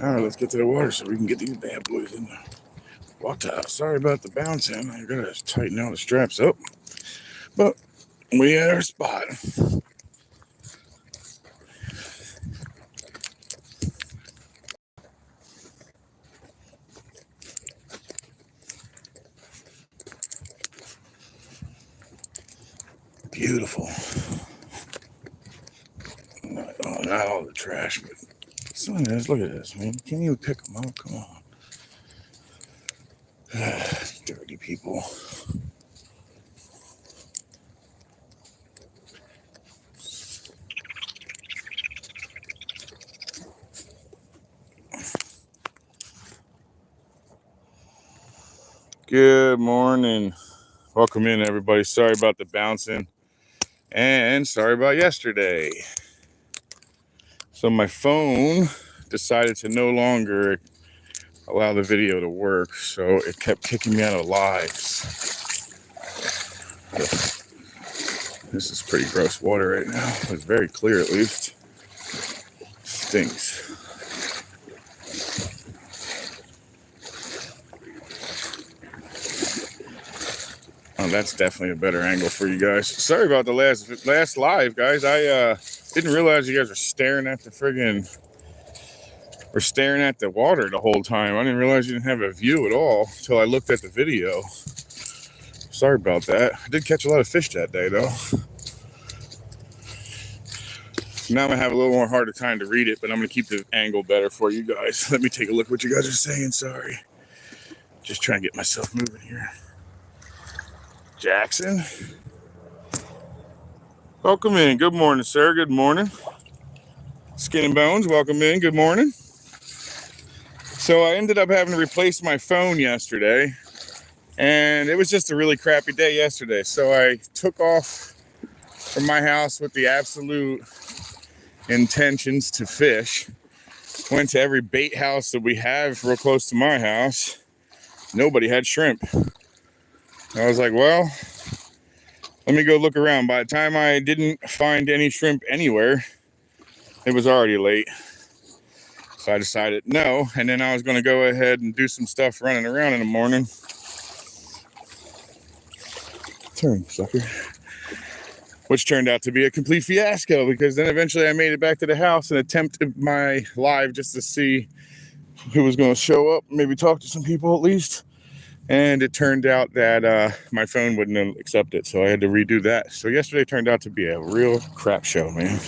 All right, let's get to the water so we can get these bad boys in the water. Sorry about the bouncing. I gotta tighten all the straps up. But we at our spot. Beautiful. Not all the trash, but some of this. Look at this, man. You can't even pick them up. Come on. Dirty people. Good morning. Welcome in, everybody. Sorry about the bouncing and sorry about yesterday. So my phone decided to no longer allow the video to work, so it kept kicking me out of lives. This is pretty gross water right now. It's very clear, at least. Stinks. Oh, that's definitely a better angle for you guys. Sorry about the last live, guys. I didn't realize you guys were staring at the staring at the water the whole time. I didn't realize you didn't have a view at all until I looked at the video. Sorry about that. I did catch a lot of fish that day, though. Now I'm going to have a little more harder time to read it, but I'm going to keep the angle better for you guys. Let me take a look what you guys are saying. Sorry. Just trying to get myself moving here. Jackson. Welcome in. Good morning, sir. Good morning. Skin and Bones, welcome in. Good morning. So I ended up having to replace my phone yesterday, and it was just a really crappy day yesterday. So I took off from my house with the absolute intentions to fish. Went to every bait house that we have real close to my house. Nobody had shrimp. I was like, well, let me go look around. By the time I didn't find any shrimp anywhere, it was already late. So I decided no, and then I was going to go ahead and do some stuff running around in the morning. Turn, sucker. Which turned out to be a complete fiasco, because then eventually I made it back to the house and attempted my live just to see who was going to show up, maybe talk to some people at least. And it turned out that my phone wouldn't accept it, so I had to redo that. So yesterday turned out to be a real crap show, man.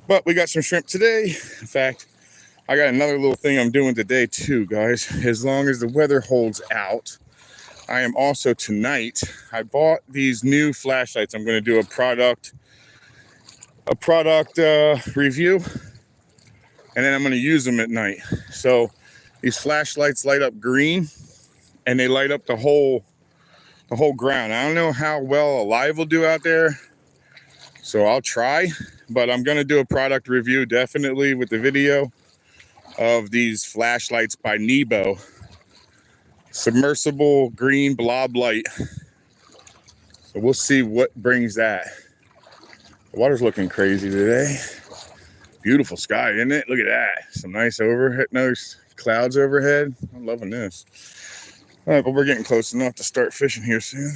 But we got some shrimp today. In fact, I got another little thing I'm doing today too, guys. As long as the weather holds out, I am also tonight, I bought these new flashlights. I'm going to do a product review, and then I'm going to use them at night. So these flashlights light up green, and they light up the whole ground. I don't know how well a live will do out there, so I'll try. But I'm going to do a product review definitely with the video of these flashlights by Nebo. Submersible green blob light. So we'll see what brings that. The water's looking crazy today. Beautiful sky, isn't it? Look at that. Some nice clouds overhead. I'm loving this. All right, but we're getting close enough to start fishing here soon.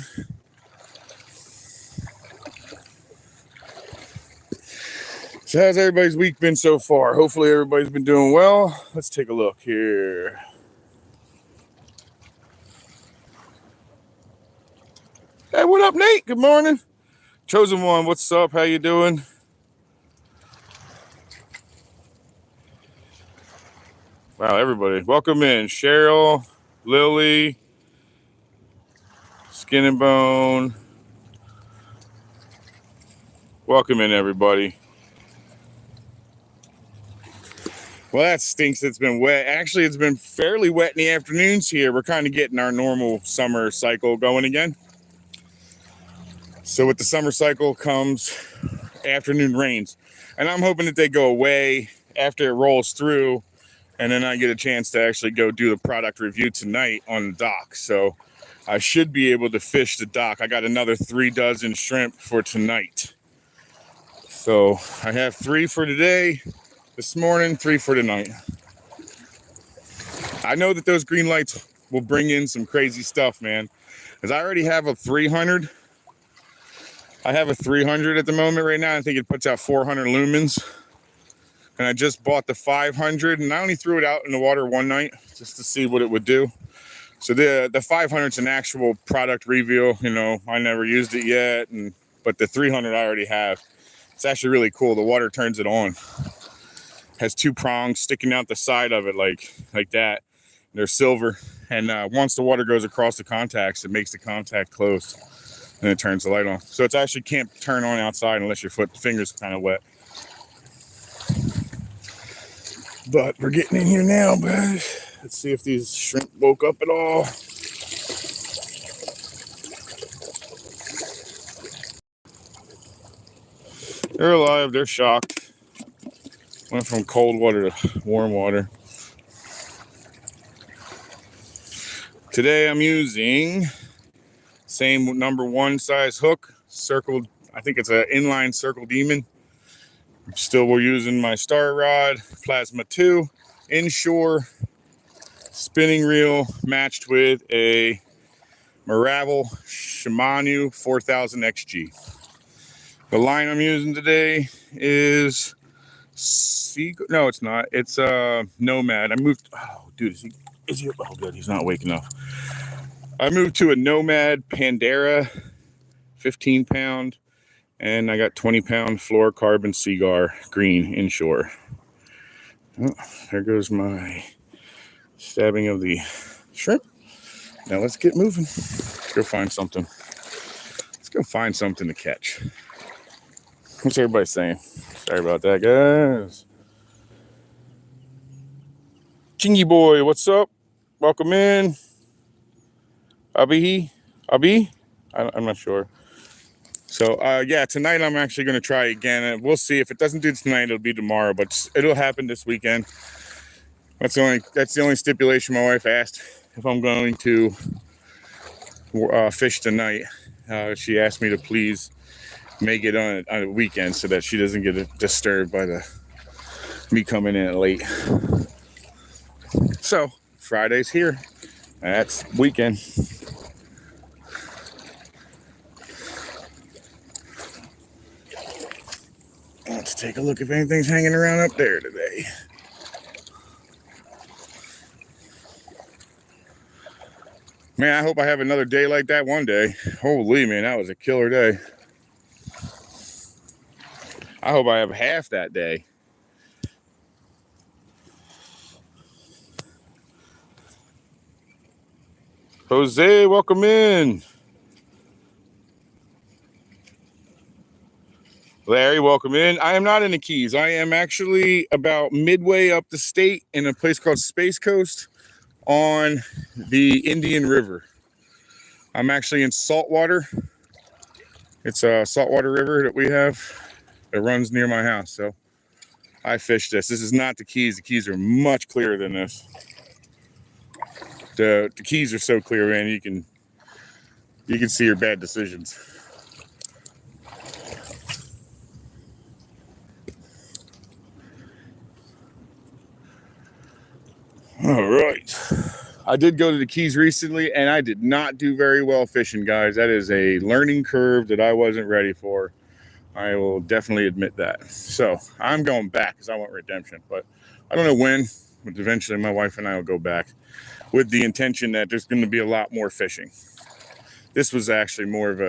So how's everybody's week been so far? Hopefully everybody's been doing well. Let's take a look here. Hey, what up, Nate? Good morning. Chosen One, what's up? How you doing? Wow, everybody. Welcome in. Cheryl, Lily, Skin and Bone. Welcome in, everybody. Well, that stinks. It's been wet. Actually, it's been fairly wet in the afternoons here. We're kind of getting our normal summer cycle going again. So with the summer cycle comes afternoon rains. And I'm hoping that they go away after it rolls through. And then I get a chance to actually go do the product review tonight on the dock. So I should be able to fish the dock. I got another 3 dozen shrimp for tonight. So I have 3 for today. this morning, 3 for tonight. I know that those green lights will bring in some crazy stuff, man. Because I already have a 300. I have a 300 at the moment right now. I think it puts out 400 lumens. And I just bought the 500, and I only threw it out in the water one night just to see what it would do. So the 500 is an actual product reveal. You know, I never used it yet, but the 300 I already have. It's actually really cool. The water turns it on. Has 2 prongs sticking out the side of it like that. They're silver, and once the water goes across the contacts, it makes the contact closed, and it turns the light on. So it's actually can't turn on outside unless your finger's kind of wet. But we're getting in here now, guys. Let's see if these shrimp woke up at all. They're alive. They're shocked. Went from cold water to warm water. Today I'm using same number 1 size hook, circled. I think it's an inline circle demon. Still, we're using my star rod, Plasma 2, inshore spinning reel matched with a Mangrove Shimano 4000 XG. The line I'm using today is no, it's not. It's Nomad. I moved. Oh, dude, is he? Oh, good. He's not waking up. I moved to a Nomad Pandera, 15 pound. And I got 20-pound fluorocarbon Seagar green inshore. Oh, there goes my stabbing of the shrimp. Now let's get moving. Let's go find something. Let's go find something to catch. What's everybody saying? Sorry about that, guys. Chingy boy, what's up? Welcome in. Abi? I'm not sure. So, yeah, tonight I'm actually going to try again. We'll see. If it doesn't do tonight, it'll be tomorrow, but it'll happen this weekend. That's the only stipulation my wife asked if I'm going to fish tonight. She asked me to please make it on a weekend so that she doesn't get disturbed by me coming in late. So, Friday's here. That's weekend. Let's take a look if anything's hanging around up there today. Man, I hope I have another day like that one day. Holy, man, that was a killer day. I hope I have half that day. Jose, welcome in. Larry, welcome in. I am not in the Keys. I am actually about midway up the state in a place called Space Coast on the Indian River. I'm actually in saltwater. It's a saltwater river that we have that runs near my house. So I fish this. This is not the Keys. The Keys are much clearer than this. The Keys are so clear, man. You can see your bad decisions. All right. I did go to the Keys recently, and I did not do very well fishing, guys. That is a learning curve that I wasn't ready for. I will definitely admit that. So I'm going back because I want redemption, but I don't know when, but eventually my wife and I will go back with the intention that there's going to be a lot more fishing. This was actually more of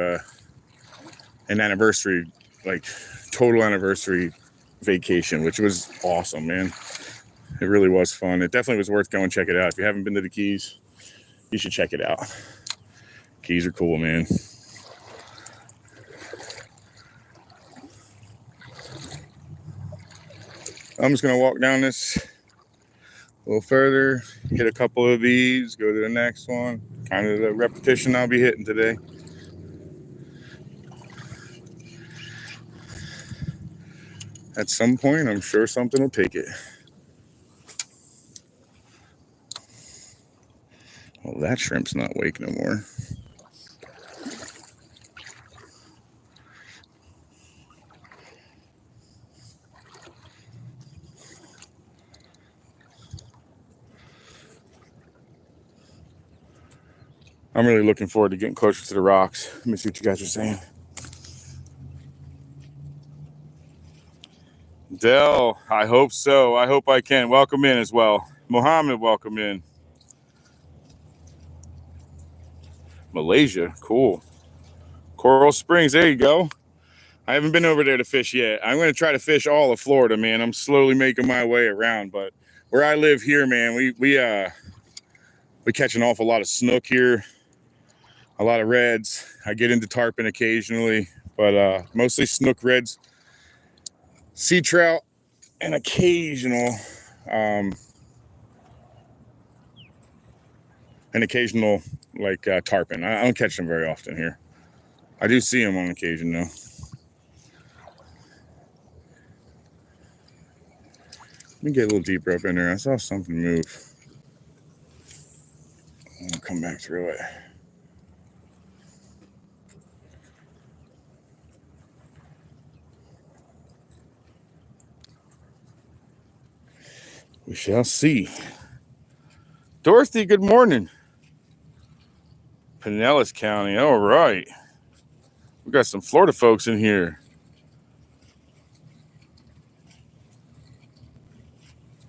an anniversary, like total anniversary vacation, which was awesome, man. It really was fun. It definitely was worth going check it out. If you haven't been to the Keys, you should check it out. Keys are cool, man. I'm just gonna walk down this a little further, hit a couple of these, go to the next one. Kind of the repetition I'll be hitting today. At some point, I'm sure something will take it. Well, that shrimp's not awake no more. I'm really looking forward to getting closer to the rocks. Let me see what you guys are saying. Dell, I hope so. I hope I can. Welcome in as well. Mohammed, welcome in. Malaysia, cool. Coral Springs, there you go. I haven't been over there to fish yet. I'm going to try to fish all of Florida, man. I'm slowly making my way around, but where I live here, man, we catch an awful lot of snook here, a lot of reds. I get into tarpon occasionally, but mostly snook, reds, sea trout, and occasional like tarpon. I don't catch them very often here. I do see them on occasion though. Let me get a little deeper up in there. I saw something move. I'll come back through it. We shall see. Dorothy, good morning. Pinellas County, all right. We got some Florida folks in here.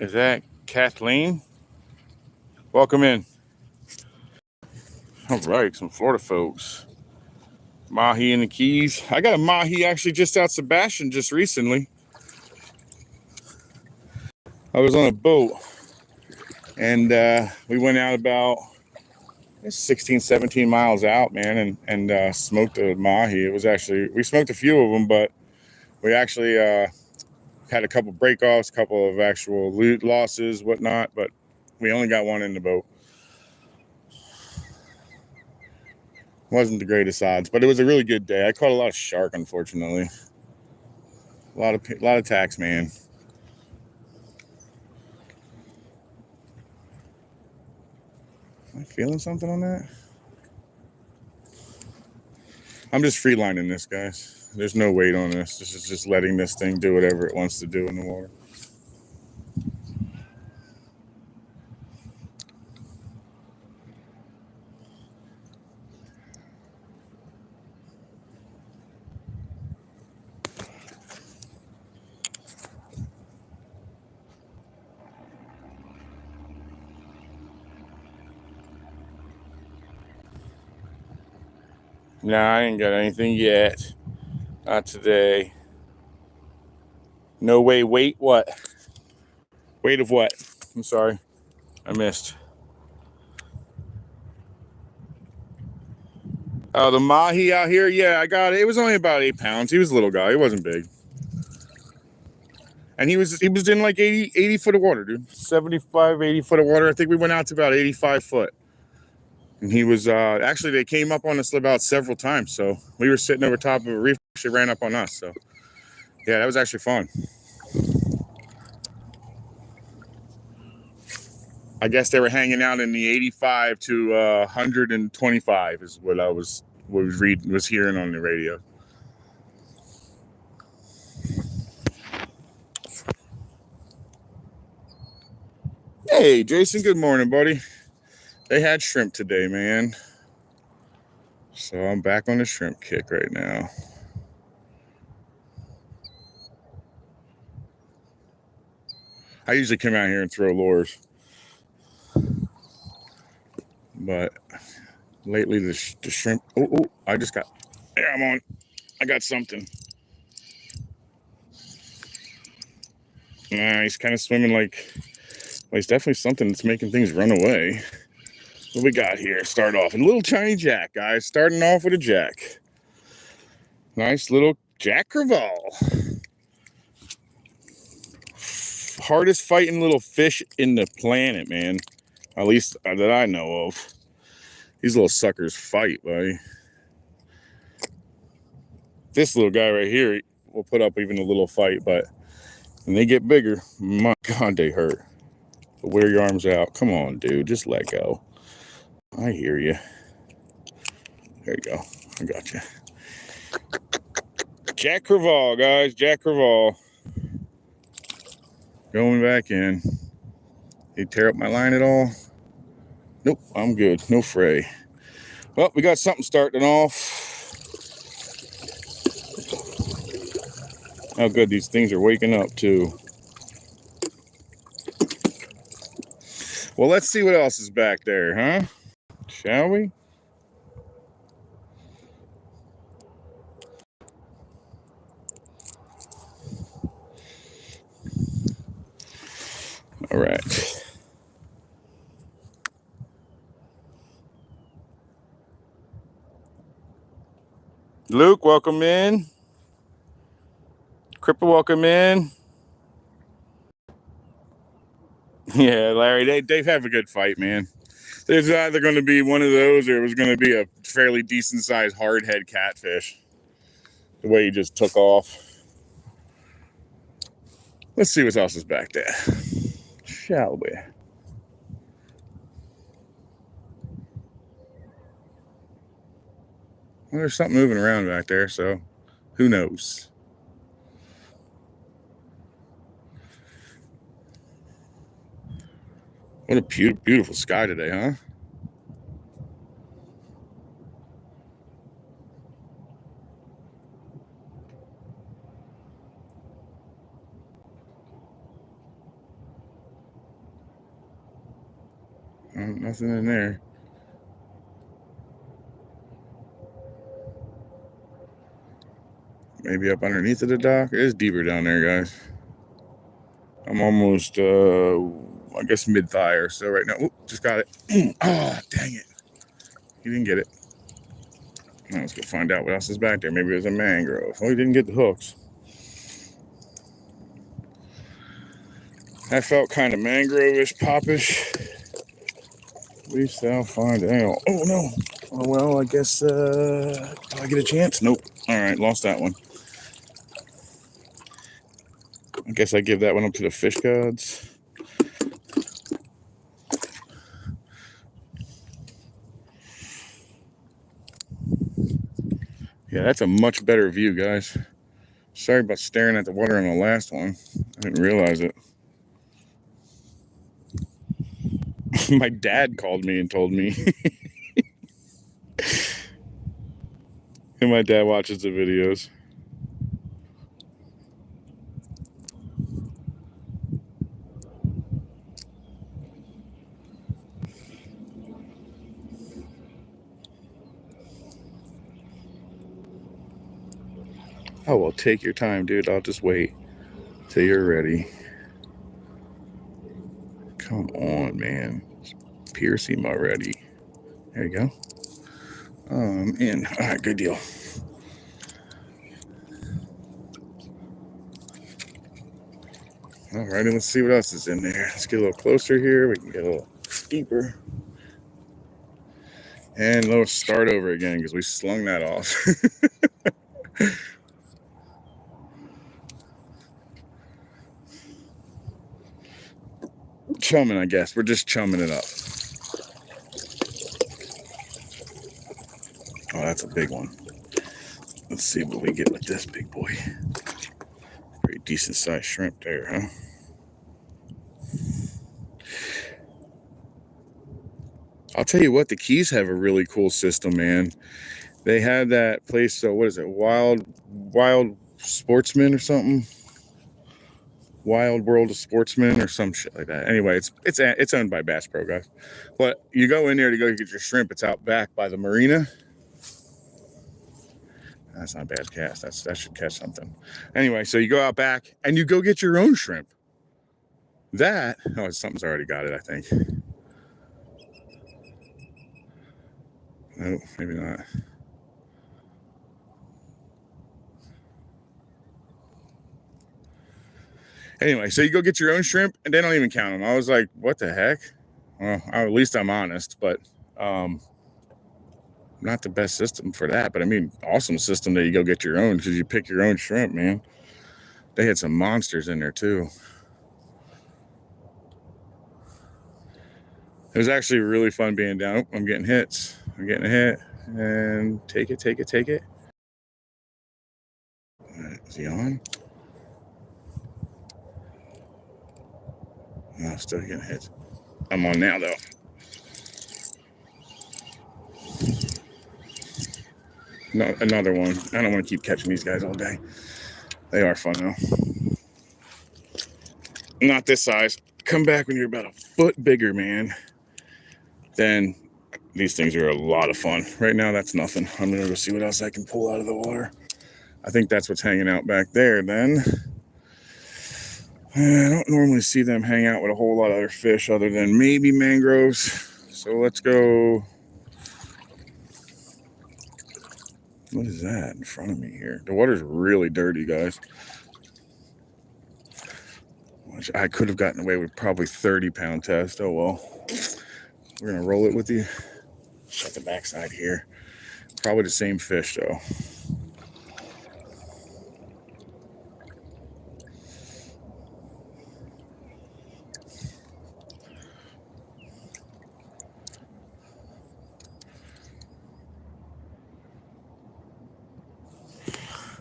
Is that Kathleen? Welcome in. All right, some Florida folks. Mahi in the Keys. I got a mahi actually just out Sebastian just recently. I was on a boat and we went out about 16, 17 miles out, man, and smoked a mahi. It was actually, we smoked a few of them, but we actually had a couple break-offs, a couple of actual loot losses, whatnot, but we only got one in the boat. Wasn't the greatest odds, but it was a really good day. I caught a lot of shark, unfortunately. A lot of tax, man. Am I feeling something on that? I'm just freelining this, guys. There's no weight on this. This is just letting this thing do whatever it wants to do in the water. Nah, I ain't got anything yet. Not today. No way. Wait, what? Weight of what? I'm sorry. I missed. Oh, the mahi out here? Yeah, I got it. It was only about 8 pounds. He was a little guy. He wasn't big. And he was in like 80 foot of water, dude. 75, 80 foot of water. I think we went out to about 85 foot. And he was, actually, they came up on us about several times. So we were sitting over top of a reef. She ran up on us. So, yeah, that was actually fun. I guess they were hanging out in the 85 to 125 is what I was hearing on the radio. Hey, Jason, good morning, buddy. They had shrimp today, man. So I'm back on the shrimp kick right now. I usually come out here and throw lures. But lately the shrimp, I just got, there, I'm on. I got something. Nah, he's kind of swimming like, well, he's definitely something that's making things run away. What we got here? Start off a little tiny jack, guys. Starting off with a jack. Nice little Jack Crevalle. Hardest fighting little fish in the planet, man. At least that I know of. These little suckers fight, buddy. This little guy right here will put up even a little fight, but when they get bigger, my God, they hurt. But wear your arms out. Come on, dude. Just let go. I hear you. There you go. I got you. Jack Crevalle, guys. Jack Crevalle. Going back in. Did he tear up my line at all? Nope, I'm good. No fray. Well, we got something starting off. Oh, good. These things are waking up, too. Well, let's see what else is back there, huh? Shall we? All right. Luke, welcome in. Cripple, welcome in. Yeah, Larry, they have a good fight, man. There's either going to be one of those or it was going to be a fairly decent-sized hardhead catfish. The way he just took off. Let's see what else is back there. Shall we? Well, there's something moving around back there, so who knows? What a beautiful sky today, huh? Nothing in there. Maybe up underneath of the dock. It is deeper down there, guys. I'm almost, I guess, mid-thigh or so right now. Oop, just got it. Oh, dang it. He didn't get it. Now let's go find out what else is back there. Maybe it was a mangrove. Oh, he didn't get the hooks. That felt kind of mangrove-ish, popish. We shall find out. Oh, no. Oh, well, I guess, do I get a chance? Nope. All right, lost that one. I guess I give that one up to the fish gods. Yeah, that's a much better view, guys. Sorry about staring at the water on the last one. I didn't realize it. My dad called me and told me. And my dad watches the videos. Oh, well, take your time, dude. I'll just wait till you're ready. Come on, man. Pierce him already. There you go. In. All right, good deal. All righty, let's see what else is in there. Let's get a little closer here. We can get a little deeper. And let's start over again because we slung that off. Chumming, I guess. We're just chumming it up. Oh, that's a big one. Let's see what we get with this big boy. Pretty decent sized shrimp there, huh? I'll tell you what, the Keys have a really cool system, man. They had that place, so what is it? Wild Sportsman or something? Wild World of Sportsmen or some shit like that. Anyway, it's owned by Bass Pro, guys. But you go in there to go get your shrimp. It's out back by the marina. That's not a bad cast. That should catch something. Anyway, so you go out back and you go get your own shrimp. Something's already got it, I think. No, maybe not. Anyway, so you go get your own shrimp and they don't even count them. I was like, what the heck? Well, at least I'm honest, but not the best system for that. But I mean, awesome system that you go get your own because you pick your own shrimp, man. They had some monsters in there too. It was actually really fun being down. Oh, I'm getting hits. I'm getting a hit. And take it. All right, is he on? No, still getting hits. I'm on now, though. No, another one. I don't want to keep catching these guys all day. They are fun though. Not this size. Come back when you're about a foot bigger, man. Then these things are a lot of fun. Right now, that's nothing. I'm gonna go see what else I can pull out of the water. I think that's what's hanging out back there then. I don't normally see them hang out with a whole lot of other fish other than maybe mangroves. So let's go. What is that in front of me here? The water's really dirty, guys. I could have gotten away with probably 30-pound test. Oh well. We're gonna roll it with you. Shut the backside here. Probably the same fish though.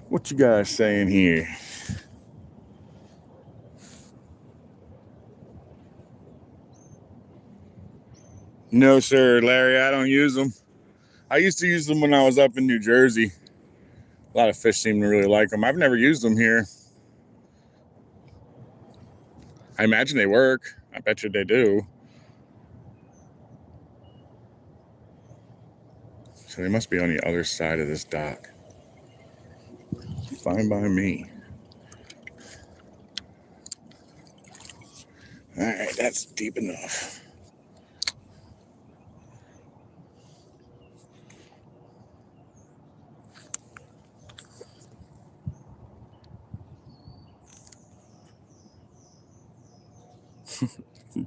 What you guys saying here? No, sir, Larry, I don't use them. I used to use them when I was up in New Jersey. A lot of fish seem to really like them. I've never used them here. I imagine they work. I bet you they do. So they must be on the other side of this dock. Fine by me. All right, that's deep enough.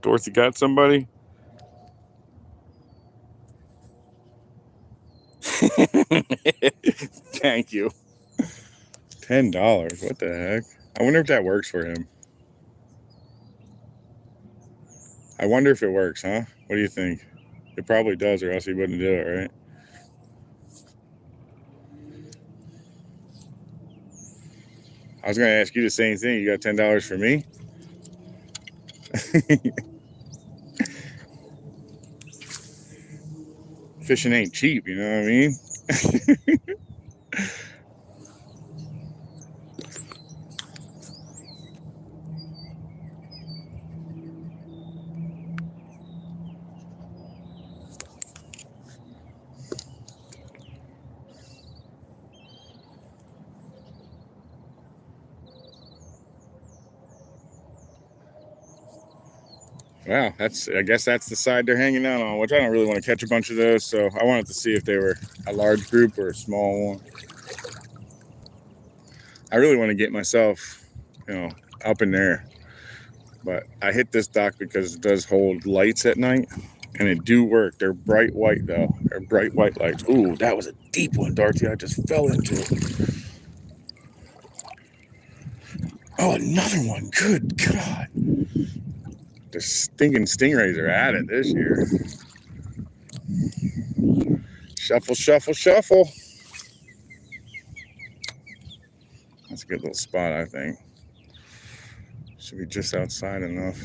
Dorothy got somebody? Thank you. $10. What the heck? I wonder if that works for him. I wonder if it works, huh? What do you think? It probably does, or else he wouldn't do it, right? I was going to ask you the same thing. You got $10 for me? Fishing ain't cheap, you know what I mean? Wow, I guess that's the side they're hanging out on, which I don't really want to catch a bunch of those, so I wanted to see if they were a large group or a small one. I really want to get myself, up in there. But I hit this dock because it does hold lights at night, and it do work. They're bright white, though. They're bright white lights. Ooh, that was a deep one, Dorothy. I just fell into it. Oh, another one. Good God. The stinking stingrays are at it this year. Shuffle, shuffle, shuffle. That's a good little spot, I think. Should be just outside enough.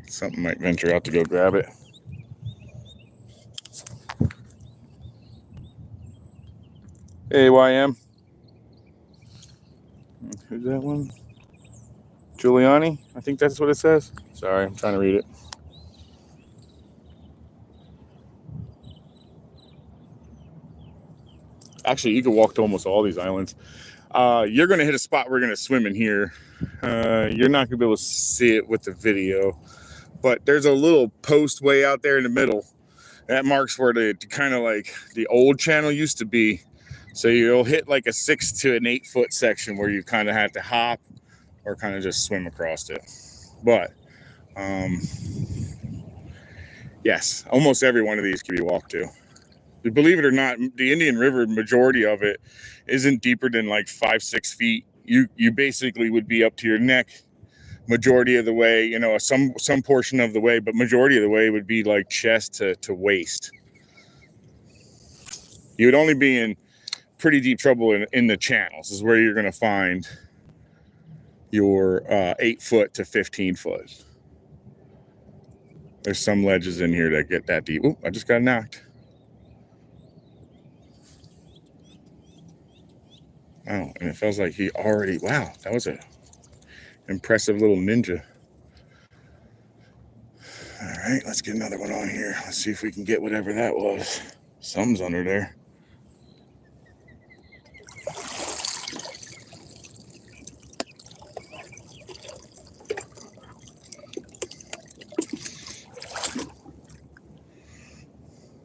Something might venture out to go grab it. AYM. Who's that one? Giuliani? I think that's what it says. Sorry, I'm trying to read it. Actually, you can walk to almost all these islands. You're going to hit a spot we're going to swim in here. You're not going to be able to see it with the video, but there's a little post way out there in the middle that marks where the kind of like the old channel used to be. So you'll hit like a 6 to an 8 foot section where you kind of have to hop or kind of just swim across it. But yes, almost every one of these can be walked to. Believe it or not, the Indian River, majority of it isn't deeper than like 5-6 feet. You basically would be up to your neck majority of the way, some portion of the way, but majority of the way would be like chest to waist. You would only be in pretty deep trouble in the channels is where you're going to find your 8 foot to 15 foot. There's some ledges in here that get that deep. Ooh, I just got knocked. Oh, and it feels like he already, wow, that was a impressive little ninja. All right, let's get another one on here. Let's see if we can get whatever that was. Something's under there.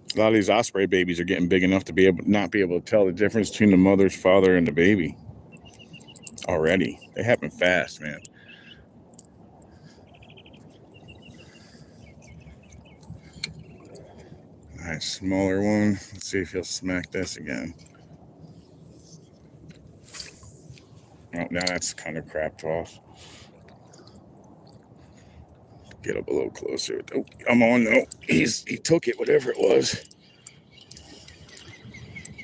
A lot of these osprey babies are getting big enough to not be able to tell the difference between the mother's father and the baby already. They happen fast, man. All right, smaller one. Let's see if he'll smack this again. Oh, now that's kind of crapped off. Get up a little closer. Oh, I'm on. No, he took it, whatever it was.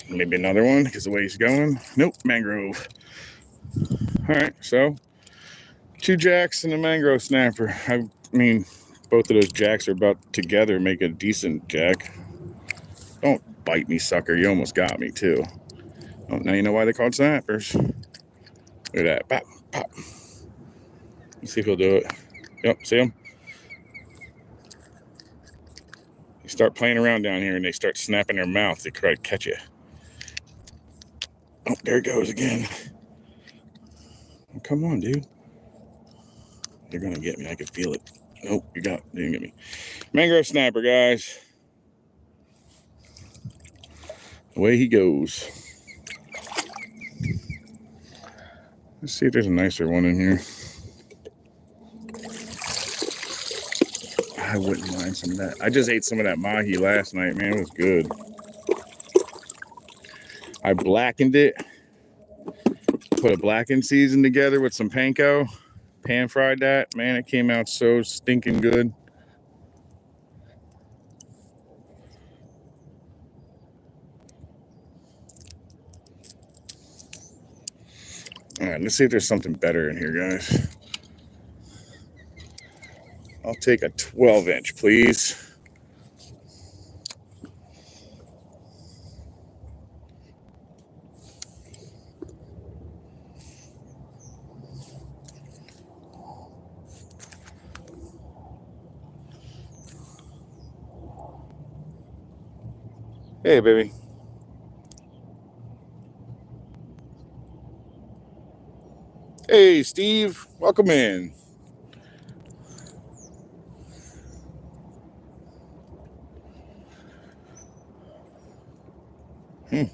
Maybe another one because the way he's going. Nope, mangrove. All right, so 2 jacks and a mangrove snapper. I mean, both of those jacks are about together make a decent jack. Don't bite me, sucker. You almost got me too. Oh, now you know why they're called snappers. Look at that. Pop, pop. Let's see if he'll do it. Yep, see him? You start playing around down here and they start snapping their mouth to try to catch you. Oh, there it goes again. Oh, come on, dude. They're going to get me. I can feel it. Nope, you didn't get me. Mangrove snapper, guys. Away he goes. Let's see if there's a nicer one in here. I wouldn't mind some of that. I just ate some of that mahi last night, man. It was good. I blackened it. Put a blackened season together with some panko. Pan fried that. Man, it came out so stinking good. All right, let's see if there's something better in here, guys. I'll take a 12-inch, please. Hey, baby. Hey, Steve. Welcome in.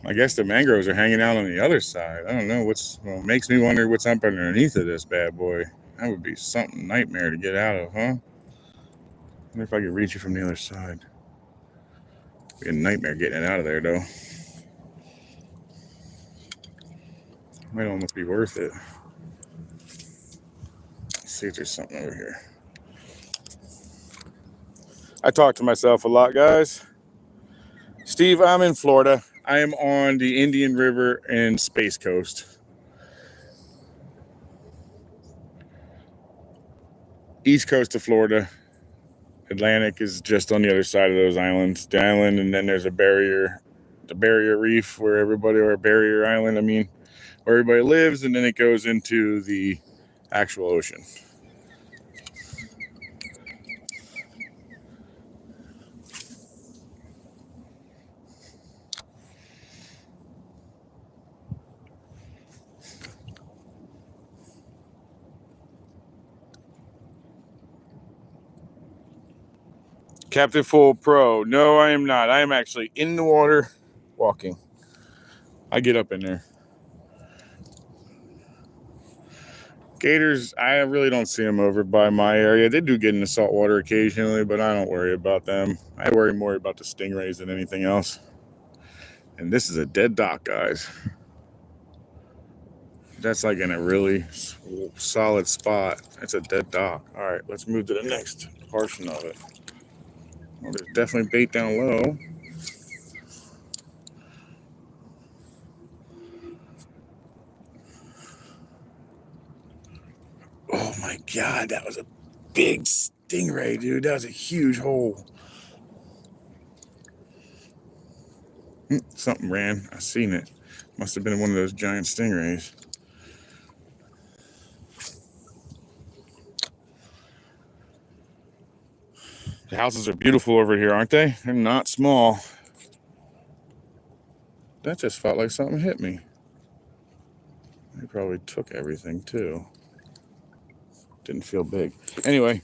I guess the mangroves are hanging out on the other side. I don't know makes me wonder what's up underneath of this bad boy. That would be something nightmare to get out of, huh? I wonder if I could reach it from the other side. Be a nightmare getting it out of there, though. Might almost be worth it. Let's see if there's something over here. I talk to myself a lot, guys. Steve, I'm in Florida. I am on the Indian River and Space Coast. East coast of Florida. Atlantic is just on the other side of those islands. The island, and then there's a barrier, the barrier reef where barrier island, where everybody lives, and then it goes into the actual ocean. Captain Full Pro. No, I am not. I am actually in the water walking. I get up in there. Gators, I really don't see them over by my area. They do get in the salt water occasionally, but I don't worry about them. I worry more about the stingrays than anything else. And this is a dead dock, guys. That's like in a really solid spot. It's a dead dock. All right, let's move to the next portion of it. Well, there's definitely bait down low. Oh my God, that was a big stingray, dude. That was a huge hole. Something ran. I seen it. Must have been one of those giant stingrays. The houses are beautiful over here, aren't they? They're not small. That just felt like something hit me. They probably took everything too. Didn't feel big. Anyway.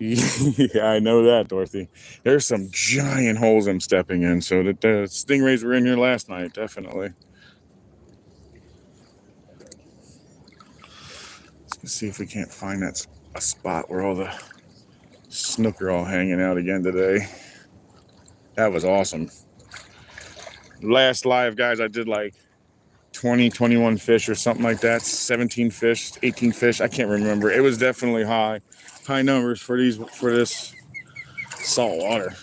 Yeah, I know that, Dorothy. There's some giant holes I'm stepping in, so that the stingrays were in here last night, definitely. Let's see if we can't find a spot where all the snook are all hanging out again today. That was awesome. Last live, guys, I did like 20, 21 fish or something like that. 17 fish, 18 fish. I can't remember. It was definitely high numbers for this salt water.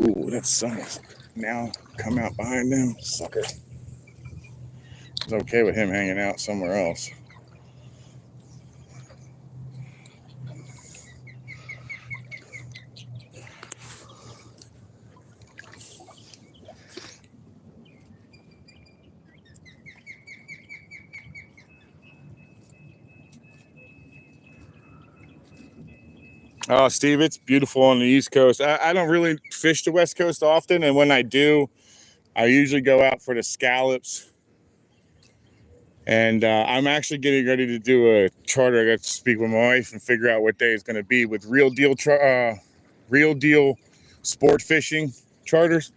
Ooh, that sun is now come out behind them, sucker. It's okay with him hanging out somewhere else. Oh, Steve, it's beautiful on the East Coast. I don't really fish the West Coast often, and when I do, I usually go out for the scallops. And I'm actually getting ready to do a charter. I got to speak with my wife and figure out what day it's going to be with real deal sport fishing charters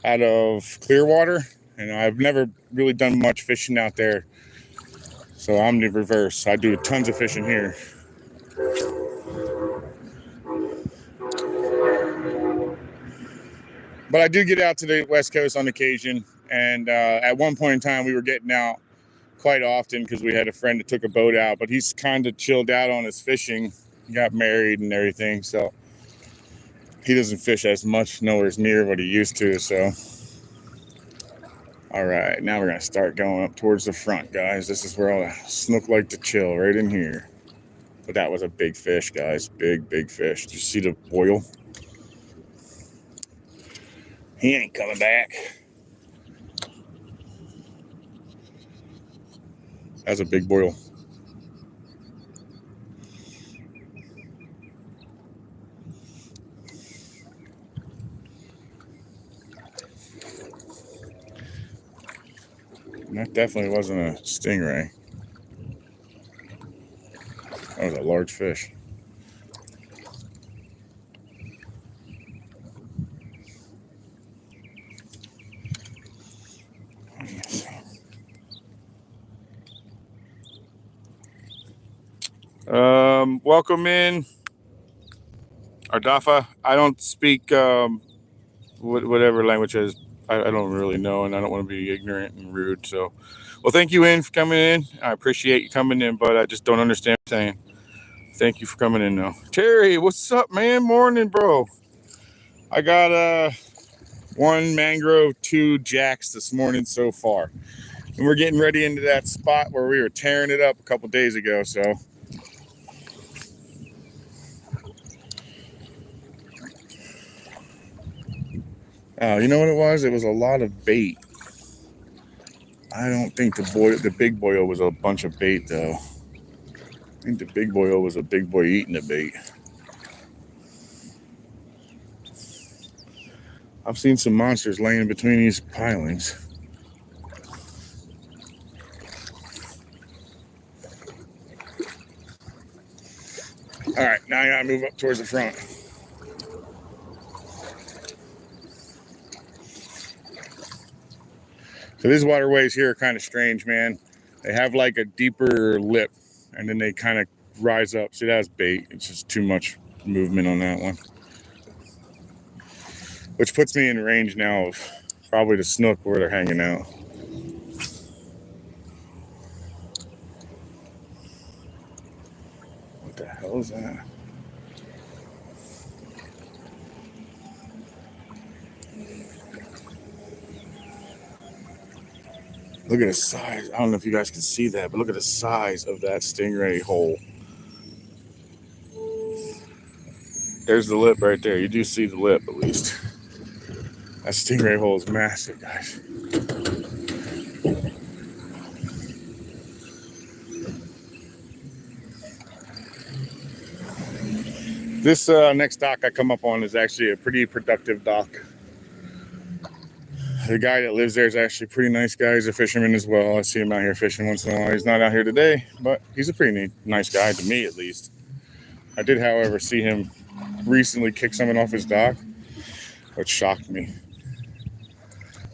out of Clearwater. And I've never really done much fishing out there, so I'm the reverse. I do tons of fishing here. But I do get out to the West Coast on occasion, and at one point in time, we were getting out quite often because we had a friend that took a boat out, but he's kind of chilled out on his fishing. He got married and everything, so he doesn't fish as much, nowhere near what he used to, so. All right, now we're going to start going up towards the front, guys. This is where all the snook like to chill, right in here. But that was a big fish, guys. Big, big fish. Did you see the boil? He ain't coming back. That's a big boil. That definitely wasn't a stingray. That was a large fish. Welcome in, Ardafa. I don't speak whatever language is. I don't really know, and I don't want to be ignorant and rude. So, well, thank you, in for coming in. I appreciate you coming in, but I just don't understand what you're saying. Thank you for coming in, though. Terry, what's up, man? Morning, bro. I got one mangrove, 2 jacks this morning so far, and we're getting ready into that spot where we were tearing it up a couple days ago. So. Oh, you know what it was? It was a lot of bait. I don't think the big boil was a bunch of bait, though. I think the big boil was a big boy eating the bait. I've seen some monsters laying between these pilings. All right, now I gotta move up towards the front. So these waterways here are kind of strange, man. They have like a deeper lip, and then they kind of rise up. See, that's bait. It's just too much movement on that one. Which puts me in range now of probably the snook where they're hanging out. What the hell is that? Look at the size. I don't know if you guys can see that, but look at the size of that stingray hole. There's the lip right there. You do see the lip at least. That stingray hole is massive, guys. This next dock I come up on is actually a pretty productive dock. The guy that lives there is actually a pretty nice guy. He's a fisherman as well. I see him out here fishing once in a while. He's not out here today, but he's a pretty nice guy to me, at least. I did, however, see him recently kick someone off his dock, which shocked me.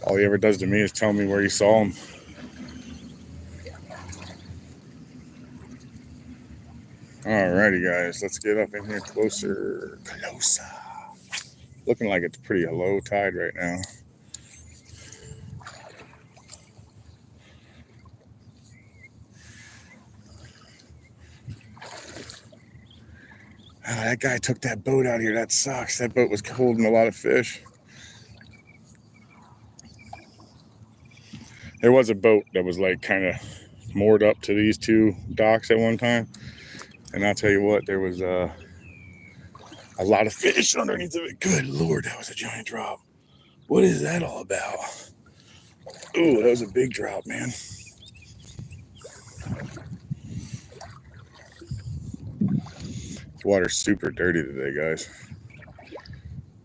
All he ever does to me is tell me where he saw him. Alrighty, guys, let's get up in here closer. Looking like it's pretty low tide right now. Oh, that guy took that boat out here. That sucks. That boat was holding a lot of fish. There was a boat that was like kind of moored up to these two docks at one time. And I'll tell you what, there was a lot of fish underneath of it. Good Lord, that was a giant drop. What is that all about? Ooh, that was a big drop, man. The water's super dirty today, guys.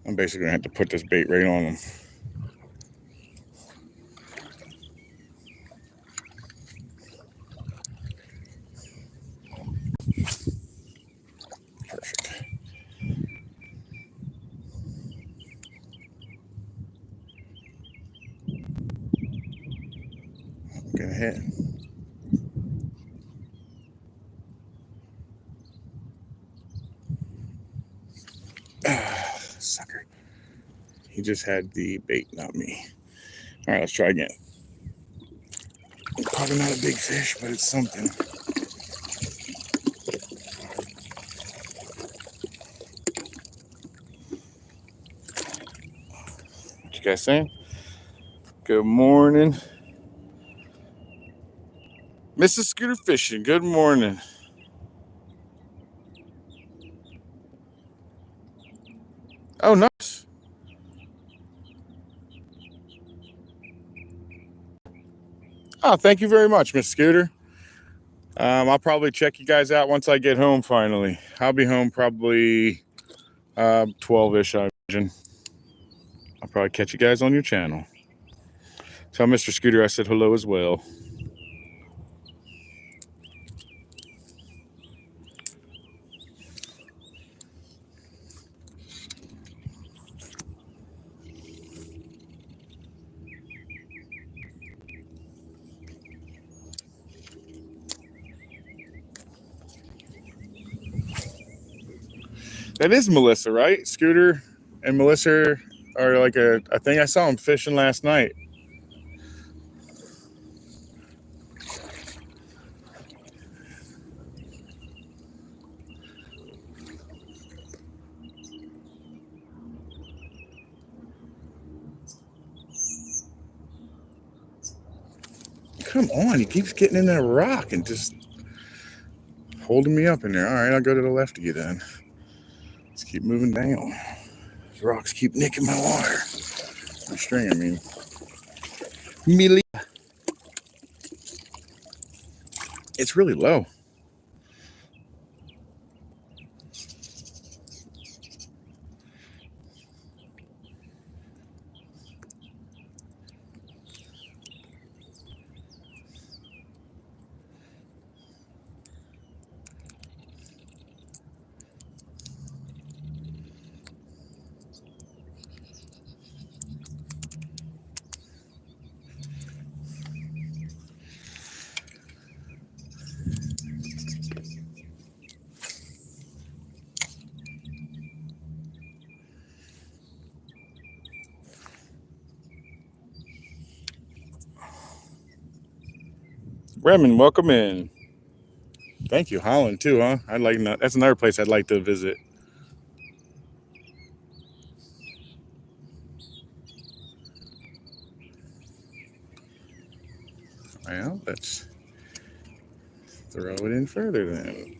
I'm basically gonna have to put this bait right on them. Perfect. Get ahead. Sucker. He just had the bait, not me. All right, let's try again. Probably not a big fish, but it's something. What you guys saying? Good morning. Mrs. Scooter Fishing, good morning. Oh, nice. Oh, thank you very much, Miss Scooter. I'll probably check you guys out once I get home finally. I'll be home probably 12-ish, I imagine. I'll probably catch you guys on your channel. Tell Mr. Scooter I said hello as well. That is Melissa, right? Scooter and Melissa are like a thing. I saw them fishing last night. Come on, he keeps getting in that rock and just holding me up in there. All right, I'll go to the left of you then. Let's keep moving down. These rocks keep nicking my water. My string, I mean. Millie. It's really low. Bremen, welcome in. Thank you, Holland too, huh? That's another place I'd like to visit. Well, let's throw it in further then.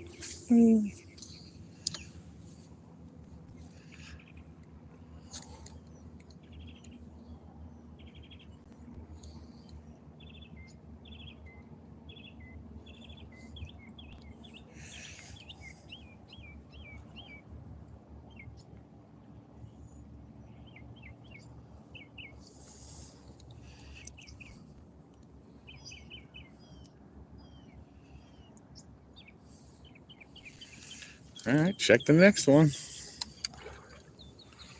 All right, check the next one.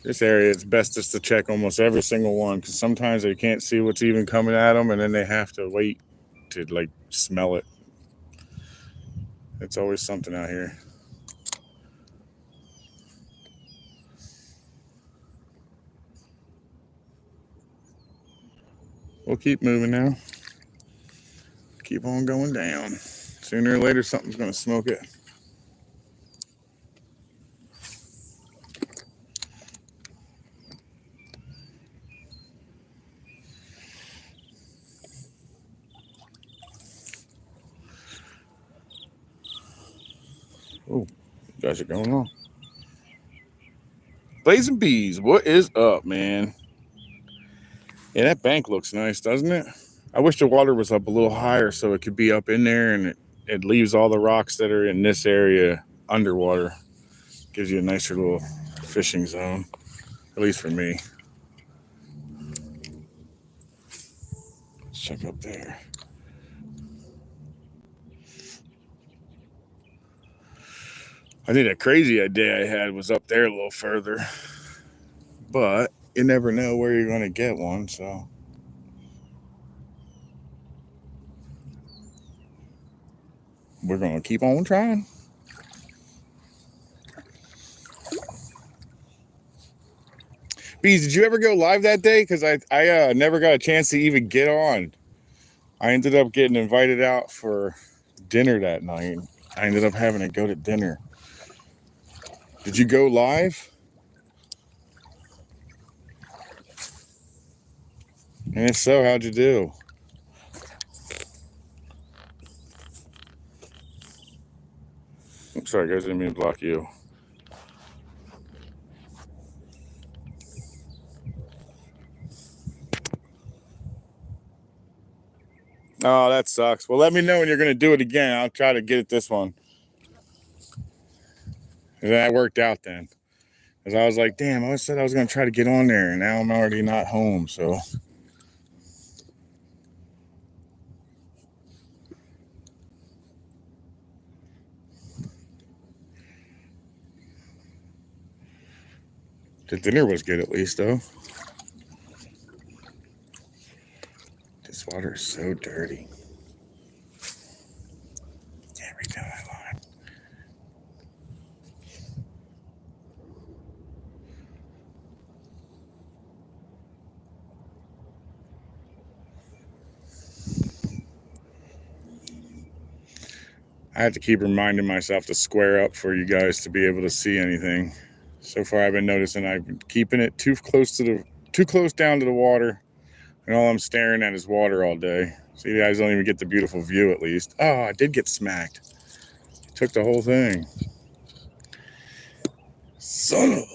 This area, it's best just to check almost every single one because sometimes they can't see what's even coming at them, and then they have to wait to like smell it. It's always something out here. We'll keep moving now. Keep on going down. Sooner or later, something's going to smoke it. Oh, you guys are going on. Blazing bees, what is up, man? Yeah, that bank looks nice, doesn't it? I wish the water was up a little higher so it could be up in there, and it leaves all the rocks that are in this area underwater. Gives you a nicer little fishing zone, at least for me. Let's check up there. I think that crazy idea I had was up there a little further, but you never know where you're going to get one, so. We're going to keep on trying. Bees, did you ever go live that day? Because I never got a chance to even get on. I ended up getting invited out for dinner that night. I ended up having to go to dinner. Did you go live? And if so, how'd you do? I'm sorry, guys. I didn't mean to block you. Oh, that sucks. Well, let me know when you're going to do it again. I'll try to get it this one. And that worked out then. Because I was like, damn, I said I was going to try to get on there, and now I'm already not home, so. The dinner was good at least, though. This water is so dirty. Can't reach down that line. I have to keep reminding myself to square up for you guys to be able to see anything. So far, I've been noticing I've been keeping it too close down to the water, and all I'm staring at is water all day. So you guys don't even get the beautiful view at least. Oh, I did get smacked. It took the whole thing. Son of a.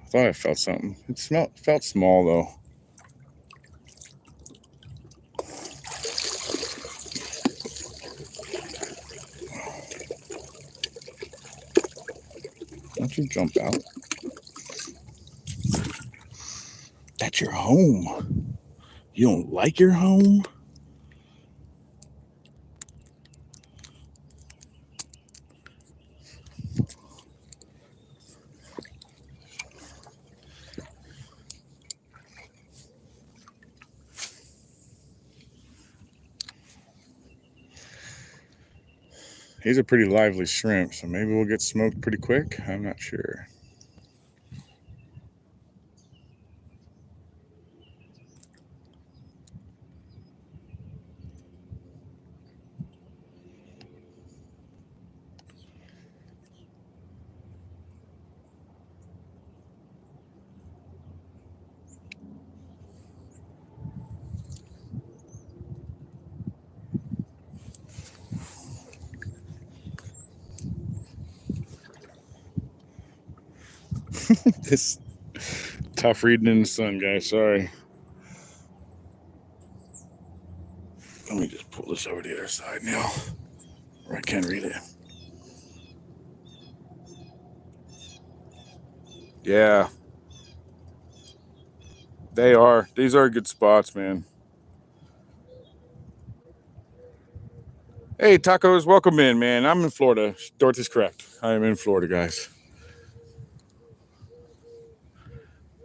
I thought I felt something. It felt small though. Don't you jump out. That's your home. You don't like your home? He's a pretty lively shrimp, so maybe we'll get smoked pretty quick. I'm not sure. This tough reading in the sun, guys. Sorry. Let me just pull this over to the other side now, where I can read it. Yeah. They are. These are good spots, man. Hey, tacos, welcome in, man. I'm in Florida. Dorothy's correct. I am in Florida, guys.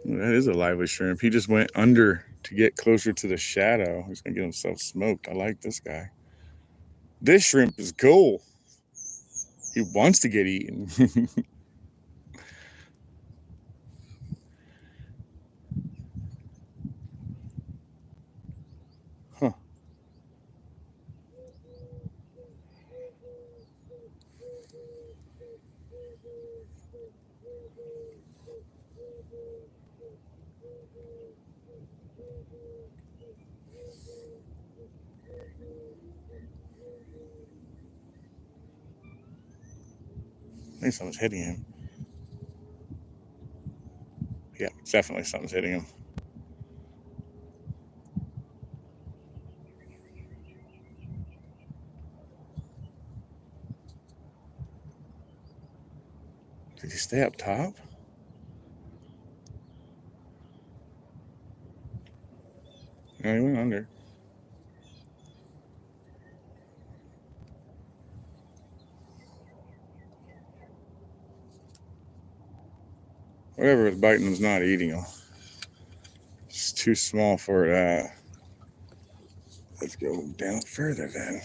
That is a lively shrimp. He just went under to get closer to the shadow. He's going to get himself smoked. I like this guy. This shrimp is cool. He wants to get eaten. Huh. I think something's hitting him. Yeah, definitely something's hitting him. Did he stay up top? No, he went under. Whatever was biting him's not eating him. It's too small for that. Let's go down further then.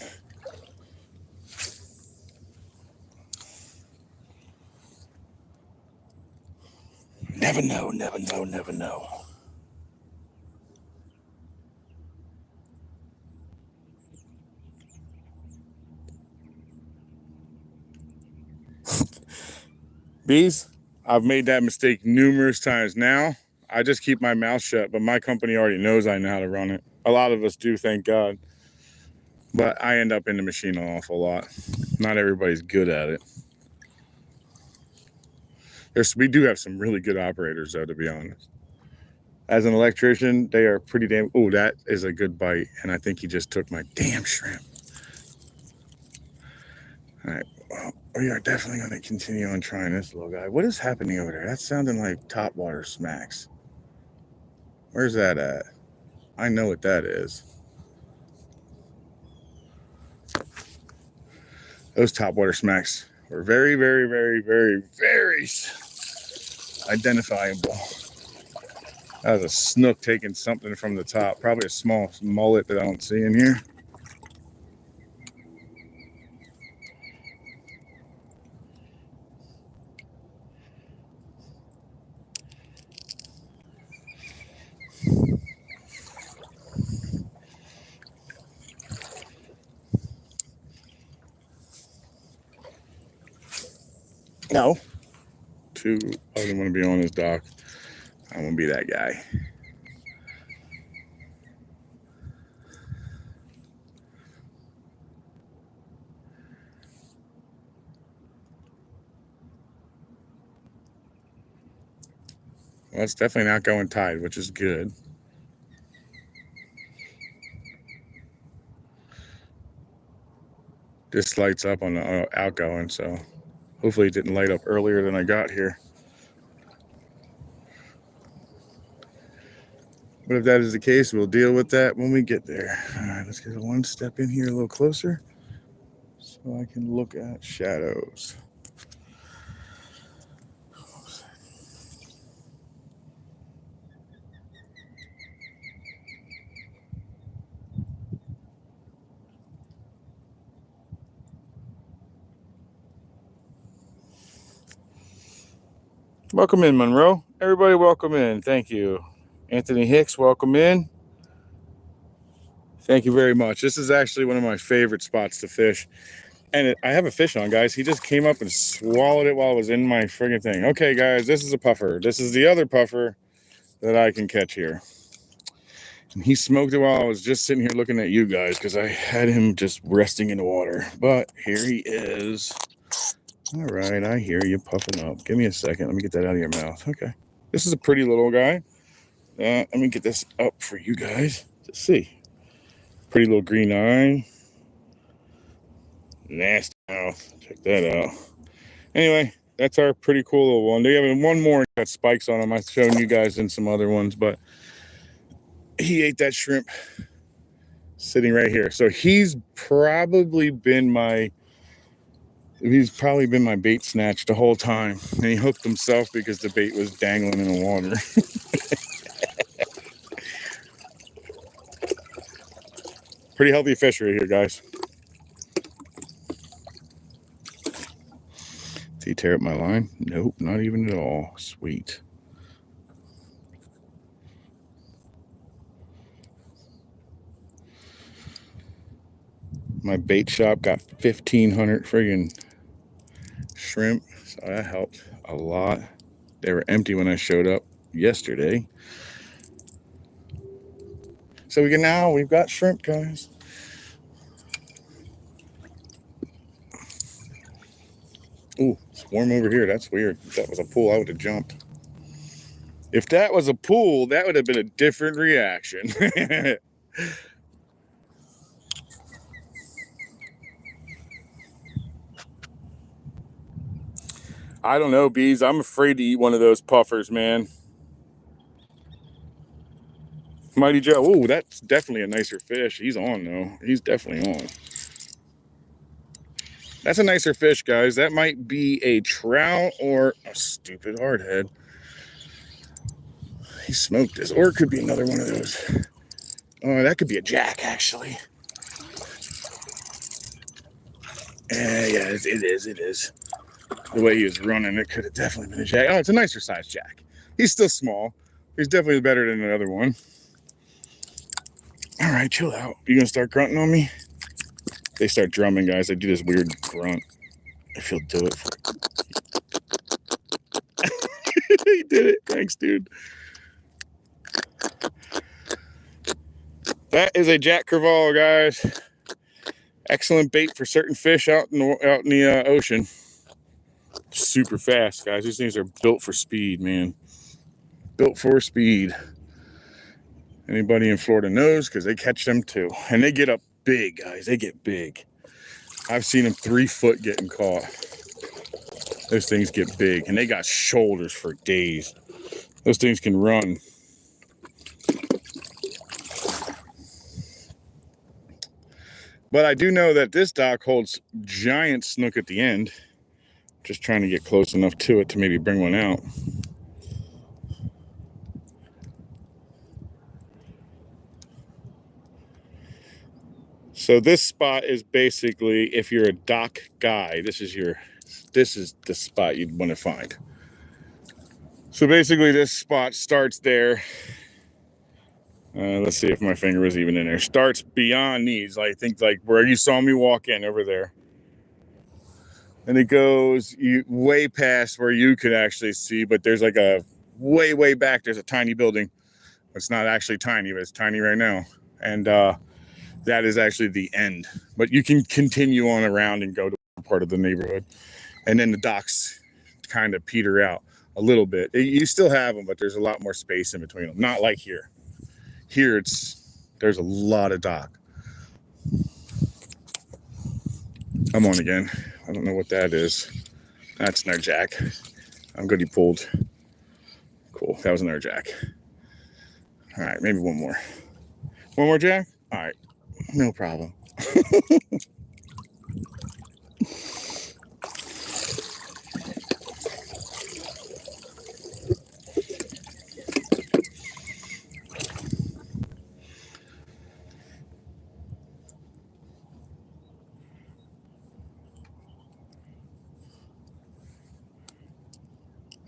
Never know, never know, never know. Bees, I've made that mistake numerous times now. I just keep my mouth shut, but my company already knows I know how to run it. A lot of us do, thank God. But I end up in the machine an awful lot. Not everybody's good at it. We do have some really good operators, though, to be honest. As an electrician, they are pretty damn... Oh, that is a good bite. And I think he just took my damn shrimp. All right. Well, we are definitely going to continue on trying this little guy. What is happening over there? That's sounding like topwater smacks. Where's that at? I know what that is. Those topwater smacks were very, very, very, very, very identifiable. That was a snook taking something from the top. Probably a small mullet that I don't see in here. No. I don't want to be on his dock. I want to be that guy. Well, it's definitely not going tide, which is good. This lights up on the outgoing, so hopefully it didn't light up earlier than I got here. But if that is the case, we'll deal with that when we get there. All right, let's get one step in here a little closer so I can look at shadows. Welcome in, Monroe. Everybody welcome in. Thank you. Anthony Hicks, welcome in. Thank you very much. This is actually one of my favorite spots to fish. And I have a fish on, guys. He just came up and swallowed it while it was in my friggin' thing. Okay, guys, this is a puffer. This is the other puffer that I can catch here. And he smoked it while I was just sitting here looking at you guys because I had him just resting in the water. But here he is. All right, I hear you puffing up. Give me a second. Let me get that out of your mouth. Okay. This is a pretty little guy. Let me get this up for you guys to see. Pretty little green eye. Nasty mouth. Check that out. Anyway, that's our pretty cool little one. They have one more got spikes on him. I've shown you guys in some other ones, but he ate that shrimp sitting right here. So he's probably been my bait snatch the whole time. And he hooked himself because the bait was dangling in the water. Pretty healthy fish right here, guys. Did he tear up my line? Nope, not even at all. Sweet. My bait shop got 1,500 friggin' shrimp, so that helped a lot. They were empty when I showed up yesterday. So we've got shrimp, guys. Ooh, it's warm over here. That's weird. If that was a pool, I would have jumped. If that was a pool, that would have been a different reaction. I don't know, bees. I'm afraid to eat one of those puffers, man. Mighty Joe. Ooh, that's definitely a nicer fish. He's on, though. He's definitely on. That's a nicer fish, guys. That might be a trout or a stupid hardhead. He smoked this. Or it could be another one of those. Oh, that could be a jack, actually. Yeah, it is. The way he was running, it could have definitely been a jack. Oh, it's a nicer size jack. He's still small. He's definitely better than another one. All right, chill out. You gonna start grunting on me? They start drumming, guys. They do this weird grunt. If he'll do it for He did it. Thanks, dude. That is a Jack Crevalle, guys. Excellent bait for certain fish out in the ocean. Super fast, guys. These things are built for speed, man. Built for speed. Anybody in Florida knows, because they catch them too. And they get up big, guys. They get big. I've seen them 3 foot getting caught. Those things get big, and they got shoulders for days. Those things can run. But I do know that this dock holds giant snook at the end. Just trying to get close enough to it to maybe bring one out. So this spot is basically, if you're a dock guy, this is the spot you'd want to find. So basically this spot starts there. Let's see if my finger was even in there. Starts beyond these. I think like where you saw me walk in over there. And it goes way past where you could actually see, but there's like a way back. There's a tiny building. It's not actually tiny, but it's tiny right now. And that is actually the end. But you can continue on around and go to part of the neighborhood. And then the docks kind of peter out a little bit. You still have them, but there's a lot more space in between them. Not like here. Here there's a lot of dock. I'm on again. I don't know what that is. That's no jack. I'm good he pulled. Cool. That was another jack. All right, maybe one more. One more jack? All right. No problem.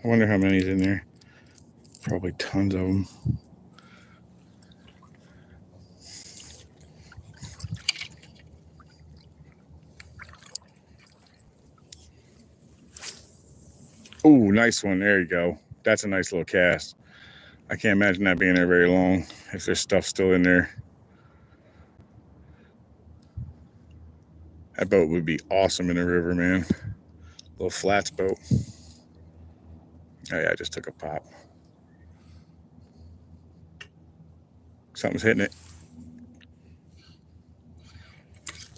I wonder how many's in there. Probably tons of them. Ooh, nice one. There you go. That's a nice little cast. I can't imagine that being there very long if there's stuff still in there. That boat would be awesome in the river, man. Little flats boat. Oh yeah, I just took a pop. Something's hitting it.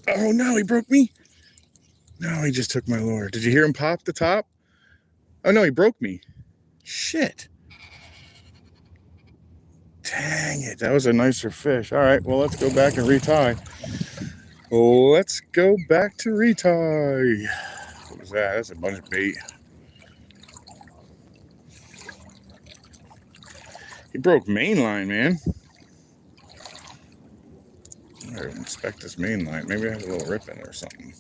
Oh no, he broke me. No, he just took my lure. Did you hear him pop the top? Oh no, he broke me. Shit. Dang it, that was a nicer fish. All right, well, let's go back and retie. Let's go back to retie. What was that? That's a bunch of bait. He broke main line, man. I gotta inspect this main line. Maybe I have a little rip in it or something.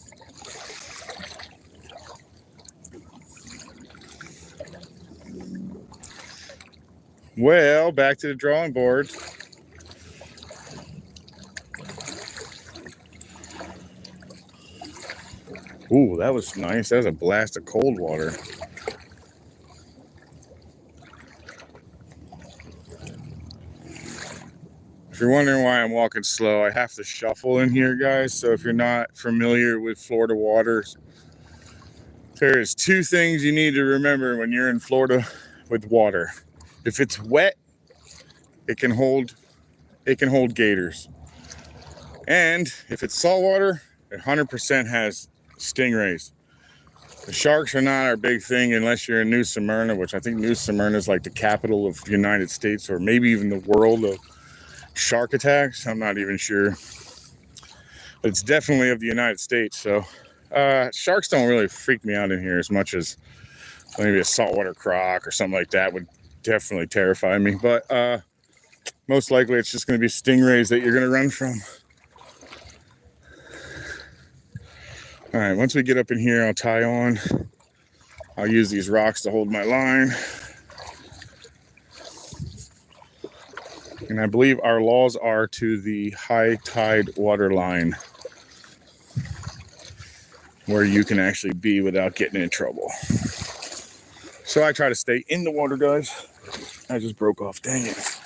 Well, back to the drawing board. Ooh, that was nice. That was a blast of cold water. If you're wondering why I'm walking slow, I have to shuffle in here, guys. So if you're not familiar with Florida waters, there's two things you need to remember when you're in Florida with water. If it's wet, it can hold gators. And if it's saltwater, it 100% has stingrays. The sharks are not our big thing unless you're in New Smyrna, which I think New Smyrna is like the capital of the United States, or maybe even the world of shark attacks. I'm not even sure, but it's definitely of the United States. So sharks don't really freak me out in here as much as maybe a saltwater croc or something like that would definitely terrify me. But most likely it's just going to be stingrays that you're going to run from. All right, once we get up in here, I'll tie on. I'll use these rocks to hold my line. And I believe our laws are to the high tide water line, where you can actually be without getting in trouble. So I try to stay in the water, guys. I just broke off, dang it.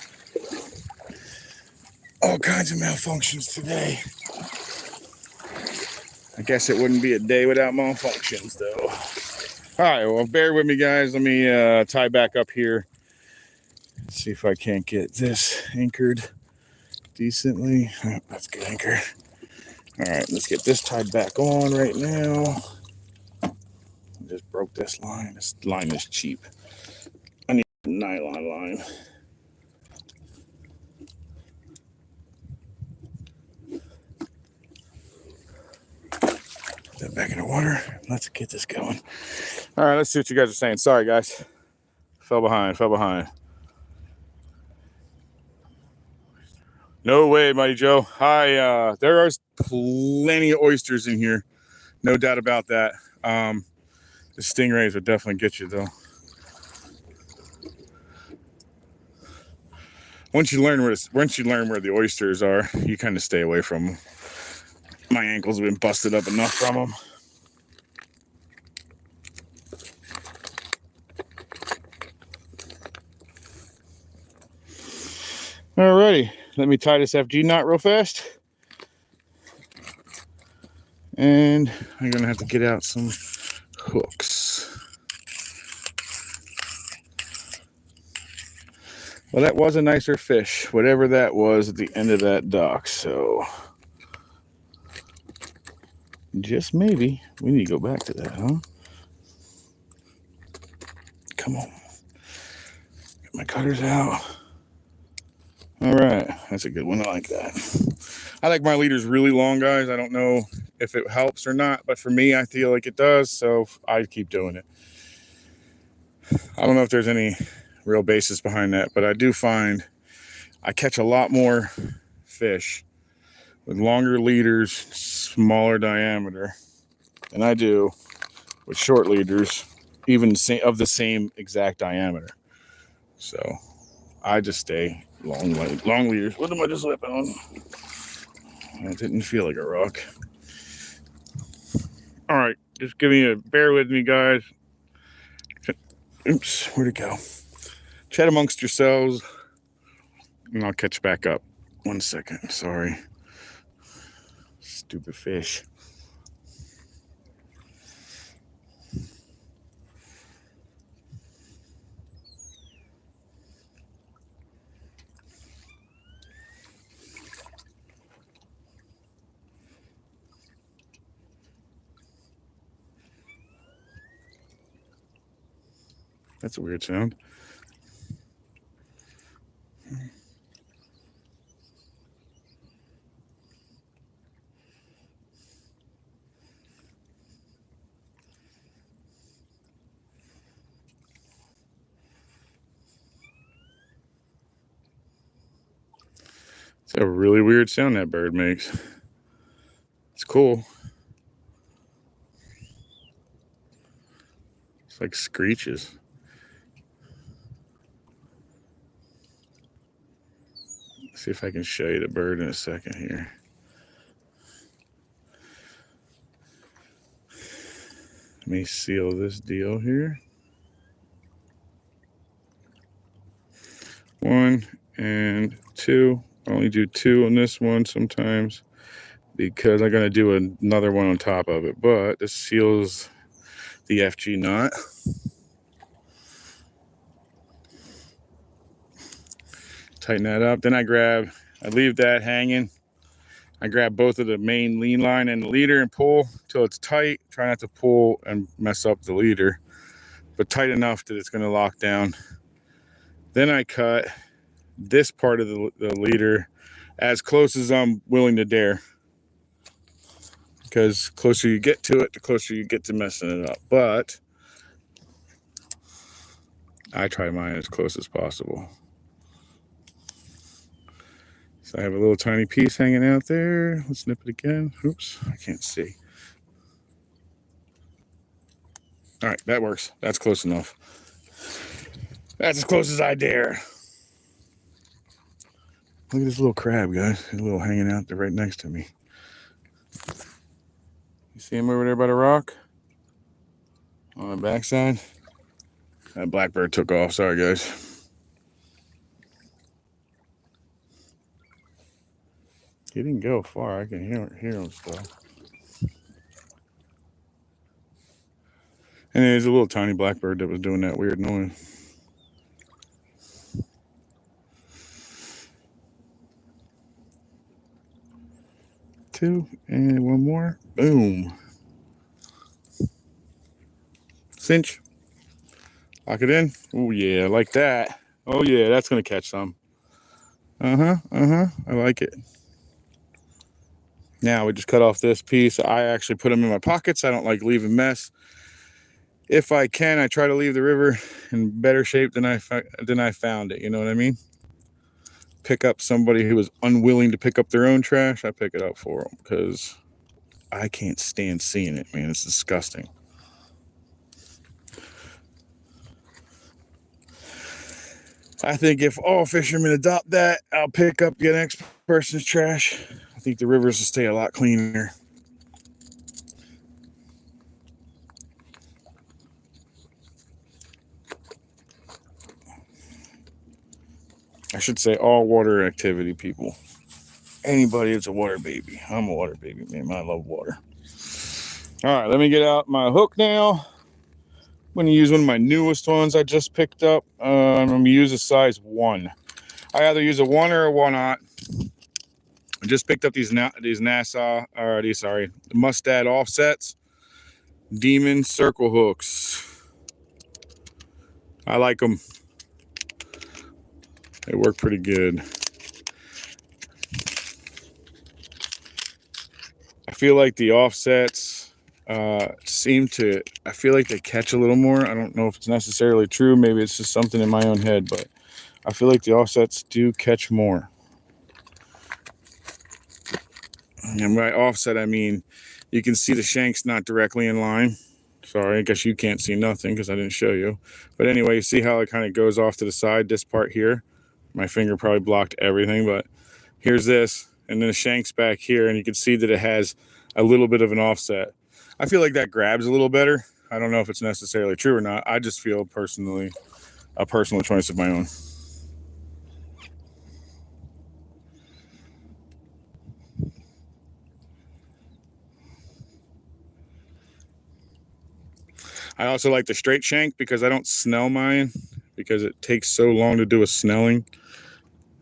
All kinds of malfunctions today. I guess it wouldn't be a day without malfunctions, though. All right, well, bear with me, guys. Let me tie back up here. See if I can't get this anchored decently. Oh, that's good anchor. All right, let's get this tied back on right now. I just broke this line. This line is cheap. I need a nylon line. Put that back in the water. Let's get this going. All right, let's see what you guys are saying. Sorry, guys. Fell behind. No way, Mighty Joe. Hi, there are plenty of oysters in here. No doubt about that. The stingrays would definitely get you, though. Once you learn where the oysters are, you kind of stay away from them. My ankles have been busted up enough from them. Alrighty, let me tie this FG knot real fast. And I'm gonna have to get out some hooks. Well, that was a nicer fish, whatever that was at the end of that dock. So just maybe we need to go back to that, huh? Come on. Get my cutters out. All right, that's a good one. I like that. I like my leaders really long, guys. I don't know if it helps or not, but for me, I feel like it does, so I keep doing it. I don't know if there's any real basis behind that, but I do find I catch a lot more fish with longer leaders, smaller diameter, than I do with short leaders, even of the same exact diameter. So I just stay long leaders. What am I just whipping on? It didn't feel like a rock. All right, just bear with me, guys. Oops, where'd it go? Chat amongst yourselves, and I'll catch back up. 1 second, sorry. Stupid fish. That's a weird sound. It's a really weird sound that bird makes. It's cool. It's like screeches. Let's see if I can show you the bird in a second here. Let me seal this deal here. 1 and 2. I only do 2 on this one sometimes because I'm going to do another one on top of it. But this seals the FG knot. Tighten that up. Then I leave that hanging. I grab both of the main lean line and the leader and pull till it's tight. Try not to pull and mess up the leader, but tight enough that it's going to lock down. Then I cut this part of the leader as close as I'm willing to dare, because the closer you get to it, the closer you get to messing it up. But I try mine as close as possible. So I have a little tiny piece hanging out there. Let's snip it again. Oops, I can't see. All right, that works. That's close enough. That's as close as I dare. Look at this little crab, guys. He's a little hanging out there right next to me. You see him over there by the rock? On the backside? That blackbird took off. Sorry, guys. He didn't go far. I can hear him still. And there's a little tiny blackbird that was doing that weird noise. Two and one more. Boom. Cinch. Lock it in. Oh yeah, like that. Oh yeah, that's gonna catch some. I like it. Now we just cut off this piece. I actually put them in my pockets. I don't like leaving mess. If I can, I try to leave the river in better shape than I found it. You know what I mean? Pick up somebody who is unwilling to pick up their own trash. I pick it up for them because I can't stand seeing it, man. It's disgusting. I think if all fishermen adopt that, I'll pick up the next person's trash. I think the rivers will stay a lot cleaner. I should say all water activity people. Anybody that's a water baby. I'm a water baby, man. I love water. All right, let me get out my hook now. I'm going to use one of my newest ones I just picked up. I'm going to use a size 1. I either use a 1 or a 1/0. I just picked up these Mustad offsets. Demon circle hooks. I like them. They work pretty good. I feel like the offsets I feel like they catch a little more. I don't know if it's necessarily true. Maybe it's just something in my own head, but I feel like the offsets do catch more. And by offset, I mean, you can see the shanks not directly in line. Sorry, I guess you can't see nothing because I didn't show you. But anyway, you see how it kind of goes off to the side, this part here. My finger probably blocked everything, but here's this, and then the shank's back here, and you can see that it has a little bit of an offset. I feel like that grabs a little better. I don't know if it's necessarily true or not. I just feel personally a personal choice of my own. I also like the straight shank because I don't snell mine because it takes so long to do a snelling.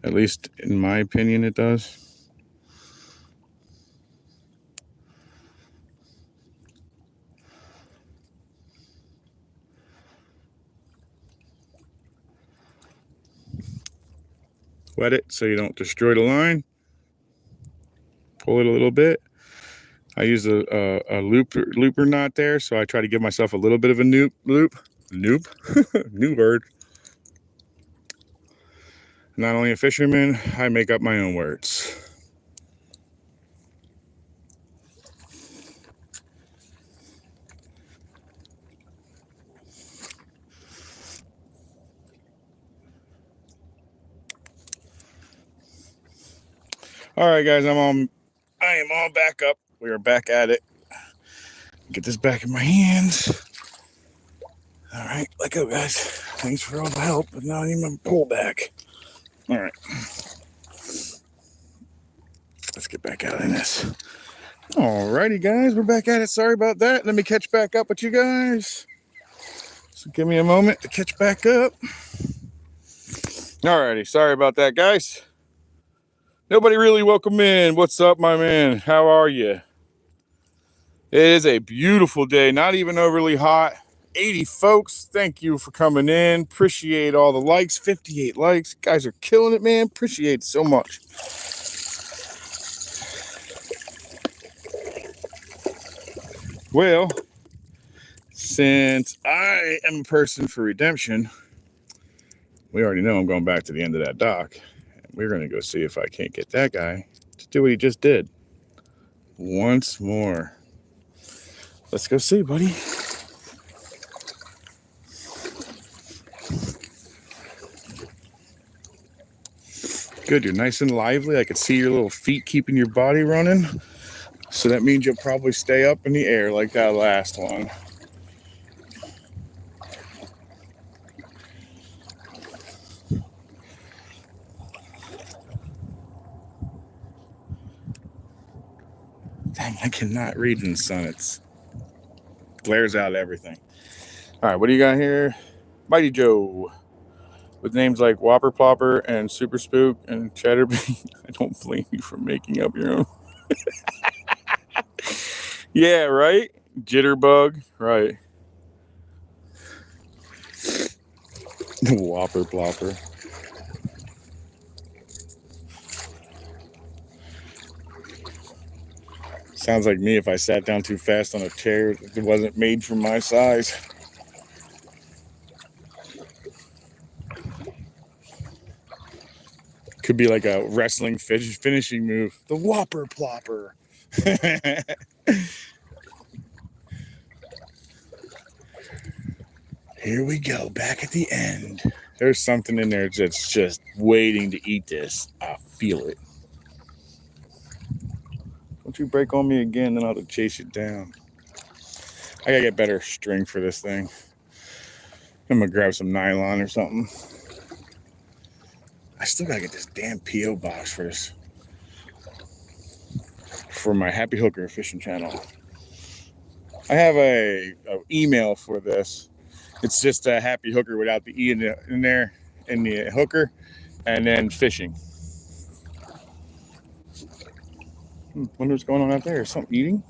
At least in my opinion, it does. Wet it so you don't destroy the line. Pull it a little bit. I use a looper knot there, so I try to give myself a little bit of a loop. New word. Not only a fisherman, I make up my own words. All right, guys, I am all back up. We are back at it. Get this back in my hands. All right, let go, guys. Thanks for all the help, but not even a pull back. All right. Let's get back out in this. Alrighty, guys, we're back at it. Sorry about that. Let me catch back up with you guys. So give me a moment to catch back up. Alrighty, sorry about that, guys. Nobody really welcome in. What's up, my man? How are you? It is a beautiful day, not even overly hot. 80 folks, thank you for coming in. Appreciate all the likes. 58 likes. You guys are killing it, man. Appreciate it so much. Well, since I am a person for redemption, we already know I'm going back to the end of that dock. We're going to go see if I can't get that guy to do what he just did once more. Let's go see, buddy. Good, you're nice and lively. I could see your little feet keeping your body running. So that means you'll probably stay up in the air like that last one. Dang, I cannot read in the sun. It glares out everything. All right, what do you got here? Mighty Joe. With names like Whopper Plopper and Super Spook and Chatterbait. I don't blame you for making up your own. Yeah, right? Jitterbug, right. Whopper Plopper. Sounds like me if I sat down too fast on a chair that wasn't made for my size. Could be like a wrestling finishing move. The Whopper Plopper. Here we go, back at the end. There's something in there that's just waiting to eat this. I feel it. Don't you break on me again, then I'll have to chase you down. I gotta get better string for this thing. I'm gonna grab some nylon or something. I still gotta get this damn P.O. box for this. For my Happy Hookr fishing channel. I have a email for this. It's just a Happy Hookr without the E in there, in the hooker, and then fishing. Wonder what's going on out there. Is something eating?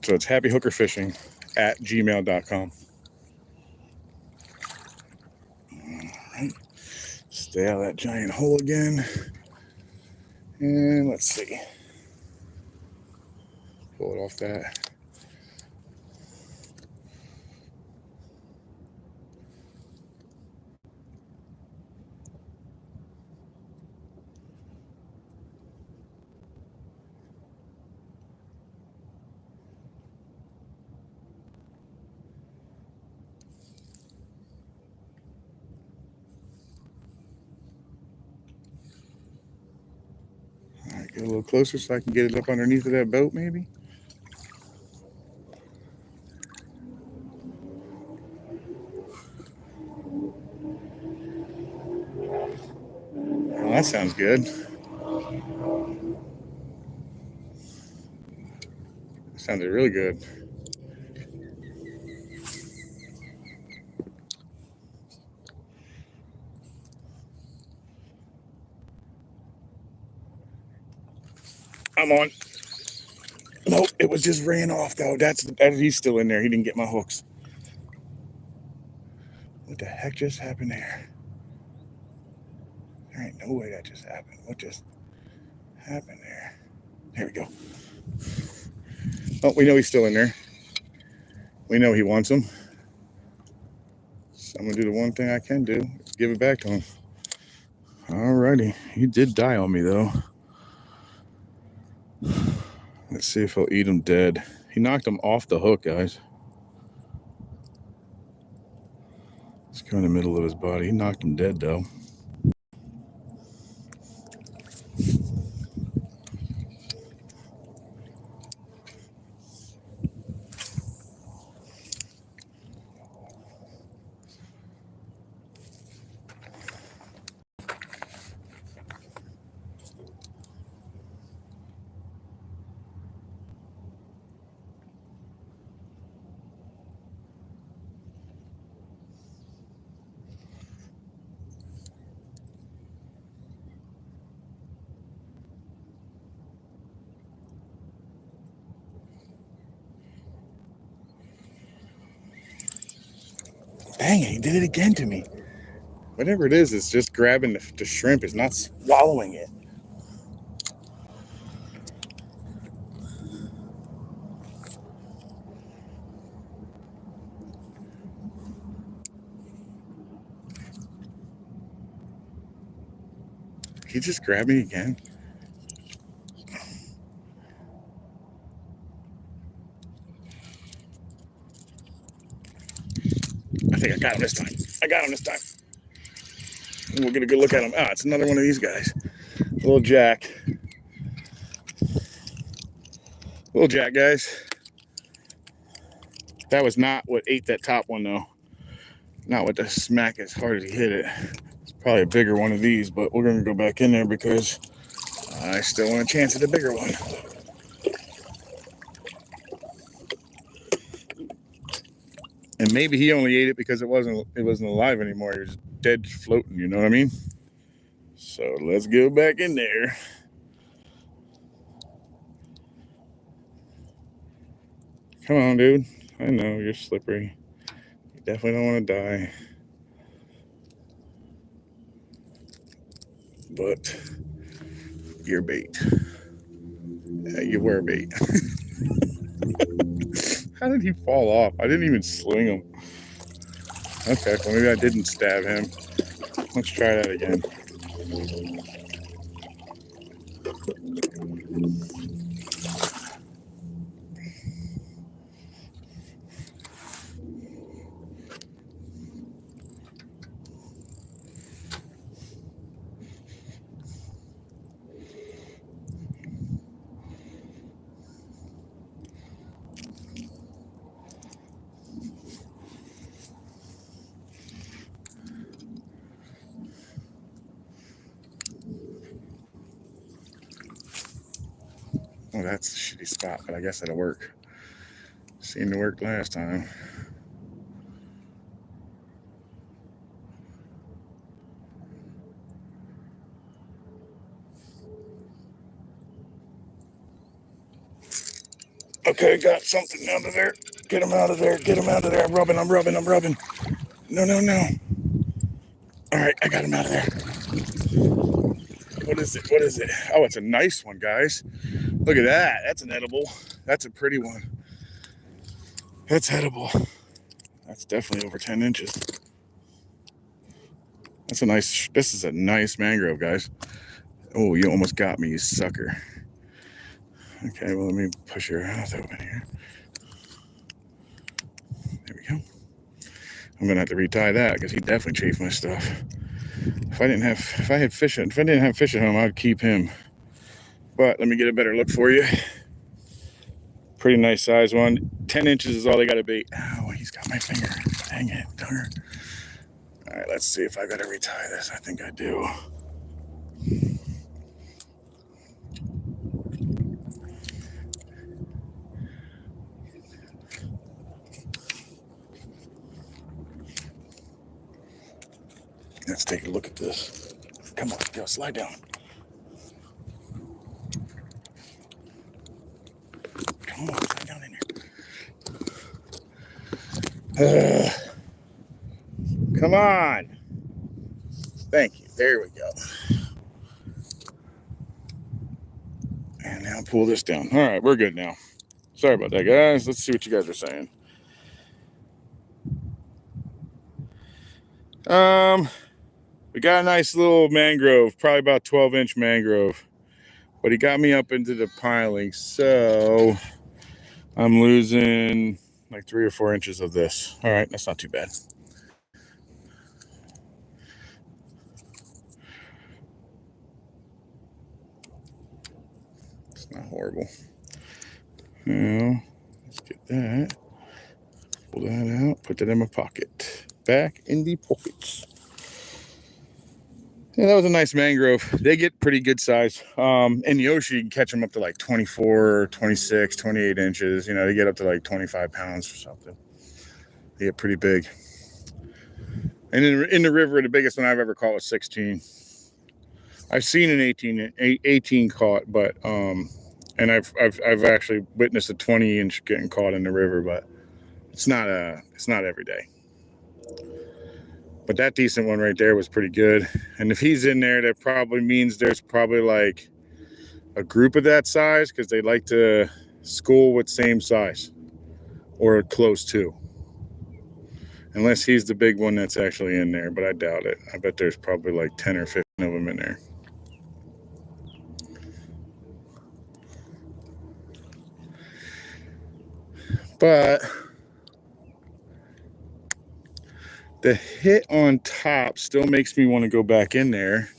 So it's happyhookrfishing@gmail.com. All right. Stay out of that giant hole again. And let's see. Pull it off that. All right, get a little closer so I can get it up underneath of that boat, maybe. Well, that sounds good. That sounded really good. I'm on. Nope, it was just ran off though. He's still in there. He didn't get my hooks. What the heck just happened there? There ain't no way that just happened. What just happened there? There we go. Oh, we know he's still in there. We know he wants them. I'm gonna do the one thing I can do, give it back to him. Alrighty, he did die on me though. Let's see if he'll eat him dead. He knocked him off the hook, guys. Let's go in the middle of his body. He knocked him dead though. Dang it, he did it again to me. Whatever it is, it's just grabbing the shrimp. It's not swallowing it. He just grabbed me again. I think I got him this time. And we'll get a good look at him. Ah, it's another one of these guys. Little Jack. Little Jack, guys. That was not what ate that top one, though. Not what the smack as hard as he hit it. It's probably a bigger one of these, but we're going to go back in there because I still want a chance at a bigger one. And maybe he only ate it because it wasn't alive anymore. It was dead floating, you know what I mean? So let's go back in there. Come on, dude. I know you're slippery. You definitely don't want to die. But you're bait. Yeah, you were bait. How did he fall off? I didn't even sling him. Okay, well maybe I didn't stab him. Let's try that again. Well, that's a shitty spot, but I guess that'll work. Seemed to work last time. Okay, got something out of there. Get him out of there. Get him out of there. I'm rubbing. No. All right, I got him out of there. What is it? Oh, it's a nice one, guys. Look at that. That's an edible. That's a pretty one. That's edible. That's definitely over 10 inches. This is a nice mangrove, guys. Oh, you almost got me, you sucker. Okay, well, let me push your mouth open here. There we go. I'm gonna have to retie that because he definitely chafed my stuff. If I didn't have fish at home, I'd keep him. But let me get a better look for you. Pretty nice size one. 10 inches is all they got to be. Oh, he's got my finger. Dang it, darn. All right, let's see if I got to retie this. I think I do. Let's take a look at this. Come on, go, slide down. Come on, slide down in here. Come on. Thank you. There we go. And now pull this down. All right, we're good now. Sorry about that, guys. Let's see what you guys are saying. We got a nice little mangrove, probably about 12-inch mangrove, but he got me up into the piling, so I'm losing like 3 or 4 inches of this. All right, that's not too bad. It's not horrible. Now, let's get that. Pull that out, put that in my pocket. Back in the pockets. Yeah, that was a nice mangrove. They get pretty good size. In the ocean, you can catch them up to like 24, 26, 28 inches. You know, they get up to like 25 pounds or something. They get pretty big. And in the river, the biggest one I've ever caught was 16. I've seen an 18 caught, but and I've actually witnessed a 20-inch getting caught in the river, but it's not every day. But that decent one right there was pretty good. And if he's in there, that probably means there's probably like a group of that size, because they like to school with same size or close to. Unless he's the big one that's actually in there, but I doubt it. I bet there's probably like 10 or 15 of them in there. But the hit on top still makes me want to go back in there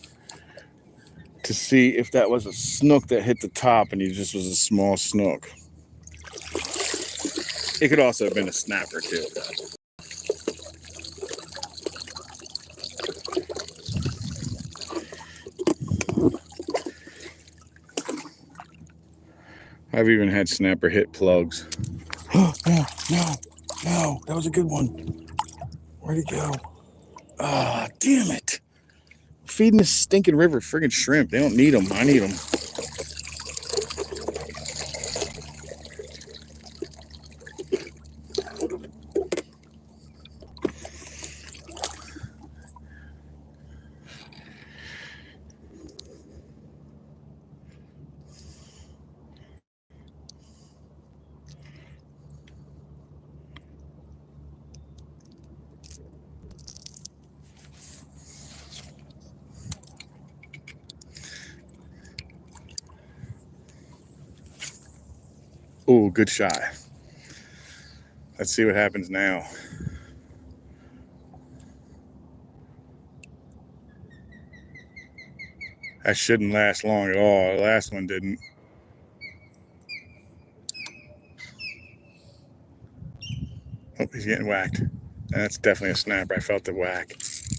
to see if that was a snook that hit the top and he just was a small snook. It could also have been a snapper too. I've even had snapper hit plugs. Oh, no, that was a good one. Where'd he go? Ah, damn it. Feeding this stinking river friggin' shrimp. They don't need them. I need them. Oh, good shot. Let's see what happens now. That shouldn't last long at all. The last one didn't. Oh, he's getting whacked. That's definitely a snapper. I felt the whack.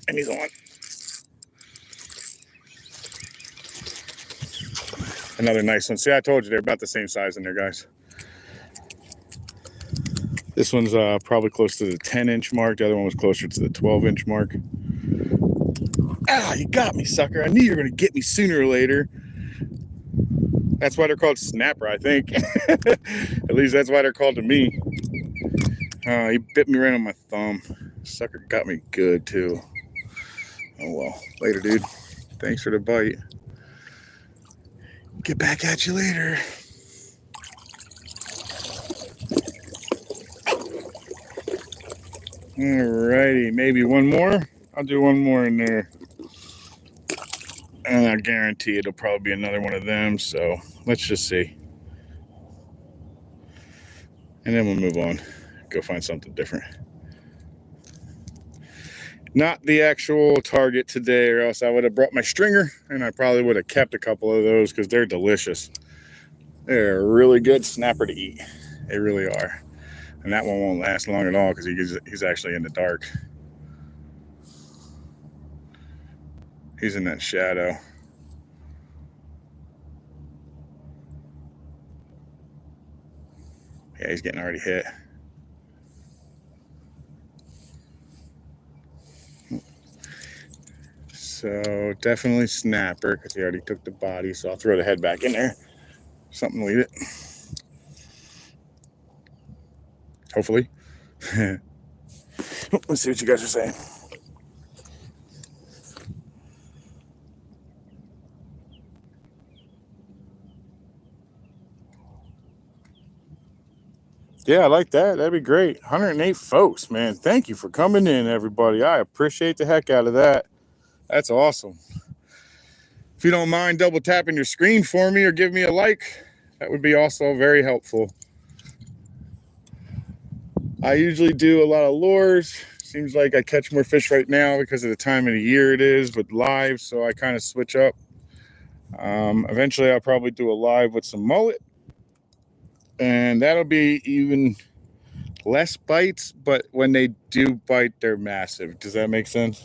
And he's on. Another nice one. See, I told you they're about the same size in there, guys. This one's probably close to the 10-inch mark. The other one was closer to the 12-inch mark. Ah, you got me, sucker. I knew you were going to get me sooner or later. That's why they're called snapper, I think. At least that's why they're called to me. He bit me right on my thumb. Sucker got me good, too. Oh, well. Later, dude. Thanks for the bite. Get back at you later. Alrighty, maybe one more. I'll do one more in there. And I guarantee it'll probably be another one of them. So let's just see. And then we'll move on. Go find something different. Not the actual target today, or else I would have brought my stringer and I probably would have kept a couple of those because they're delicious. They're a really good snapper to eat. They really are. And that one won't last long at all because he's actually in the dark. He's in that shadow. Yeah, he's getting already hit. So definitely snapper because he already took the body. So I'll throw the head back in there. Something to leave it. Hopefully. Let's see what you guys are saying. Yeah, I like that. That'd be great. 108 folks, man. Thank you for coming in, everybody. I appreciate the heck out of that. That's awesome. If you don't mind double tapping your screen for me or give me a like, that would be also very helpful. I usually do a lot of lures. Seems like I catch more fish right now because of the time of the year it is with live, so I kind of switch up. Eventually, I'll probably do a live with some mullet, and that'll be even less bites, but when they do bite, they're massive. Does that make sense?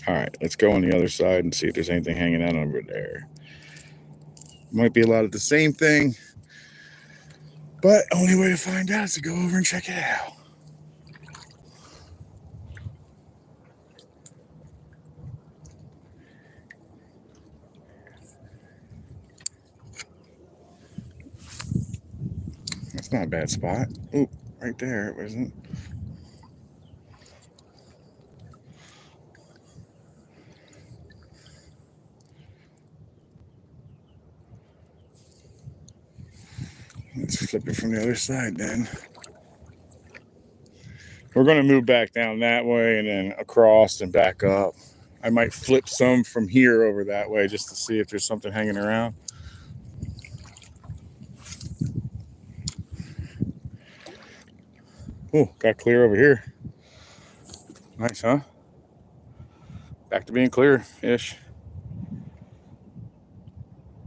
All right, let's go on the other side and see if there's anything hanging out over there. Might be a lot of the same thing, but only way to find out is to go over and check it out. That's not a bad spot. Ooh, right there, it wasn't. Let's flip it from the other side then. We're going to move back down that way and then across and back up. I might flip some from here over that way just to see if there's something hanging around. Oh, got clear over here. Nice, huh? Back to being clear-ish.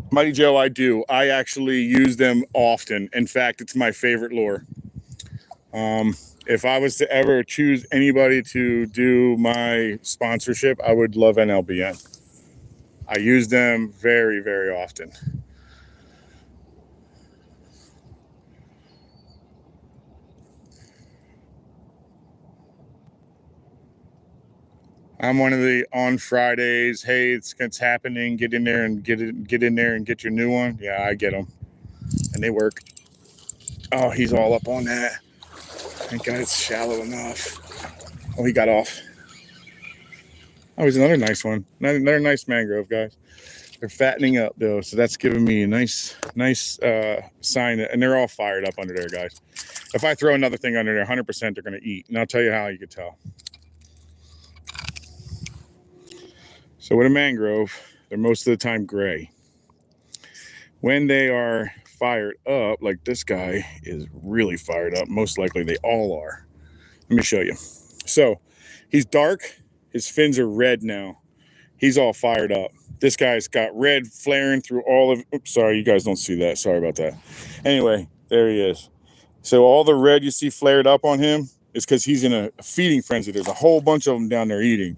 Mighty Joe, I do. I actually use them often. In fact, it's my favorite lure. If I was to ever choose anybody to do my sponsorship, I would love NLBN. I use them very, very often. I'm one of the on Fridays. Hey, it's happening. Get in there and get in there and get your new one. Yeah, I get them, and they work. Oh, he's all up on that. Thank God it's shallow enough. Oh, he got off. Oh, he's another nice one. Another nice mangrove, guys. They're fattening up though, so that's giving me a nice sign. And they're all fired up under there, guys. If I throw another thing under there, 100% they're going to eat. And I'll tell you how you can tell. So with a mangrove, they're most of the time gray. When they are fired up, like this guy is really fired up, most likely they all are. Let me show you. So he's dark. His fins are red now. He's all fired up. This guy's got red flaring through all of... Oops, sorry, you guys don't see that. Sorry about that. Anyway, there he is. So all the red you see flared up on him is because he's in a feeding frenzy. There's a whole bunch of them down there eating.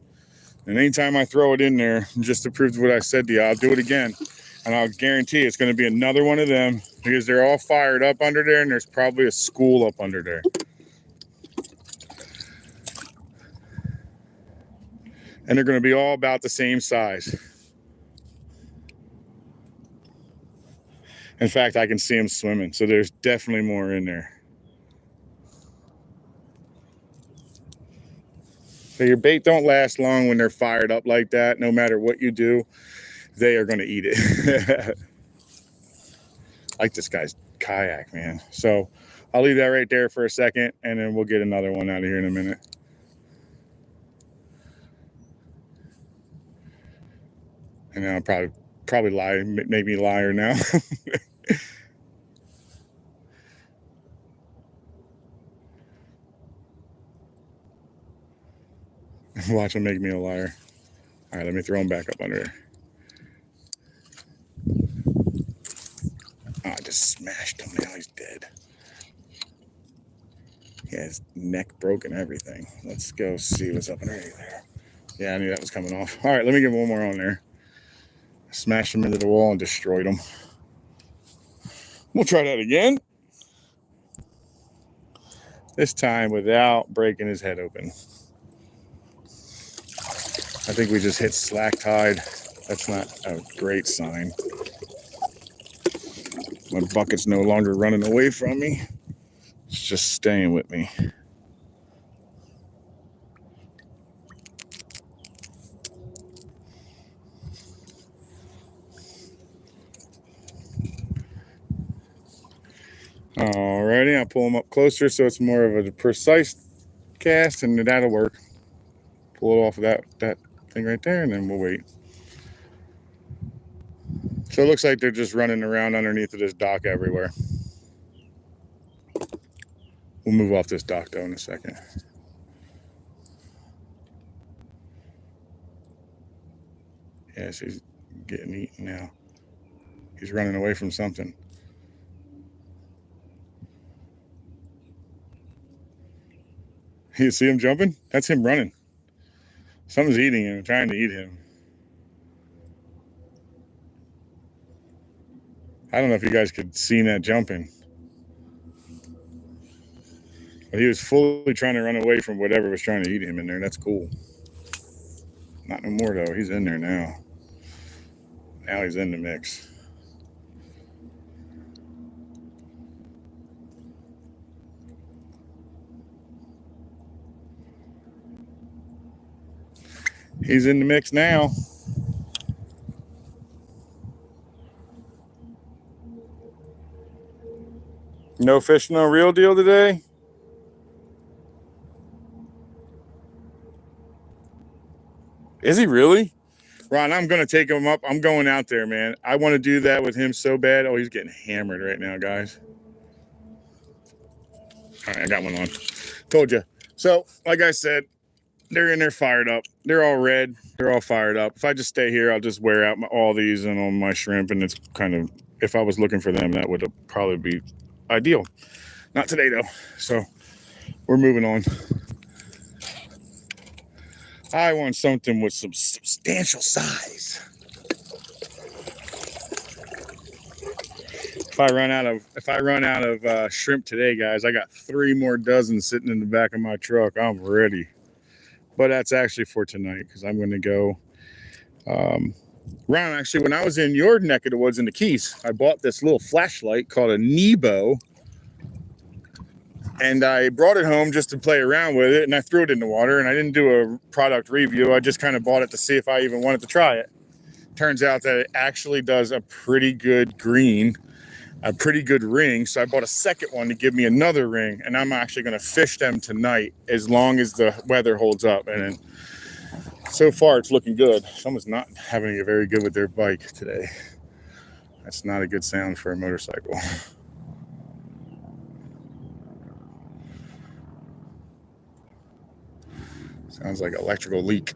And anytime I throw it in there, just to prove what I said to you, I'll do it again. And I'll guarantee it's going to be another one of them because they're all fired up under there and there's probably a school up under there. And they're going to be all about the same size. In fact, I can see them swimming. So there's definitely more in there. So your bait don't last long when they're fired up like that. No matter what you do, they are going to eat it. Like this guy's kayak, man. So I'll leave that right there for a second, and then we'll get another one out of here in a minute. And then I'll probably lie, make me a liar now. Watch him make me a liar. All right, let me throw him back up under there. Oh, I just smashed him. Now he's dead. He has his neck broken, everything. Let's go see what's up underneath there. Yeah, I knew that was coming off. All right, let me get one more on there. Smashed him into the wall and destroyed him. We'll try that again. This time without breaking his head open. I think we just hit slack tide. That's not a great sign. My bucket's no longer running away from me. It's just staying with me. Alrighty, I'll pull him up closer so it's more of a precise cast, and that'll work. Pull it off of that thing right there, and then we'll wait. So it looks like they're just running around underneath of this dock everywhere. We'll move off this dock though in a second. Yes, he's getting eaten now. He's running away from something. You see him jumping? That's him running. Something's eating him, trying to eat him. I don't know if you guys could see that jumping. But he was fully trying to run away from whatever was trying to eat him in there. That's cool. Not no more though. He's in there now. Now he's in the mix. He's in the mix now. No fish, no real deal today? Is he really? Ron, I'm going to take him up. I'm going out there, man. I want to do that with him so bad. Oh, he's getting hammered right now, guys. All right, I got one on. Told you. So, like I said, they're in there fired up. They're all red. They're all fired up. If I just stay here, I'll just wear out all these and all my shrimp. And it's kind of, if I was looking for them, that would probably be ideal. Not today, though. So, we're moving on. I want something with some substantial size. If I run out of shrimp today, guys, I got 3 more dozen sitting in the back of my truck. I'm ready. But that's actually for tonight because I'm going to go. Ron, actually, when I was in your neck of the woods in the Keys, I bought this little flashlight called a Nebo. And I brought it home just to play around with it, and I threw it in the water, and I didn't do a product review. I just kind of bought it to see if I even wanted to try it. Turns out that it actually does a pretty good green, a pretty good ring. So I bought a second one to give me another ring, and I'm actually going to fish them tonight as long as the weather holds up. And so far, it's looking good. Someone's not having it very good with their bike today. That's not a good sound for a motorcycle. Sounds like electrical leak.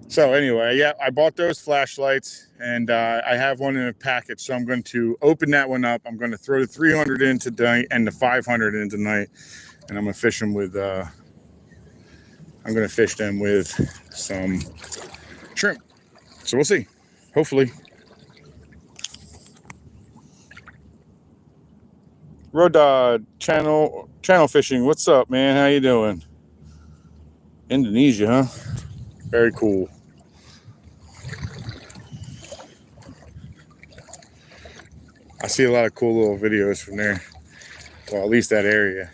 So anyway, yeah, I bought those flashlights, and I have one in a package. So I'm going to open that one up. I'm going to throw the 300 in tonight and the 500 in tonight, and I'm going to fish them with. I'm going to fish them with some shrimp. So we'll see. Hopefully. Road channel fishing. What's up, man? How you doing? Indonesia, huh? Very cool. I see a lot of cool little videos from there. Well, at least that area.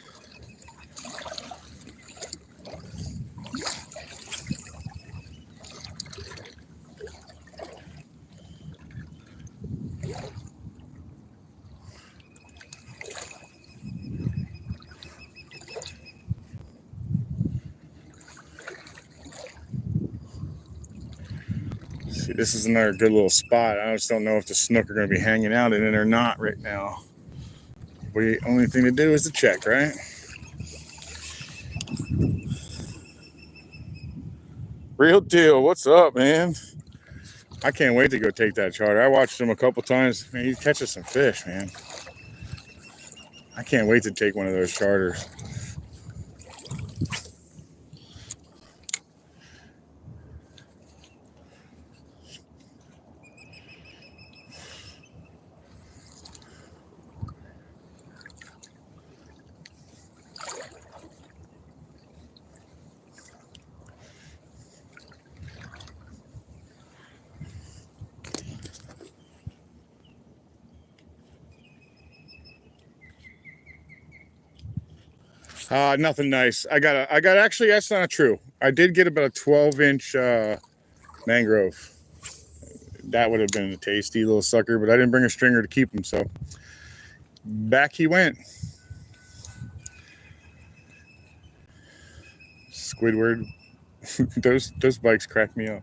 See, this is another good little spot. I just don't know if the snook are going to be hanging out in it or not right now. The only thing to do is to check, right? Real deal. What's up, man? I can't wait to go take that charter. I watched him a couple times. Man, he catches some fish, man. I can't wait to take one of those charters. Nothing nice. I got actually, that's not true. I did get about a 12-inch mangrove. That would have been a tasty little sucker, but I didn't bring a stringer to keep him, so back he went. Squidward. those bikes crack me up.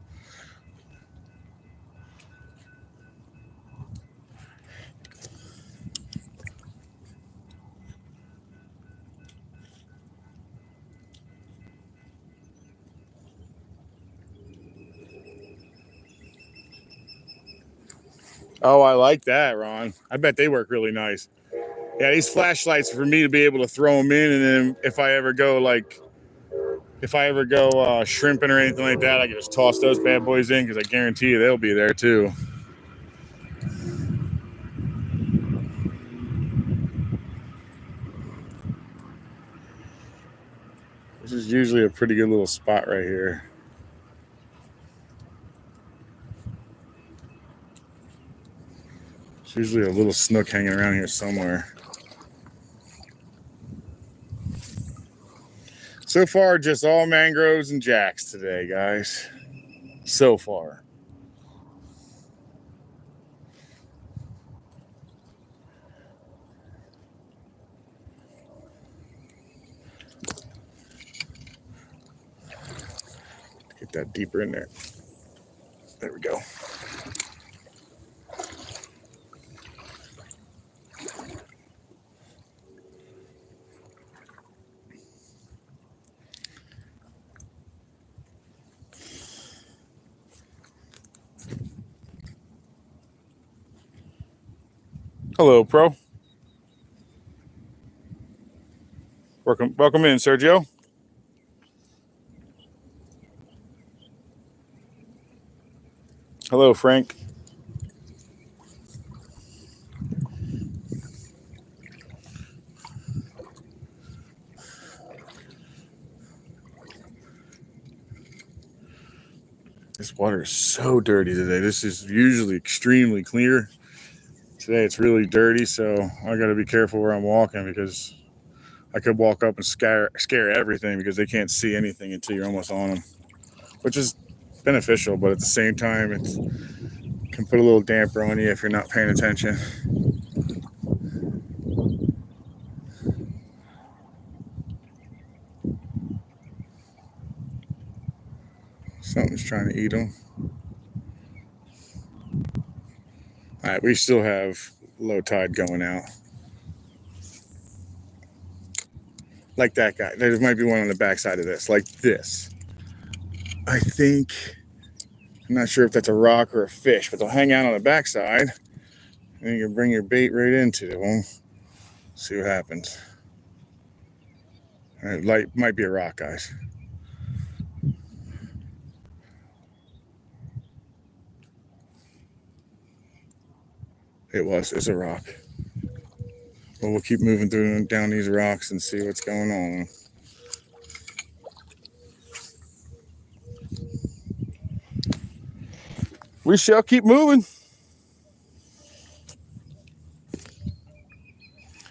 Oh, I like that, Ron. I bet they work really nice. Yeah, these flashlights for me to be able to throw them in, and then if I ever go shrimping or anything like that, I can just toss those bad boys in because I guarantee you they'll be there too. This is usually a pretty good little spot right here. There's usually a little snook hanging around here somewhere. So far, just all mangroves and jacks today, guys. So far. Get that deeper in there. There we go. Hello, Pro. Welcome in, Sergio. Hello, Frank. This water is so dirty today. This is usually extremely clear. Today it's really dirty, so I got to be careful where I'm walking because I could walk up and scare everything because they can't see anything until you're almost on them, which is beneficial, but at the same time, it can put a little damper on you if you're not paying attention. Something's trying to eat them. All right, we still have low tide going out. Like that guy. There might be one on the backside of this, like this. I think, I'm not sure if that's a rock or a fish, but they'll hang out on the backside, and you can bring your bait right into them. See what happens. All right, might be a rock, guys. It's a rock. But we'll keep moving down these rocks and see what's going on. We shall keep moving.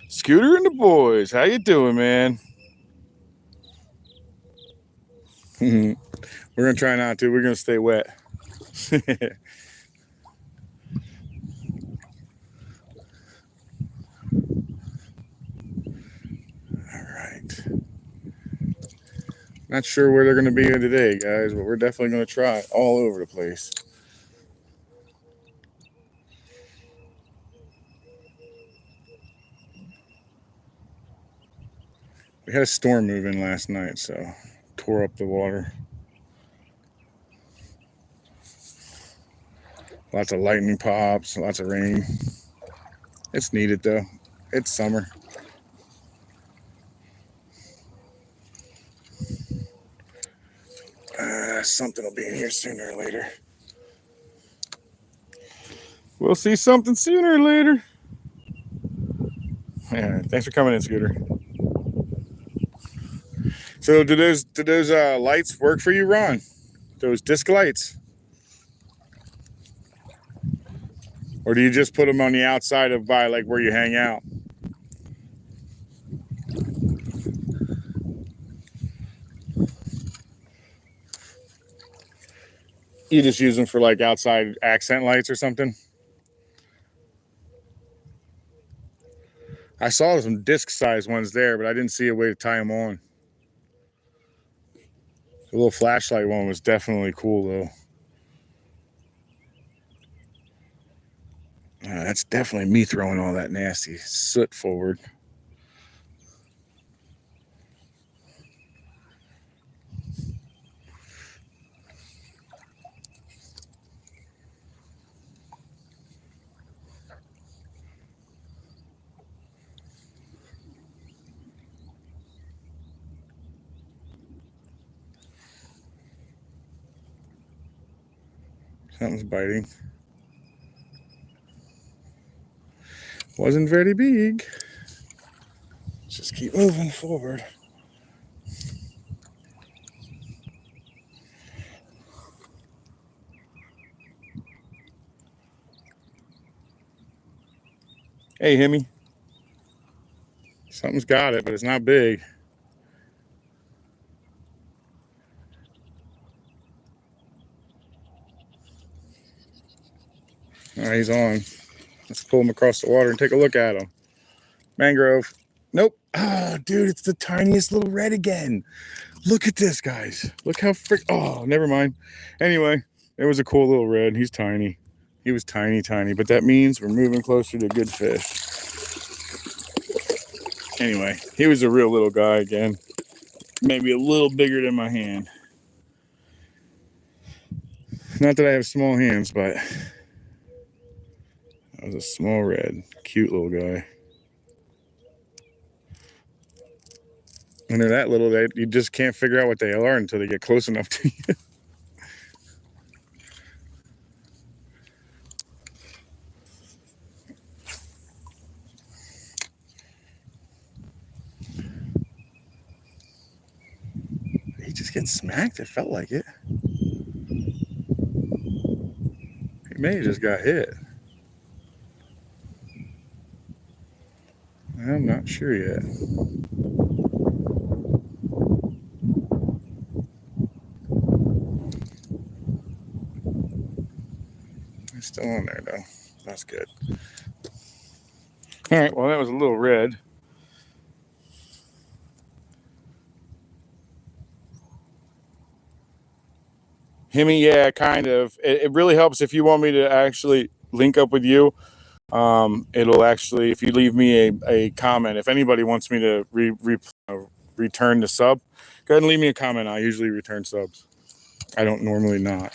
Scooter and the boys, how you doing, man? We're gonna try not to. We're gonna stay wet. Not sure where they're going to be today, guys, but we're definitely going to try all over the place. We had a storm move in last night, so tore up the water. Lots of lightning pops, lots of rain. It's needed, though. It's summer. Something will be in here sooner or later. We'll see something sooner or later. Yeah, thanks for coming in, Scooter. So, do those lights work for you, Ron? Those disc lights, or do you just put them on the outside of by like where you hang out? You just use them for like outside accent lights or something? I saw some disc size ones there, but I didn't see a way to tie them on. The little flashlight one was definitely cool though. That's definitely me throwing all that nasty soot forward. Something's biting. Wasn't very big. Just keep moving forward. Hey, Himmy. Something's got it, but it's not big. All right, he's on. Let's pull him across the water and take a look at him. Mangrove. Nope. Oh, dude, it's the tiniest little red again. Look at this, guys. Look how oh, never mind. Anyway, it was a cool little red. He's tiny. He was tiny, but that means we're moving closer to good fish. Anyway, he was a real little guy again. Maybe a little bigger than my hand. Not that I have small hands, but that was a small red. Cute little guy. When they're that little, you just can't figure out what they are until they get close enough to you. He just gets smacked. It felt like it. He may have just got hit. I'm not sure yet. He's still on there though. That's good. All right, well, that was a little red. Himmy, yeah, kind of. It really helps if you want me to actually link up with you. It'll actually, if you leave me a comment, if anybody wants me to return the sub, go ahead and leave me a comment. I usually return subs. I don't normally not.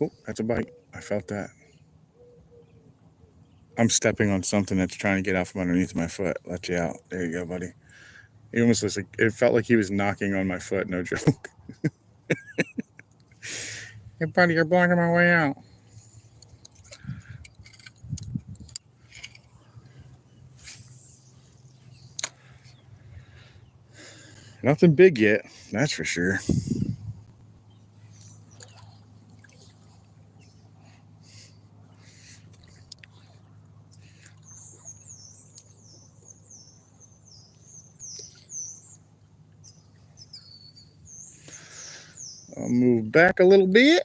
Oh, that's a bite. I felt that. I'm stepping on something that's trying to get out from underneath my foot. Let you out. There you go, buddy. It almost was like, it felt like he was knocking on my foot. No joke. Hey, buddy, you're blocking my way out. Nothing big yet, that's for sure. I'll move back a little bit.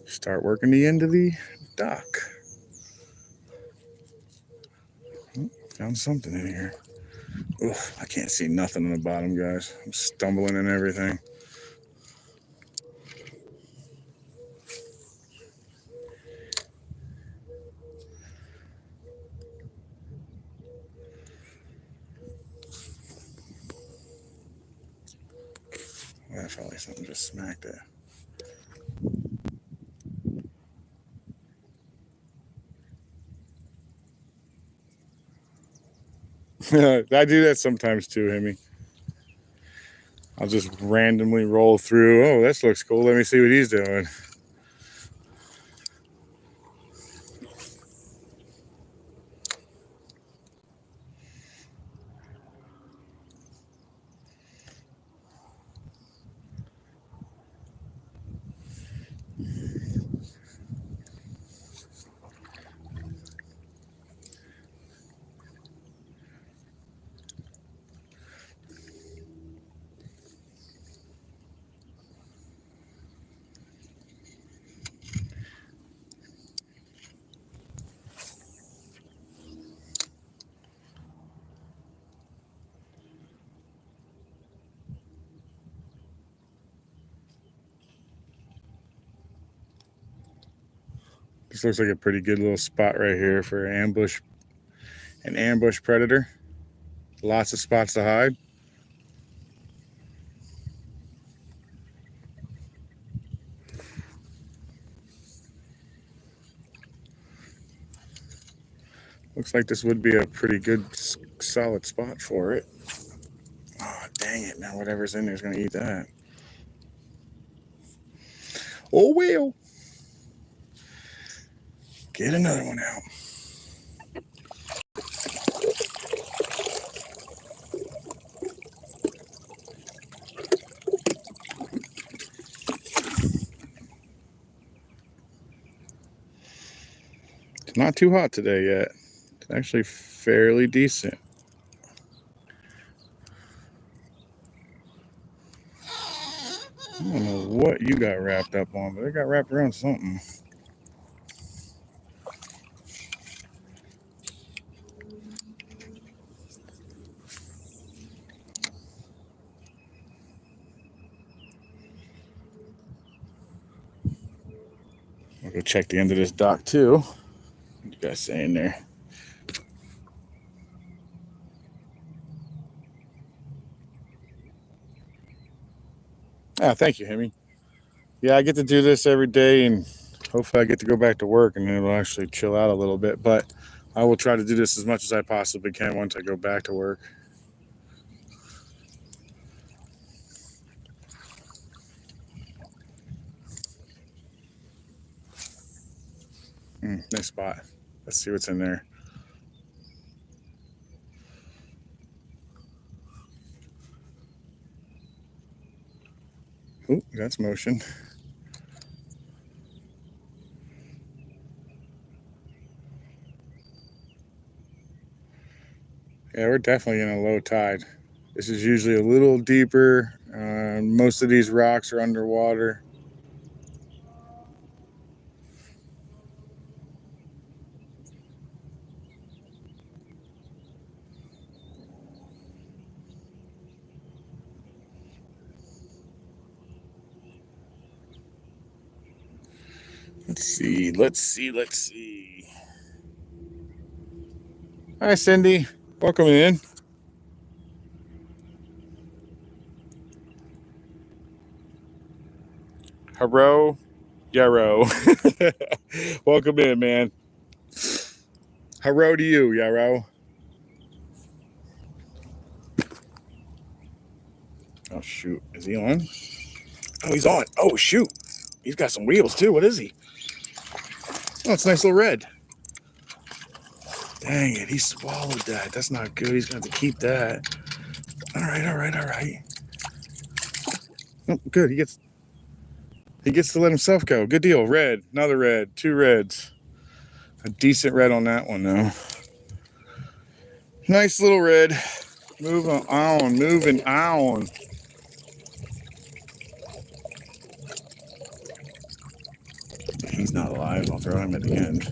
Start working the end of the dock. Oh, found something in here. Ugh, I can't see nothing on the bottom, guys. I'm stumbling and everything. I felt like something just smacked it. I do that sometimes too, Himmy. I'll just randomly roll through. Oh, this looks cool. Let me see what he's doing. This looks like a pretty good little spot right here for an ambush predator. Lots of spots to hide. Looks like this would be a pretty good, solid spot for it. Oh, dang it. Now whatever's in there is going to eat that. Oh, well. Get another one out. It's not too hot today yet. It's actually fairly decent. I don't know what you got wrapped up on, but it got wrapped around something. I'll go check the end of this dock too. What you guys saying there? Ah, thank you, Hemi. Yeah, I get to do this every day, and hopefully I get to go back to work, and then it'll actually chill out a little bit. But I will try to do this as much as I possibly can once I go back to work. Nice spot. Let's see what's in there. Oh, that's motion. Yeah, we're definitely in a low tide. This is usually a little deeper. Most of these rocks are underwater. Let's see. Hi, Cindy. Welcome in. Hello, Yarrow. Welcome in, man. Hello to you, Yarrow. Oh, shoot. Is he on? Oh, he's on. Oh, shoot. He's got some wheels, too. What is he? Oh, it's a nice little red. Dang it. He swallowed that. That's not good. He's going to have to keep that. All right. Oh, good. He gets to let himself go. Good deal. Red. Another red. 2 reds. A decent red on that one, though. Nice little red. Moving on. He's not alive. I'll throw him at the end.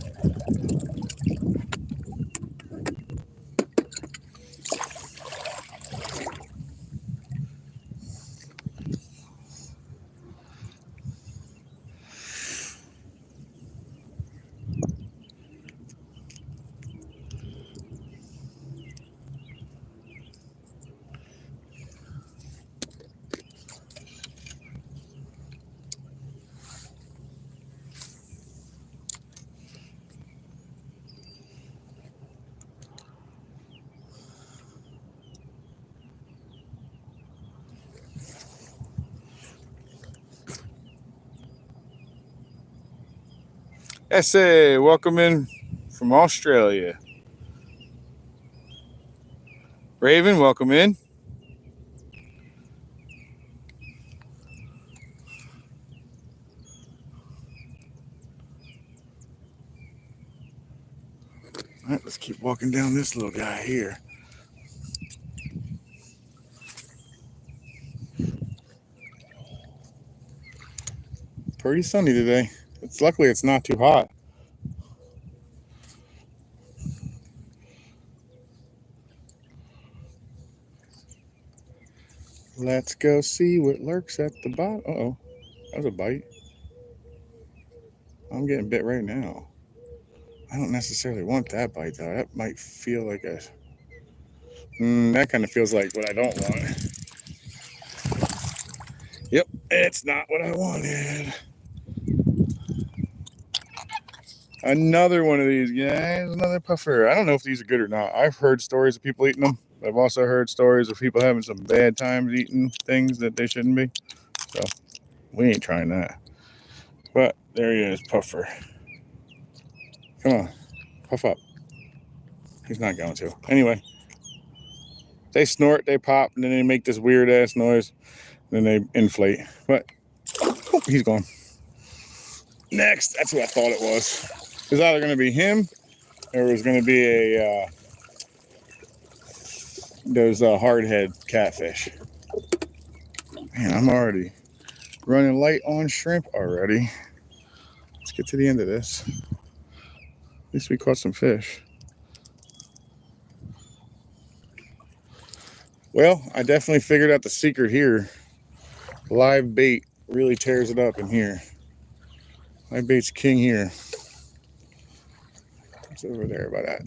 SA, welcome in from Australia. Raven, welcome in. All right, let's keep walking down this little guy here. Pretty sunny today. Luckily it's not too hot. Let's go see what lurks at the bottom. Uh-oh, that was a bite. I'm getting bit right now. I don't necessarily want that bite though. That might feel like a... that kind of feels like what I don't want. Yep, it's not what I wanted. Another one of these guys, another puffer. I don't know if these are good or not. I've heard stories of people eating them. I've also heard stories of people having some bad times eating things that they shouldn't be. So we ain't trying that. But there he is, puffer. Come on, puff up. He's not going to. Anyway, they snort, they pop, and then they make this weird ass noise. Then they inflate. But oh, he's gone. Next, that's who I thought it was. It was either going to be him or it was going to be a those hardhead catfish. Man, I'm already running light on shrimp already. Let's get to the end of this. At least we caught some fish. Well, I definitely figured out the secret here. Live bait really tears it up in here. Live bait's king here. It's over there by that.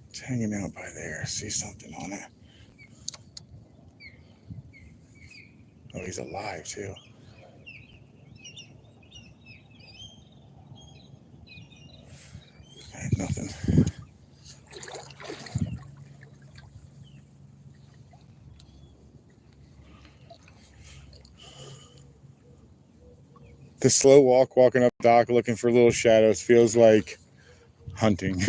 It's hanging out by there. I see something on it. Oh, he's alive too. Nothing. The slow walking up the dock looking for little shadows feels like hunting.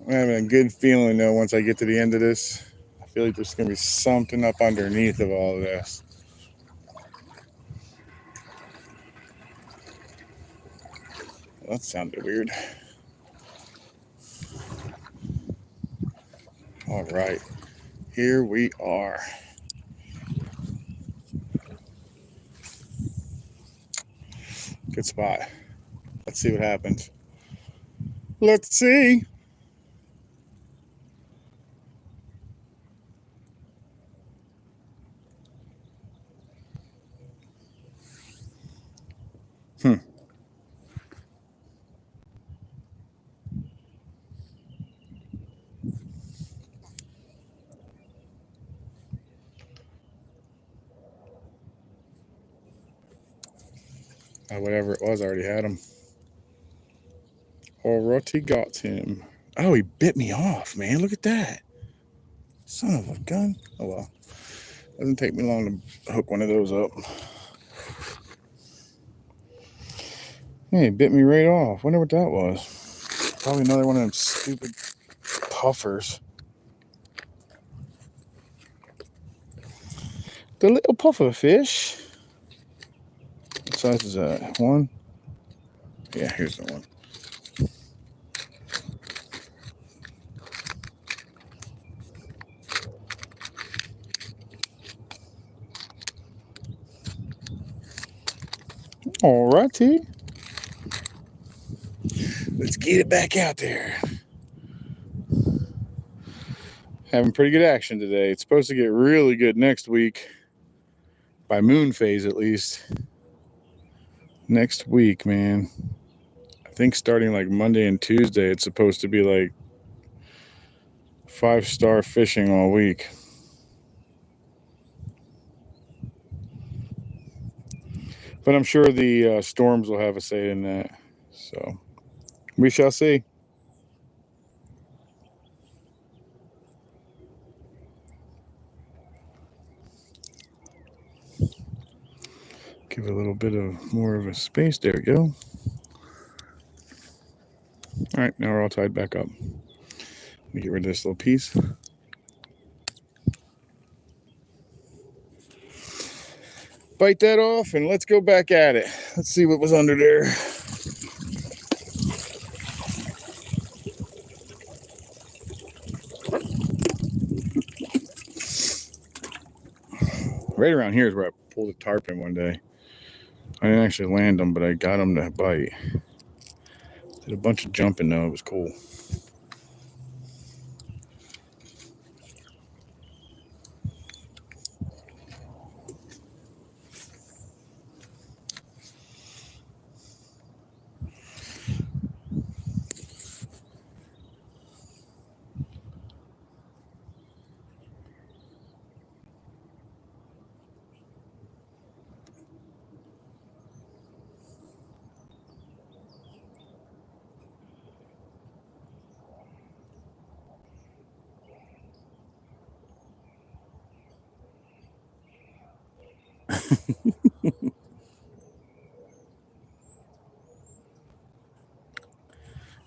I'm having a good feeling though once I get to the end of this. I feel like there's going to be something up underneath of all of this. That sounded weird. All right, here we are. Good spot. Let's see what happens. Let's see. Whatever it was, I already had him. Already got him. Oh, he bit me off, man. Look at that. Son of a gun. Oh, well. Doesn't take me long to hook one of those up. Hey, he bit me right off. Wonder what that was. Probably another one of them stupid puffers. The little puffer fish. What size is that? One? Yeah, here's the one. Alrighty. Let's get it back out there. Having pretty good action today. It's supposed to get really good next week. By moon phase, at least. Next week, man. I think starting like Monday and Tuesday, it's supposed to be like 5-star fishing all week. But I'm sure the storms will have a say in that. So we shall see. Give it a little bit of more of a space. There we go. All right, now we're all tied back up. Let me get rid of this little piece. Bite that off and let's go back at it. Let's see what was under there. Right around here is where I pulled a tarpon one day. I didn't actually land them, but I got them to bite. Did a bunch of jumping though. It was cool.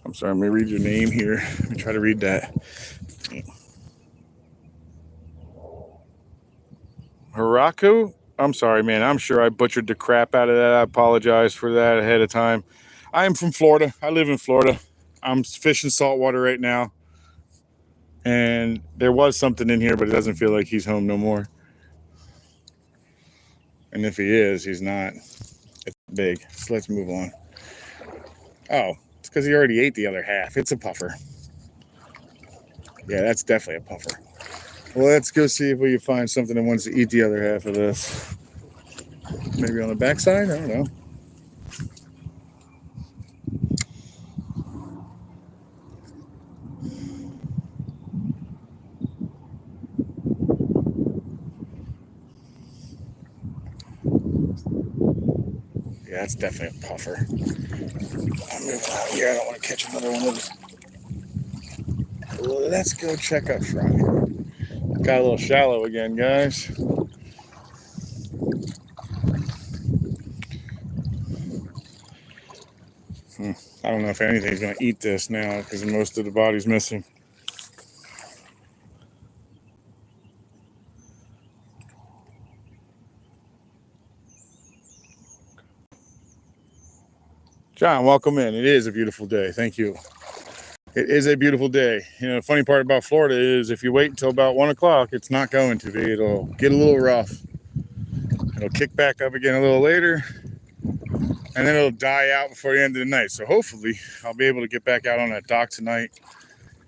I'm sorry, let me read your name here. Let me try to read that. Haraku? I'm sorry, man. I'm sure I butchered the crap out of that. I apologize for that ahead of time. I am from Florida. I live in Florida. I'm fishing saltwater right now. And there was something in here, but it doesn't feel like he's home no more. And if he is, he's not. It's big. So let's move on. Oh, it's because he already ate the other half. It's a puffer. Yeah, that's definitely a puffer. Well, let's go see if we can find something that wants to eat the other half of this. Maybe on the backside? I don't know. Yeah, that's definitely a puffer. I'll move out here. I don't want to catch another one of those. Let's go check up front. Got a little shallow again, guys. I don't know if anything's going to eat this now because most of the body's missing. John, welcome in. It is a beautiful day. Thank you. It is a beautiful day. You know, the funny part about Florida is if you wait until about 1 o'clock, it's not going to be. It'll get a little rough. It'll kick back up again a little later, and then it'll die out before the end of the night. So hopefully I'll be able to get back out on that dock tonight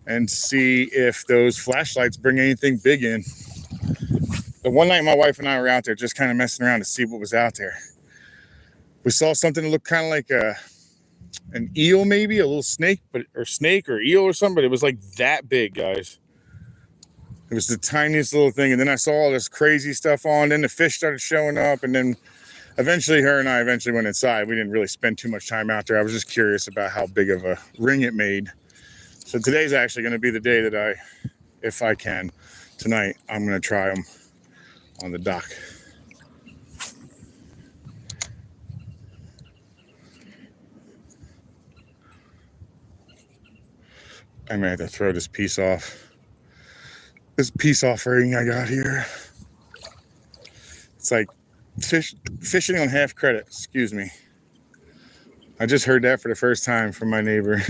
and see if those flashlights bring anything big in. The one night my wife and I were out there just kind of messing around to see what was out there. We saw something that looked kind of like an eel, maybe a little snake, or eel or something, but it was like that big, guys. It was the tiniest little thing. And then I saw all this crazy stuff on. Then the fish started showing up. And then eventually her and I went inside. We didn't really spend too much time out there. I was just curious about how big of a ring it made. So today's actually going to be the day that if I can, tonight, I'm going to try them on the dock. I may have to throw this piece off. This piece off ring I got here. It's like fishing on half credit. Excuse me. I just heard that for the first time from my neighbor.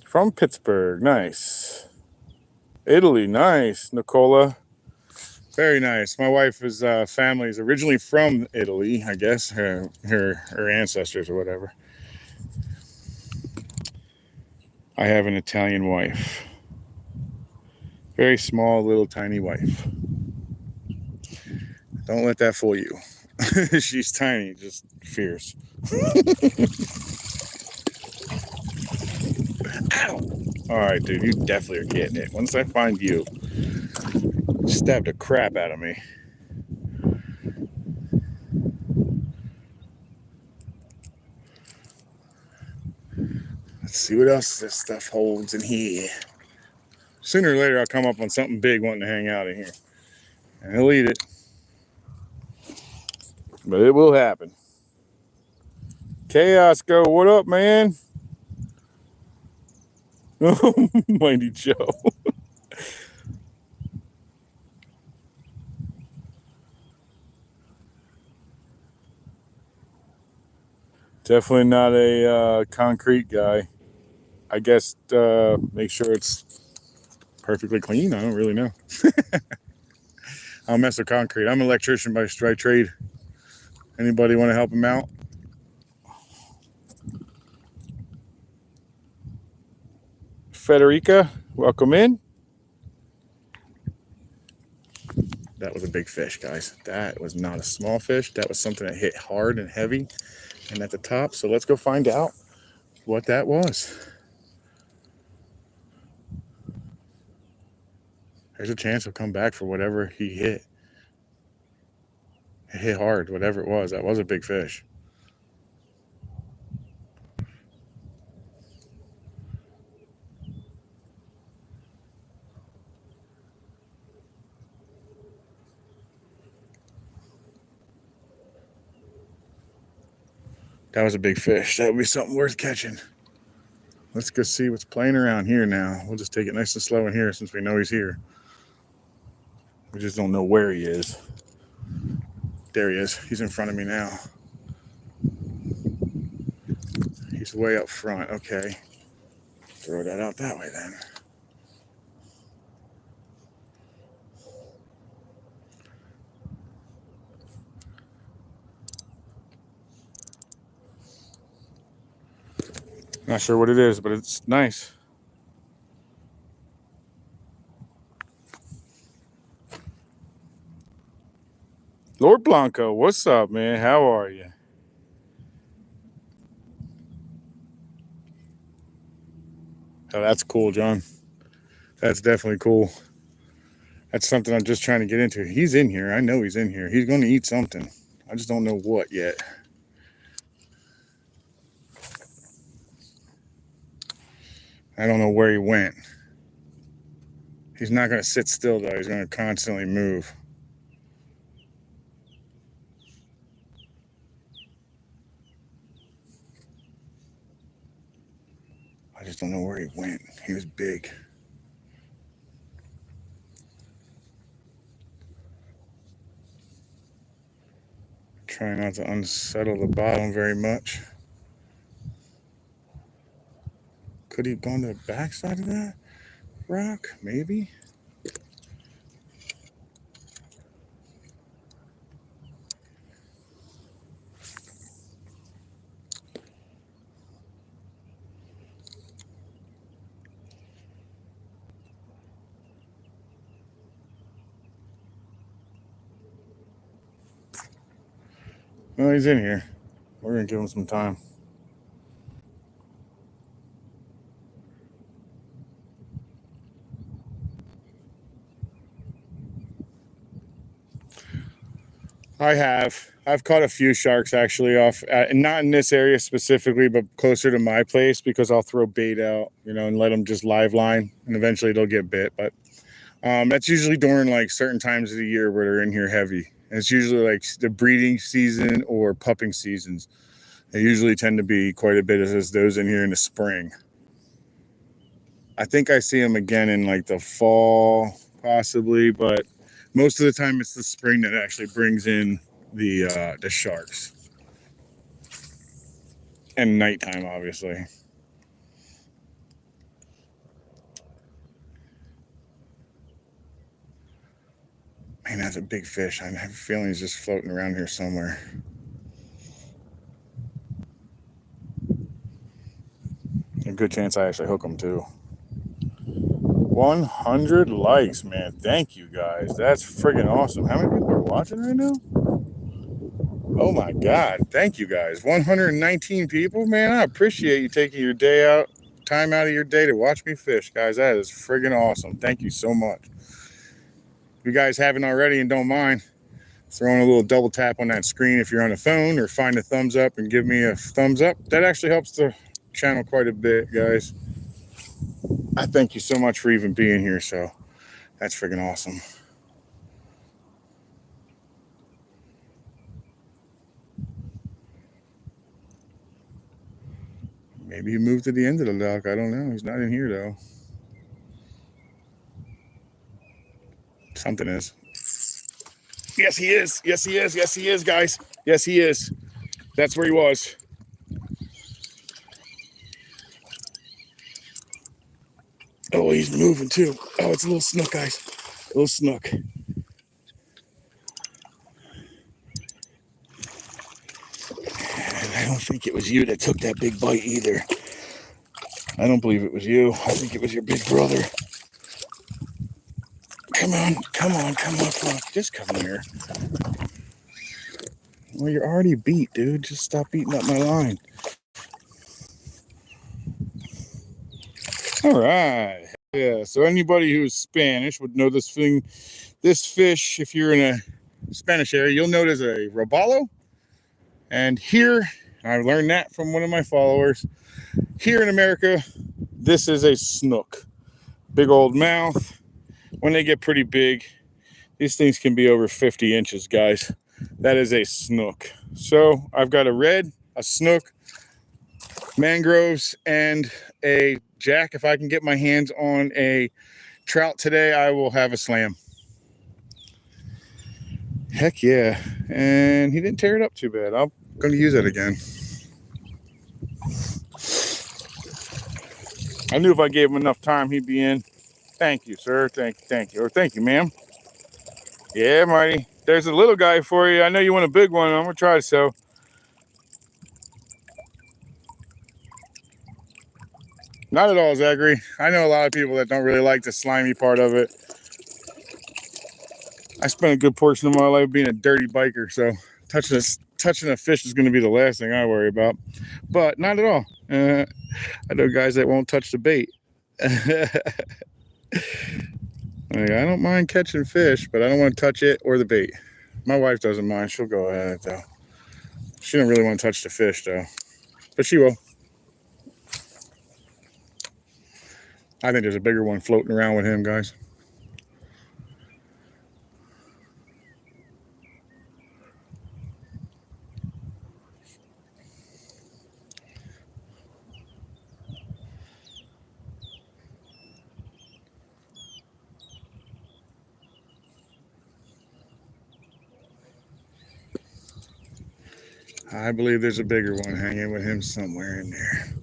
From Pittsburgh. Nice. Italy. Nice. Nicola. Very nice. My wife's family is originally from Italy, I guess. Her ancestors or whatever. I have an Italian wife. Very small, little, tiny wife. Don't let that fool you. She's tiny, just fierce. Ow! All right, dude, you definitely are getting it. Once I find you, stab the crap out of me. Let's see what else this stuff holds in here. Sooner or later, I'll come up on something big wanting to hang out in here. And he'll eat it. But it will happen. Chaos Go, what up, man? Mighty Joe. Definitely not a concrete guy. I guess make sure it's perfectly clean. I don't really know. I'll mess with concrete. I'm an electrician by trade. Anybody want to help him out? Federica, welcome in. That was a big fish, guys. That was not a small fish. That was something that hit hard and heavy and at the top. So let's go find out what that was. There's a chance he'll come back for whatever he hit. It hit hard, whatever it was. That was a big fish. That was a big fish. That would be something worth catching. Let's go see what's playing around here now. We'll just take it nice and slow in here since we know he's here. We just don't know where he is. There he is. He's in front of me now. He's way up front. Okay. Throw that out that way then. Not sure what it is, but it's nice. Lord Blanco, what's up, man? How are you? Oh, that's cool, John. That's definitely cool. That's something I'm just trying to get into. He's in here. I know he's in here. He's going to eat something. I just don't know what yet. I don't know where he went. He's not going to sit still, though. He's going to constantly move. I just don't know where he went. He was big. Trying not to unsettle the bottom very much. Could he have gone to the backside of that rock? Maybe. Well, he's in here. We're going to give him some time. I've caught a few sharks actually off, not in this area specifically, but closer to my place, because I'll throw bait out, and let them just live line, and eventually they'll get bit. But that's usually during like certain times of the year where they're in here heavy. And it's usually like the breeding season or pupping seasons. They usually tend to be quite a bit as those in here in the spring. I think I see them again in like the fall, possibly, but most of the time it's the spring that actually brings in the sharks. And nighttime, obviously. Man, that's a big fish. I have a feeling he's just floating around here somewhere. A good chance I actually hook him too. 100 likes, man. Thank you, guys. That's friggin' awesome. How many people are watching right now? Oh my God. Thank you, guys. 119 people, man. I appreciate you taking your time out of your day to watch me fish, guys. That is friggin' awesome. Thank you so much. If you guys haven't already and don't mind throwing a little double tap on that screen if you're on the phone, or find a thumbs up and give me a thumbs up, that actually helps the channel quite a bit, guys. I thank you so much for even being here. So that's friggin' awesome. Maybe he moved to the end of the dock. I don't know. He's not in here though. Something is. Yes, he is. Yes, he is. Yes, he is, guys. Yes, he is. That's where he was. Oh, he's moving too. Oh, it's a little snook, guys. A little snook. And I don't think it was you that took that big bite either. I don't believe it was you. I think it was your big brother. Come on, come on, come on, come on. Just come here. Well, you're already beat, dude. Just stop beating up my line. All right. Yeah, so anybody who's Spanish would know this thing. This fish, if you're in a Spanish area, you'll know there's a robalo. And here, I learned that from one of my followers. Here in America, this is a snook. Big old mouth. When they get pretty big, these things can be over 50 inches, guys. That is a snook. So I've got a red. a snook, mangroves, and a jack. If I can get my hands on a trout today, I will have a slam. Heck yeah. And he didn't tear it up too bad. I'm going to use it again. I knew if I gave him enough time, he'd be in. Thank you, sir. Thank you. Or thank you, ma'am. Yeah, Marty. There's a little guy for you. I know you want a big one. I'm going to try so. Not at all, Zachary. I know a lot of people that don't really like the slimy part of it. I spent a good portion of my life being a dirty biker, so touching a fish is going to be the last thing I worry about. But not at all. I know guys that won't touch the bait. Like, I don't mind catching fish, but I don't want to touch it or the bait. My wife doesn't mind. She'll go at it, though. She don't really want to touch the fish, though. But she will. I think there's a bigger one floating around with him, guys. I believe there's a bigger one hanging with him somewhere in there.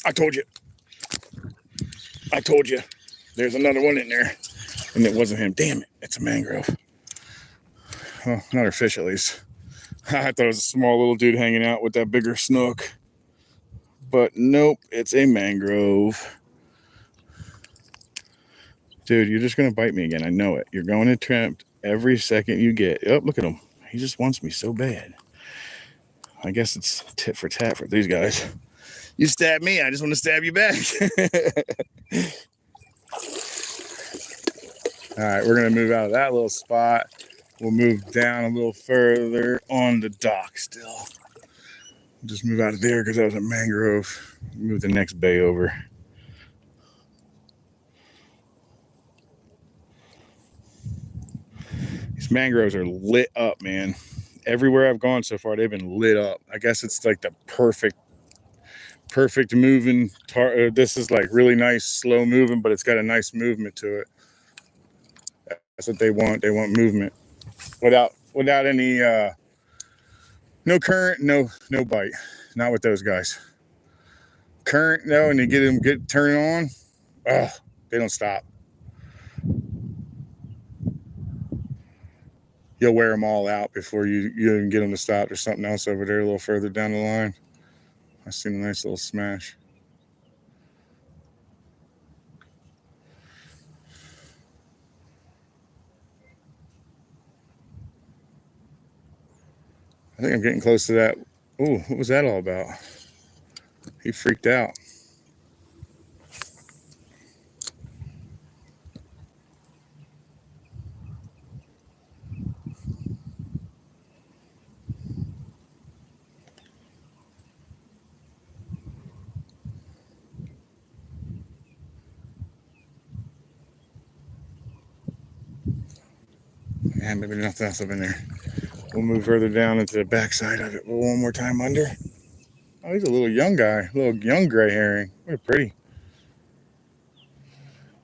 I told you. There's another one in there. And it wasn't him. Damn it. It's a mangrove. Well, another fish at least. I thought it was a small little dude hanging out with that bigger snook. But nope, it's a mangrove. Dude, you're just going to bite me again. I know it. You're going to attempt every second you get. Oh, look at him. He just wants me so bad. I guess it's tit for tat for these guys. You stab me, I just want to stab you back. All right, we're going to move out of that little spot. We'll move down a little further on the dock still. Just move out of there because that was a mangrove. Move the next bay over. These mangroves are lit up, man. Everywhere I've gone so far, they've been lit up. I guess it's like the perfect moving. This is like really nice, slow moving, but it's got a nice movement to it. That's what they want. They want movement without any no current, no bite. Not with those guys. Current though, and you get them turn on. They don't stop. You'll wear them all out before you even get them to stop. There's something else over there a little further down the line. I seen a nice little smash. I think I'm getting close to that. Ooh, what was that all about? He freaked out. Man, maybe nothing else up in there. We'll move further down into the backside of it. One more time under. Oh, he's a little young guy. A little young gray herring. They're pretty.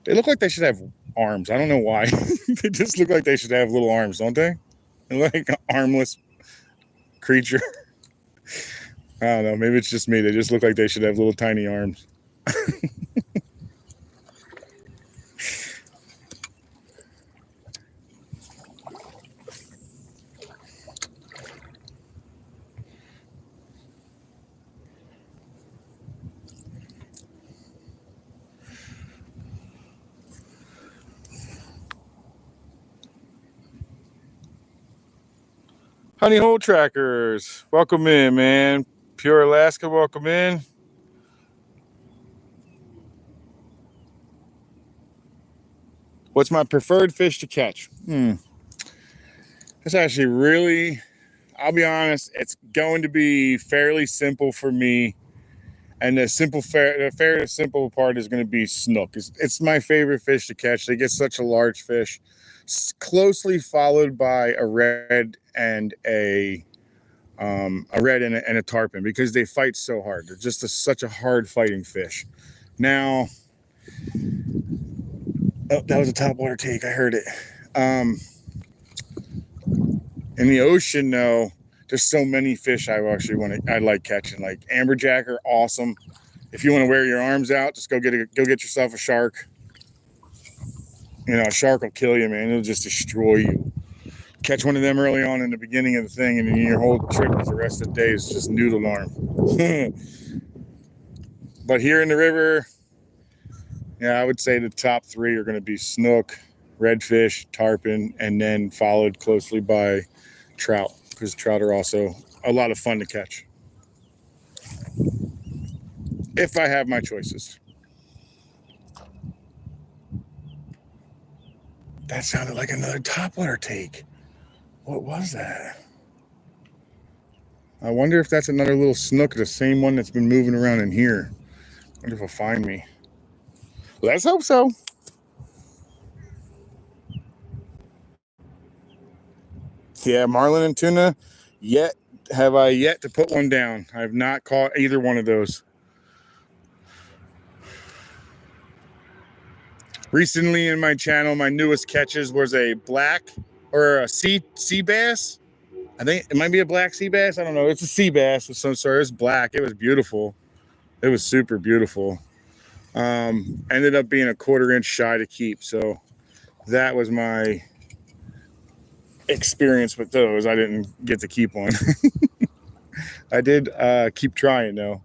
They look like they should have arms. I don't know why. They just look like they should have little arms, don't they? They're like an armless creature. I don't know. Maybe it's just me. They just look like they should have little tiny arms. Honey hole trackers, welcome in, man. Pure Alaska, welcome in. What's my preferred fish to catch? It's actually really, I'll be honest, it's going to be fairly simple for me. And the simple part is going to be snook. It's my favorite fish to catch. They get such a large fish. closely followed by a red and a tarpon, because they fight so hard. They're just such a hard fighting fish. Now, oh, that was a topwater take. I heard it. In the ocean, though, there's so many fish I like catching. Like amberjack are awesome. If you want to wear your arms out, just go get yourself a shark. You know, a shark will kill you, man. It'll just destroy you. Catch one of them early on in the beginning of the thing, and then your whole trip for the rest of the day is just noodle arm. But here in the river, yeah, I would say the top three are going to be snook, redfish, tarpon, and then followed closely by trout, because trout are also a lot of fun to catch. If I have my choices. That sounded like another topwater take. What was that? I wonder if that's another little snook, the same one that's been moving around in here. I wonder if he'll find me. Let's hope so. Yeah, marlin and tuna, have I yet to put one down. I have not caught either one of those. Recently in my channel, my newest catches was a black or a sea bass. I think it might be a black sea bass. I don't know. It's a sea bass of some sort. It was black. It was beautiful. It was super beautiful. Ended up being a 1/4 inch shy to keep. So that was my experience with those. I didn't get to keep one. I did keep trying though.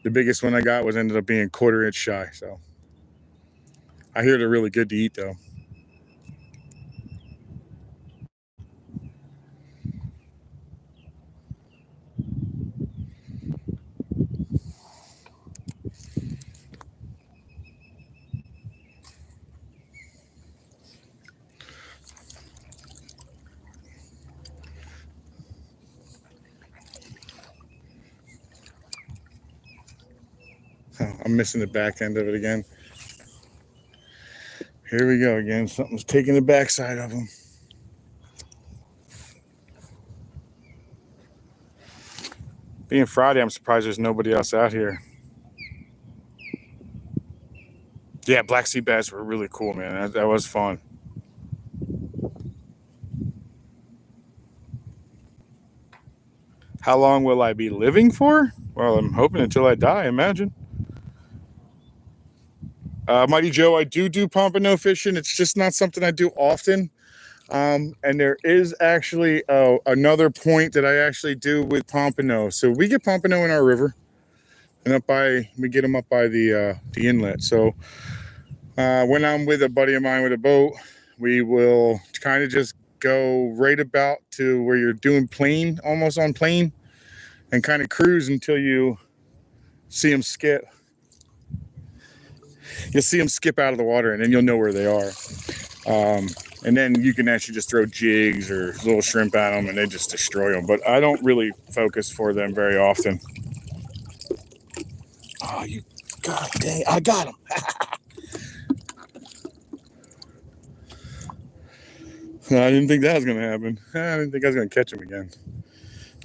The biggest one I got ended up being 1/4 inch shy. So I hear they're really good to eat though. Oh, I'm missing the back end of it again. Here we go again. Something's taking the backside of them. Being Friday, I'm surprised there's nobody else out here. Yeah, black sea bass were really cool, man. That was fun. How long will I be living for? Well, I'm hoping until I die, I imagine. Mighty Joe, I do pompano fishing. It's just not something I do often. And there is actually another point that I actually do with pompano. So we get pompano in our river, and we get them up by the inlet. So when I'm with a buddy of mine with a boat, we will kind of just go right about to where you're doing plane, almost on plane, and kind of cruise until you see them skip. You'll see them skip out of the water, and then you'll know where they are. And then you can actually just throw jigs or little shrimp at them, and they just destroy them. But I don't really focus for them very often. Oh, you god dang! I got him. I didn't think that was going to happen. I didn't think I was going to catch him again.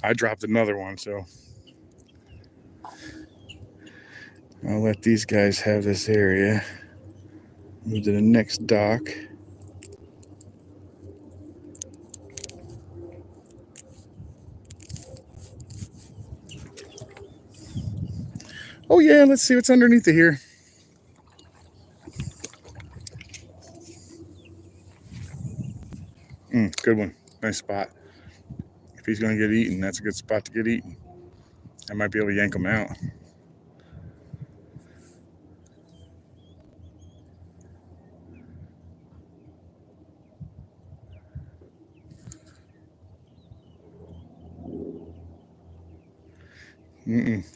I dropped another one, so I'll let these guys have this area. Move to the next dock. Oh yeah, let's see what's underneath it here. Good one. Nice spot. If he's going to get eaten, that's a good spot to get eaten. I might be able to yank him out.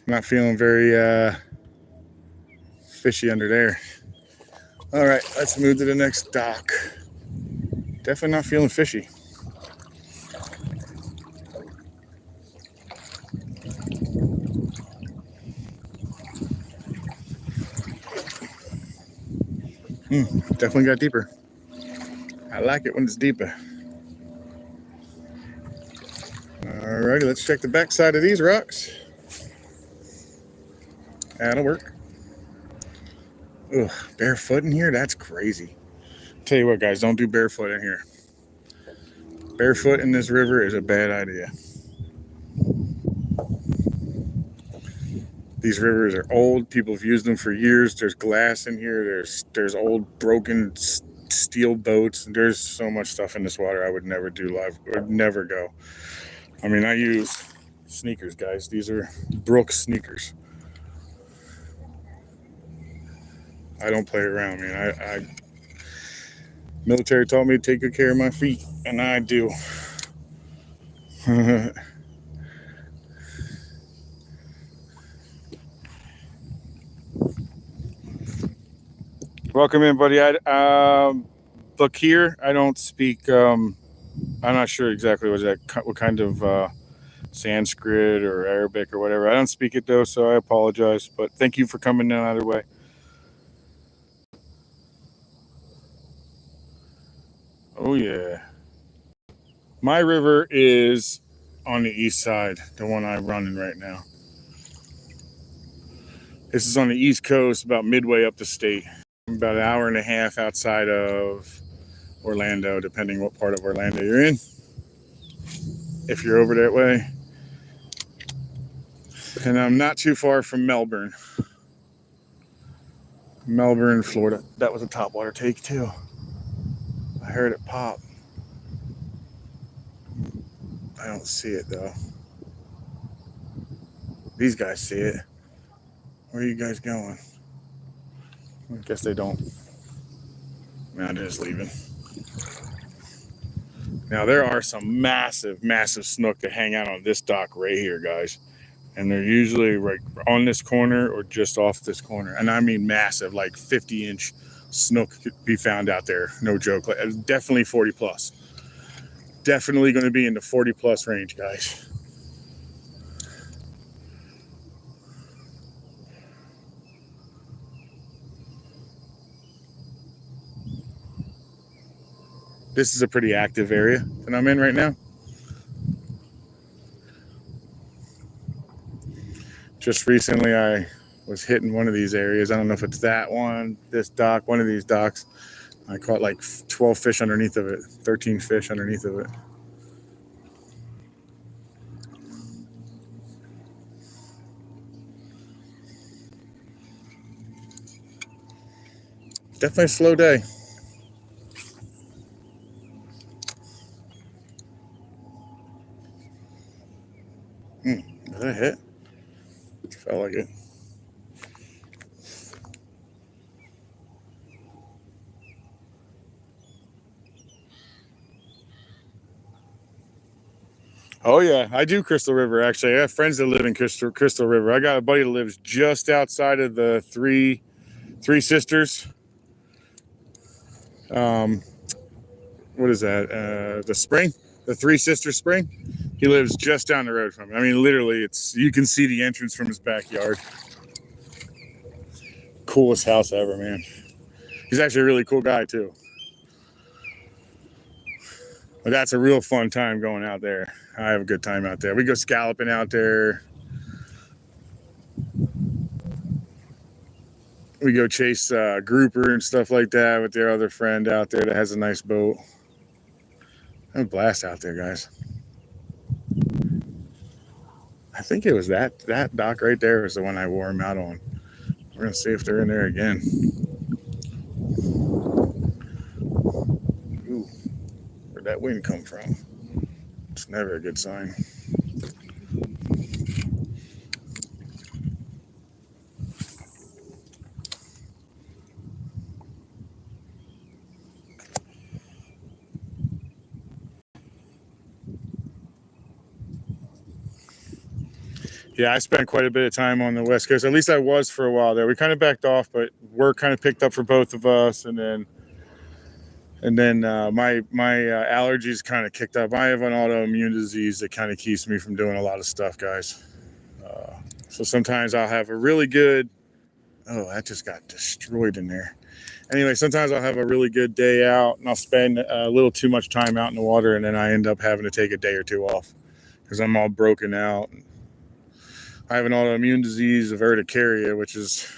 Not feeling very fishy under there. All right, let's move to the next dock. Definitely not feeling fishy. Definitely got deeper. I I like it when it's deeper. Alrighty, let's check the back side of these rocks. That'll work. Ugh, barefoot in here? That's crazy. Tell you what, guys, don't do barefoot in here. Barefoot in this river is a bad idea. These rivers are old. People have used them for years. There's glass in here. There's old broken steel boats. There's so much stuff in this water I would never do live. Would never go. I mean, I use sneakers, guys. These are Brooks sneakers. I don't play around, man. I military taught me to take good care of my feet, and I do. Welcome in, buddy. Look here. I don't speak. I'm not sure exactly what kind of Sanskrit or Arabic or whatever. I don't speak it though, so I apologize. But thank you for coming in either way. Oh yeah. My river is on the east side, the one I'm running right now. This is on the east coast, about midway up the state. About an hour and a half outside of Orlando, depending what part of Orlando you're in. If you're over that way. And I'm not too far from Melbourne, Florida. That was a topwater take too. I heard it pop. I don't see it though. These guys see it. Where are you guys going? I guess they don't. Now they're just leaving. Now there are some massive, massive snook that hang out on this dock right here, guys. And they're usually right on this corner or just off this corner. And I mean massive, like 50-inch snook could be found out there. No joke. Like, definitely 40 plus. Definitely going to be in the 40 plus range, guys. This is a pretty active area that I'm in right now. Just recently I was hitting one of these areas. I don't know if it's that one, this dock, one of these docks. I caught like 12 fish underneath of it, 13 fish underneath of it. Definitely a slow day. Did that hit? Felt like it. Oh yeah, I do Crystal River actually. I have friends that live in Crystal River. I got a buddy that lives just outside of the Three Sisters. What is that? The spring, the Three Sisters Spring. He lives just down the road from me. I mean, literally, you can see the entrance from his backyard. Coolest house ever, man. He's actually a really cool guy too. But that's a real fun time going out there. I have a good time out there. We go scalloping out there. We go chase grouper and stuff like that with their other friend out there that has a nice boat. I have a blast out there, guys. I think it was that dock right there was the one I wore him out on. We're gonna see if they're in there again. Ooh, where'd that wind come from? It's never a good sign. Yeah, I spent quite a bit of time on the West Coast. At least I was for a while there. We kind of backed off, but work kind of picked up for both of us, and then my allergies kind of kicked up. I have an autoimmune disease that kind of keeps me from doing a lot of stuff, guys. So sometimes I'll have a really good Oh, that just got destroyed in there. Anyway, sometimes I'll have a really good day out and I'll spend a little too much time out in the water, and then I end up having to take a day or two off because I'm all broken out. I have an autoimmune disease of urticaria, which is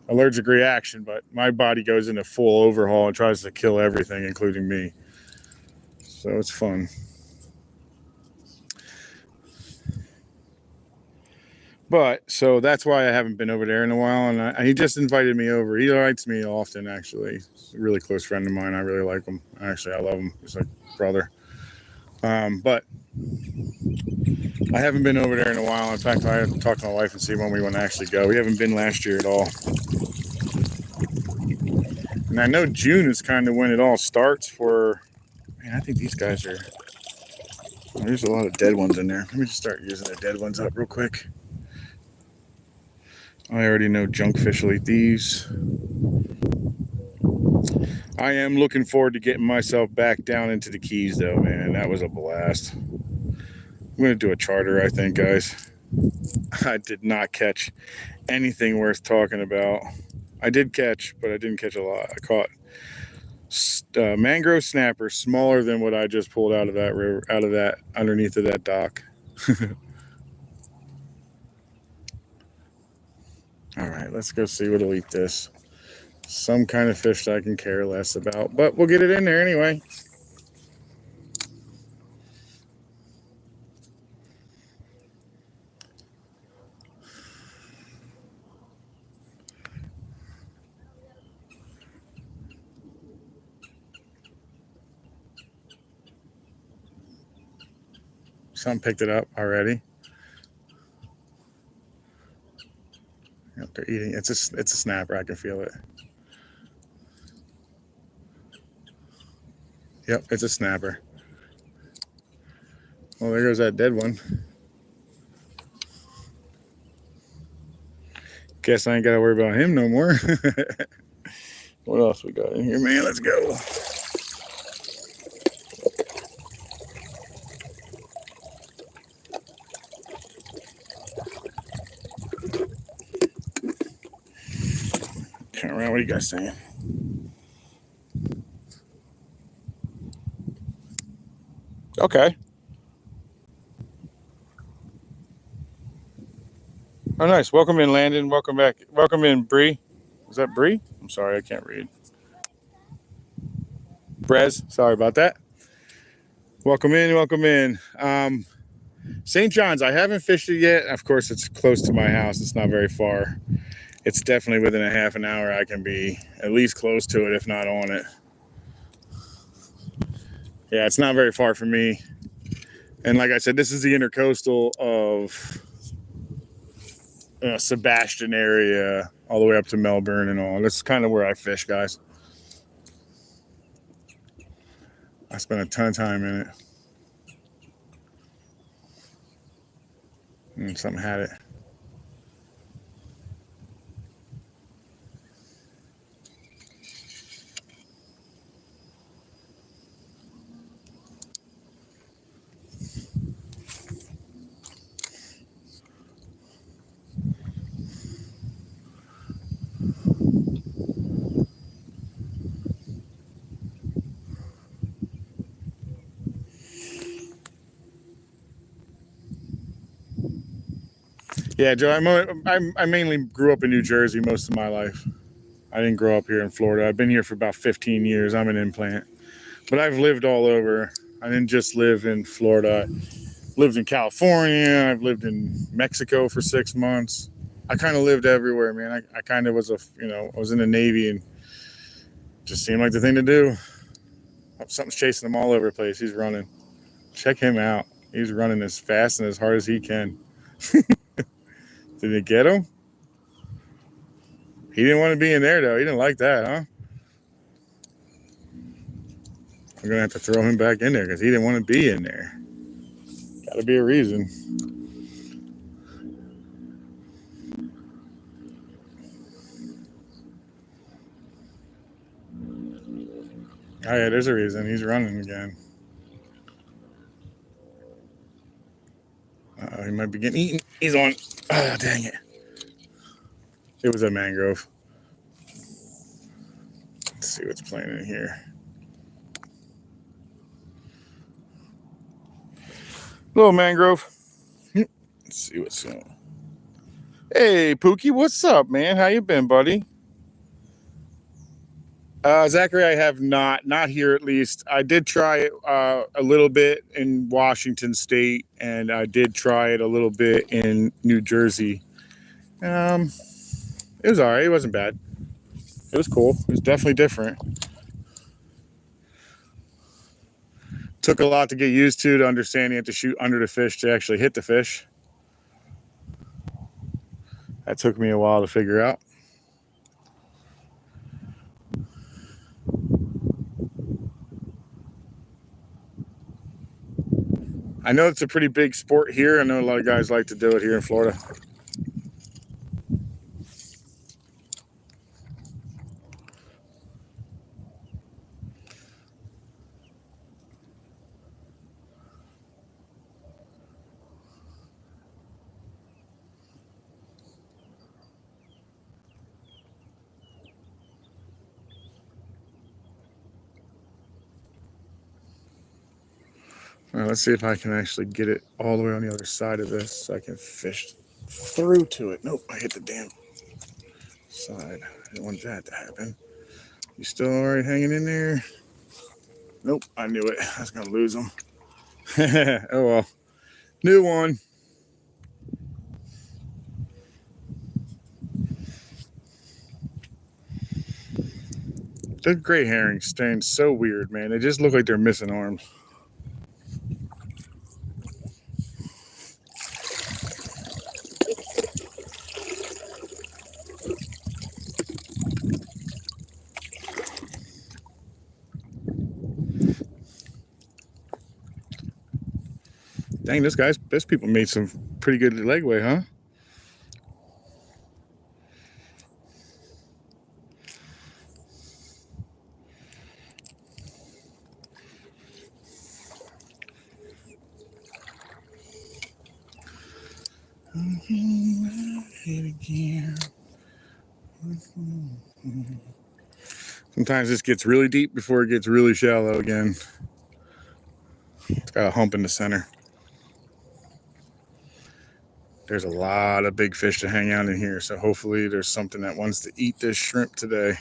allergic reaction, but my body goes into full overhaul and tries to kill everything, including me. So it's fun. But so that's why I haven't been over there in a while, and he just invited me over. He invites me often, actually. He's a really close friend of mine. I really like him. Actually, I love him. He's like brother. But I haven't been over there in a while. In fact, I have to talk to my wife and see when we want to actually go. We haven't been last year at all. And I know June is kind of when it all starts for... Man, I think these guys are... Oh, there's a lot of dead ones in there. Let me just start using the dead ones up real quick. I already know junk fish will eat these. I am looking forward to getting myself back down into the Keys, though, man. That was a blast. I'm going to do a charter, I think, guys. I did not catch anything worth talking about. I did catch, but I didn't catch a lot. I caught mangrove snapper smaller than what I just pulled out of that river, underneath of that dock. All right, let's go see what'll eat this. Some kind of fish that I can care less about, but we'll get it in there anyway. Some picked it up already. Yep, they're eating. It's a snapper. I can feel it. Yep, it's a snapper. Well, there goes that dead one. Guess I ain't got to worry about him no more. What else we got in here, man? Let's go. Turn around. What are you guys saying? Okay. Oh, nice. Welcome in, Landon. Welcome back. Welcome in, Bree. Is that Bree? I'm sorry, I can't read. Brez, sorry about that. Welcome in. Welcome in. St. John's, I haven't fished it yet. Of course, it's close to my house. It's not very far. It's definitely within a half an hour. I can be at least close to it, if not on it. Yeah, it's not very far from me. And like I said, this is the intercoastal of Sebastian area, all the way up to Melbourne and all. That's kind of where I fish, guys. I spent a ton of time in it. And something had it. Yeah, Joe, I mainly grew up in New Jersey most of my life. I didn't grow up here in Florida. I've been here for about 15 years. I'm an implant. But I've lived all over. I didn't just live in Florida. I lived in California. I've lived in Mexico for 6 months. I kind of lived everywhere, man. I kind of was I was in the Navy, and just seemed like the thing to do. Something's chasing him all over the place. He's running. Check him out. He's running as fast and as hard as he can. Did it get him? He didn't want to be in there, though. He didn't like that, huh? I'm going to have to throw him back in there because he didn't want to be in there. Got to be a reason. Oh, yeah, there's a reason. He's running again. Uh-oh, he might be getting eaten. He's on. Oh, dang it. It was a mangrove. Let's see what's playing in here. Little mangrove. Let's see what's going on. Hey, Pookie, what's up, man? How you been, buddy? Zachary, I have not here at least. I did try it a little bit in Washington State, and I did try it a little bit in New Jersey. It was all right. It wasn't bad. It was cool. It was definitely different. Took a lot to get used to understand you have to shoot under the fish to actually hit the fish. That took me a while to figure out. I know it's a pretty big sport here. I know a lot of guys like to do it here in Florida. All right, let's see if I can actually get it all the way on the other side of this so I can fish through to it. Nope, I hit the damn side. I didn't want that to happen. You still all right hanging in there? Nope, I knew it. I was going to lose them. Oh well. New one. The gray herrings staying so weird, man. They just look like they're missing arms. Dang, this people made some pretty good legway, huh? Sometimes this gets really deep before it gets really shallow again. It's got a hump in the center. There's a lot of big fish to hang out in here, so hopefully there's something that wants to eat this shrimp today.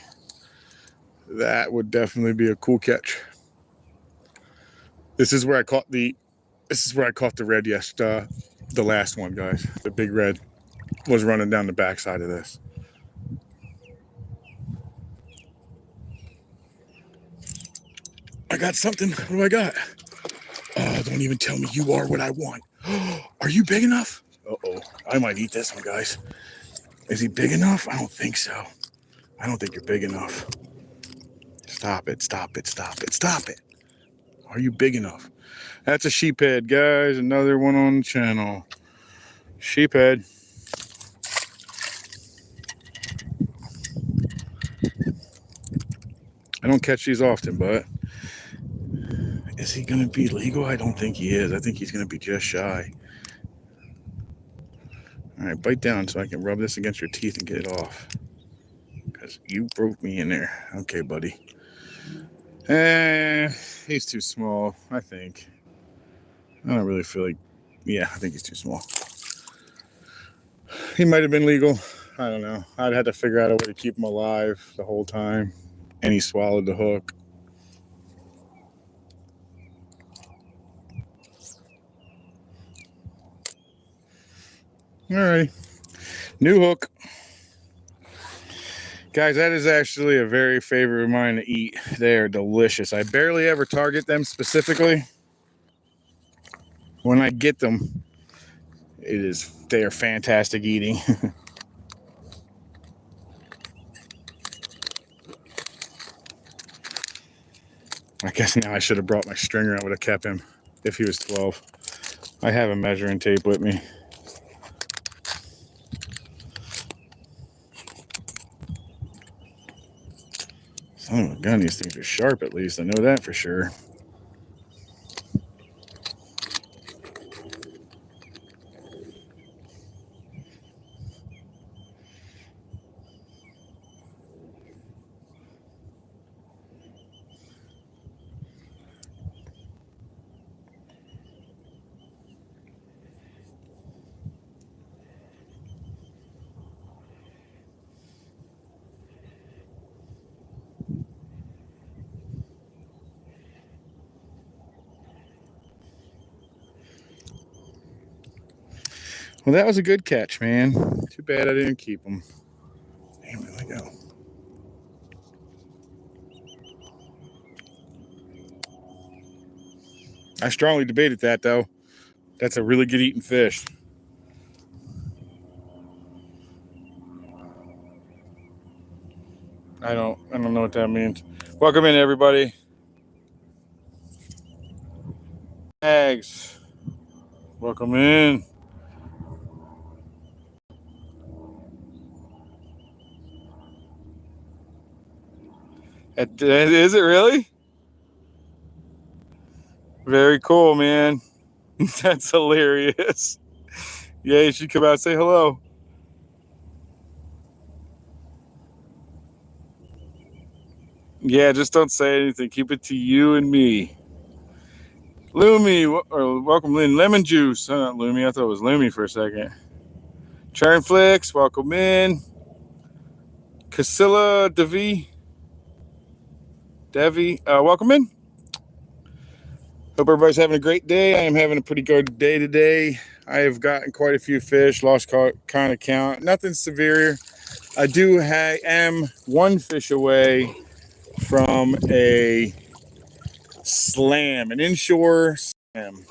That would definitely be a cool catch. This is where I caught the red yesterday. The last one, guys. The big red was running down the backside of this. I got something. What do I got? Oh, don't even tell me you are what I want. Are you big enough? Uh-oh. I might eat this one, guys. Is he big enough? I don't think so. I don't think you're big enough. Stop it, stop it, stop it, stop it. Are you big enough? That's a sheephead, guys. Another one on the channel. Sheephead. I don't catch these often, but is he going to be legal? I don't think he is. I think he's going to be just shy. All right, bite down so I can rub this against your teeth and get it off. Because you broke me in there. Okay, buddy. He's too small, I think. I don't really feel like... Yeah, I think he's too small. He might have been legal. I don't know. I'd have to figure out a way to keep him alive the whole time. And he swallowed the hook. All right. New hook. Guys, that is actually a very favorite of mine to eat. They are delicious. I barely ever target them specifically. When I get them, they are fantastic eating. I guess now I should have brought my stringer. I would have kept him if he was 12. I have a measuring tape with me. Son of a gun, these things are sharp at least. I know that for sure. Well, that was a good catch, man. Too bad I didn't keep them. Damn, where'd I go? I strongly debated that, though. That's a really good eating fish. I don't know what that means. Welcome in, everybody. Eggs. Welcome in. Is it really? Very cool, man. That's hilarious. Yeah, you should come out and say hello. Yeah, just don't say anything. Keep it to you and me. Lumi, or welcome in. Lemon juice. Not Lumi. I thought it was Lumi for a second. Churnflix, welcome in. Casilla Devi, welcome in. Hope everybody's having a great day. I am having a pretty good day today. I have gotten quite a few fish, lost kind of count. Nothing severe. I am one fish away from a slam, an inshore slam,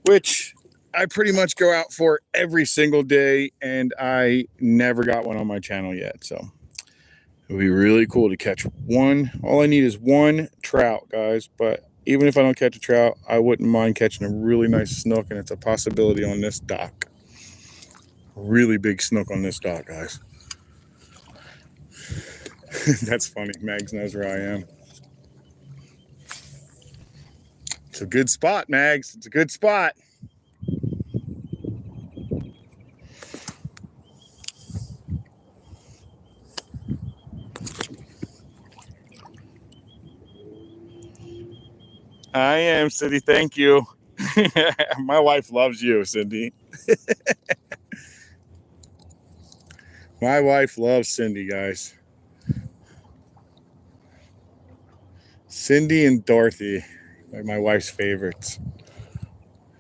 which I pretty much go out for every single day, and I never got one on my channel yet. So it would be really cool to catch one. All I need is one trout, guys. But even if I don't catch a trout, I wouldn't mind catching a really nice snook, and it's a possibility on this dock. Really big snook on this dock, guys. That's funny. Mags knows where I am. It's a good spot, Mags. It's a good spot. I am, Cindy. Thank you. My wife loves you, Cindy. My wife loves Cindy, guys. Cindy and Dorothy are my wife's favorites.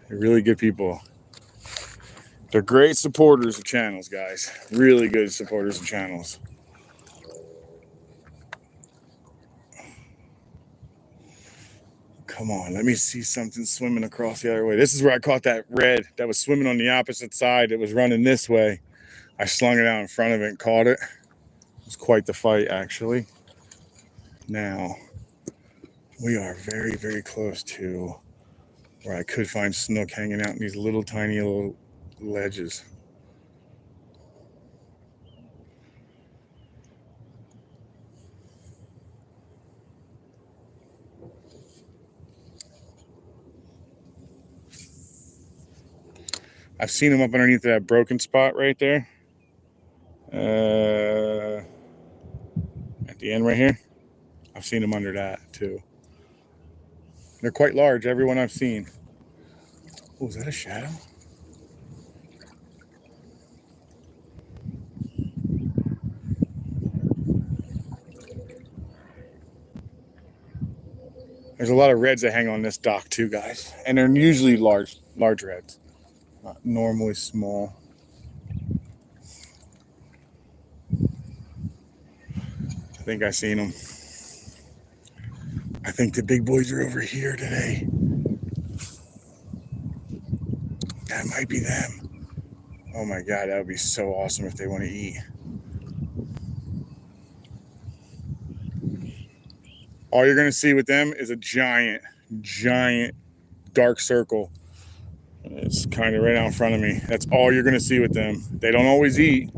They're really good people. They're great supporters of channels, guys. Really good supporters of channels. Come on, let me see something swimming across the other way. This is where I caught that red that was swimming on the opposite side. It was running this way. I slung it out in front of it and caught it. It was quite the fight, actually. Now, we are very, very close to where I could find snook hanging out in these little tiny little ledges. I've seen them up underneath that broken spot right there. At the end right here. I've seen them under that too. They're quite large, every one I've seen. Oh, is that a shadow? There's a lot of reds that hang on this dock too, guys. And they're usually large reds. Not normally small. I think I seen them. I think the big boys are over here today. That might be them. Oh my God, that would be so awesome if they want to eat. All you're gonna see with them is a giant dark circle. It's kind of right out in front of me. That's all you're gonna see with them. They don't always eat.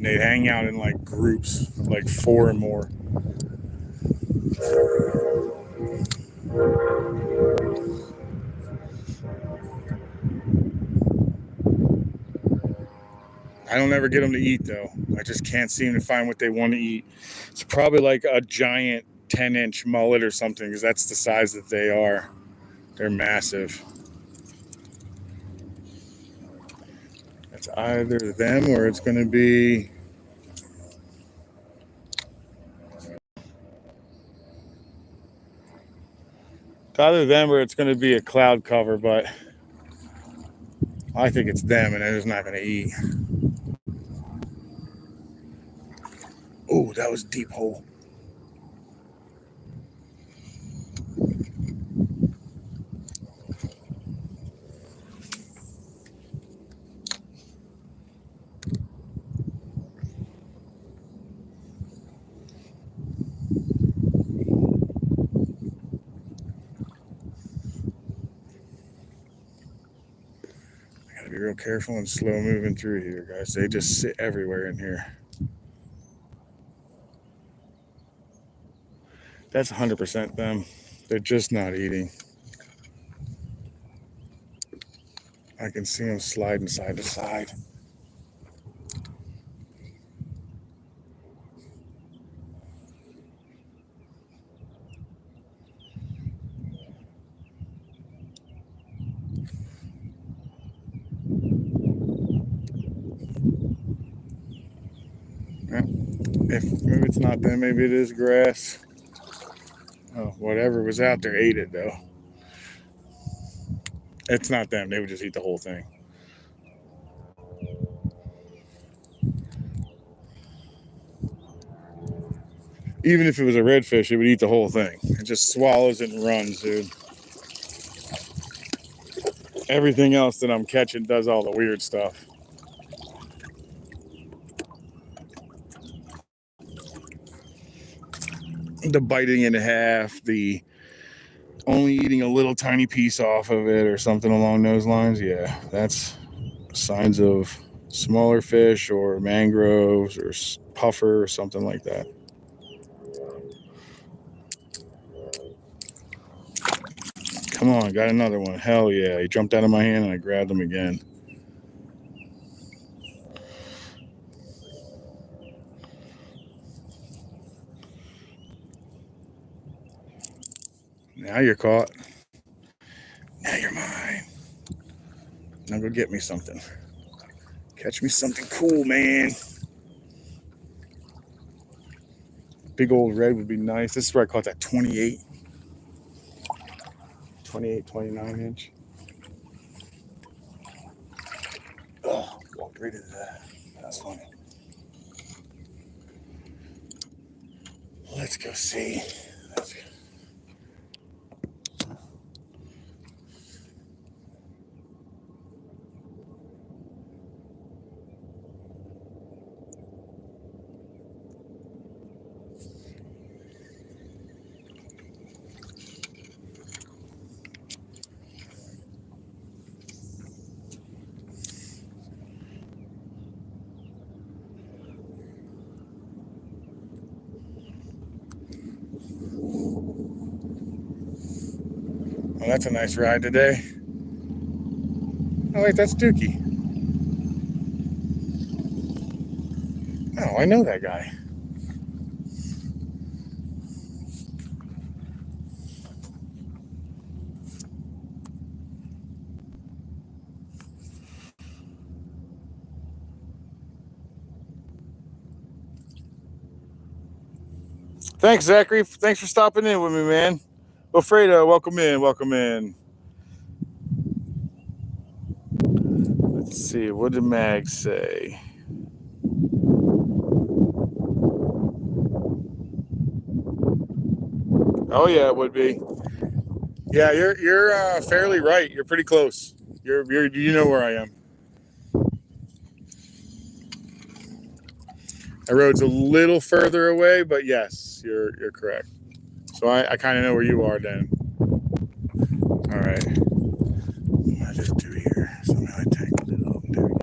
They hang out in like groups, like 4 or more. I don't ever get them to eat though. I just can't seem to find what they want to eat. It's probably like a giant 10-inch mullet or something, because that's the size that they are. They're massive. It's either them or it's going to be... It's either them or it's going to be a cloud cover, but I think it's them, and they're just not going to eat. Oh, that was a deep hole. Gotta be real careful and slow moving through here, guys. They just sit everywhere in here. That's 100% them. They're just not eating. I can see them sliding side to side. If maybe it's not them, maybe it is grass. Oh, whatever was out there ate it though. It's not them. They would just eat the whole thing. Even if it was a redfish, it would eat the whole thing. It just swallows it and runs, dude. Everything else that I'm catching does all the weird stuff. The biting in half, the only eating a little tiny piece off of it or something along those lines. Yeah, that's signs of smaller fish or mangroves or puffer or something like that. Come on, got another one. Hell yeah. He jumped out of my hand and I grabbed him again. Now you're caught. Now you're mine. Now go get me something. Catch me something cool, man. Big old red would be nice. This is where I caught that 28, 29 inch. Oh, walked right into that. That's funny. Let's go see. Well, that's a nice ride today. Oh, wait, that's Dookie. Oh, I know that guy. Thanks, Zachary. Thanks for stopping in with me, man. Wilfredo, welcome in. Welcome in. Let's see. What did Mag say? Oh yeah, it would be. Yeah, you're fairly right. You're pretty close. You know where I am. The road's a little further away, but yes, you're correct. So I kind of know where you are then. All right. What did I just do here? Somehow I tangled it up. There we go.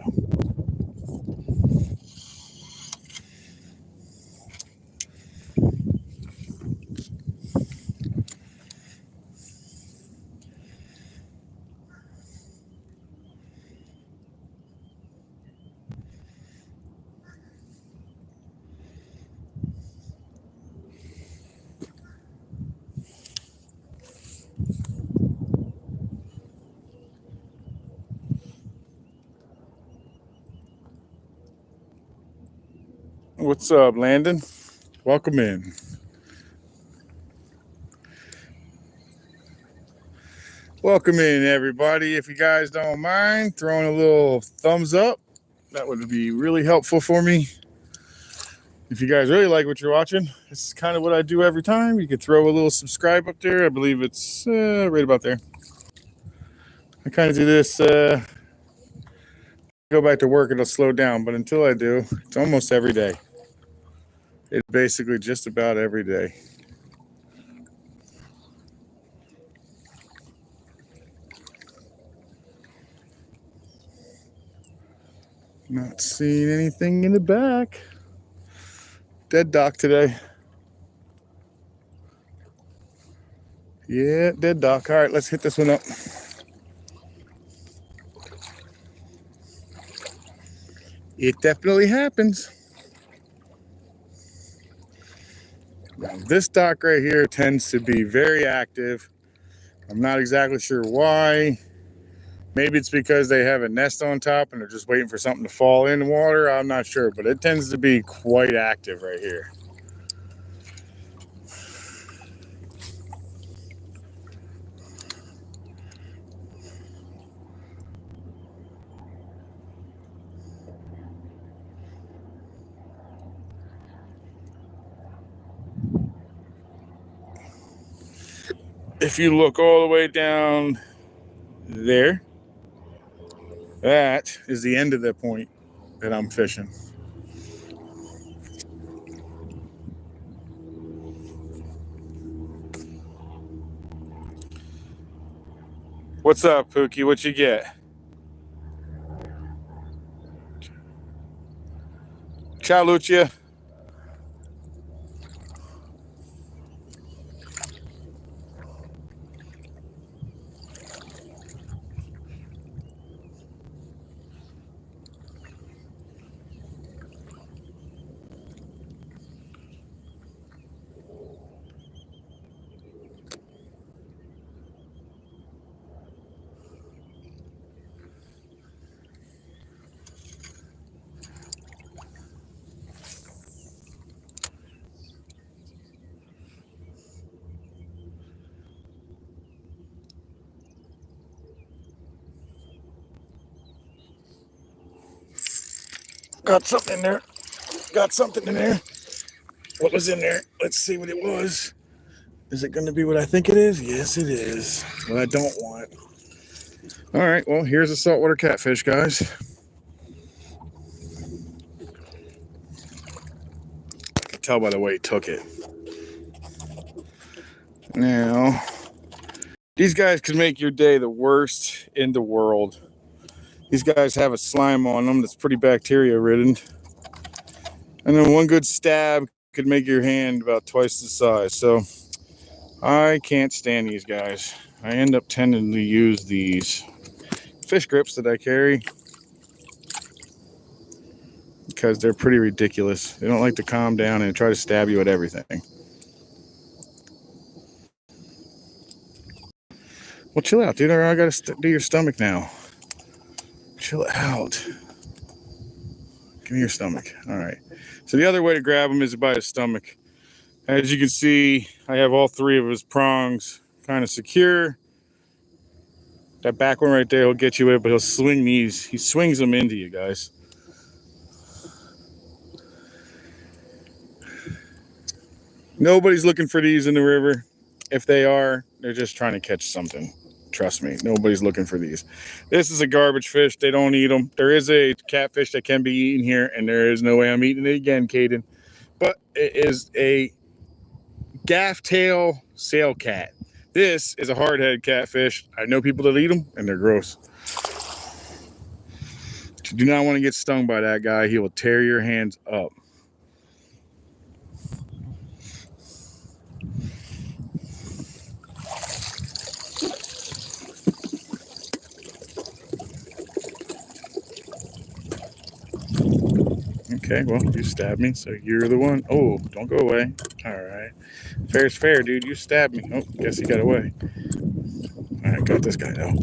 What's up, Landon? Welcome in. Welcome in, everybody. If you guys don't mind throwing a little thumbs up, that would be really helpful for me. If you guys really like what you're watching, this is kind of what I do every time. You could throw a little subscribe up there. I believe it's right about there. I kind of do this. Go back to work, it'll slow down. But until I do, it's almost every day. It's basically just about every day. Not seeing anything in the back. Dead dock today. Yeah, dead dock. All right, let's hit this one up. It definitely happens. Now, this dock right here tends to be very active. I'm not exactly sure why. Maybe it's because they have a nest on top and they're just waiting for something to fall in the water. I'm not sure, but it tends to be quite active right here. If you look all the way down there, that is the end of the point that I'm fishing. What's up, Pookie? What you get? Ciao, Lucia. Got something in there. Got something in there. What was in there? Let's see what it was. Is it going to be what I think it is? Yes, it is. What I don't want. All right, well, here's a saltwater catfish, guys. I can tell by the way he took it. Now, these guys can make your day the worst in the world. These guys have a slime on them that's pretty bacteria-ridden. And then one good stab could make your hand about twice the size. So I can't stand these guys. I end up tending to use these fish grips that I carry because they're pretty ridiculous. They don't like to calm down and try to stab you at everything. Well, chill out, dude. I gotta do your stomach now. Chill out. Give me your stomach. All right. So the other way to grab him is by his stomach. As you can see, I have all three of his prongs kind of secure. That back one right there will get you with, but he'll swing these. He swings them into you guys. Nobody's looking for these in the river. If they are, they're just trying to catch something. Trust me, nobody's looking for these. This is a garbage fish. They don't eat them. There is a catfish that can be eaten here, and there is no way I'm eating it again, Caden. But it is a gaff tail sail cat. This is a hardhead catfish. I know people that eat them, and they're gross. You do not want to get stung by that guy. He will tear your hands up. Okay, well, you stabbed me, so you're the one. Oh, don't go away. All right. Fair's fair, dude. You stabbed me. Oh, guess he got away. All right, got this guy, though.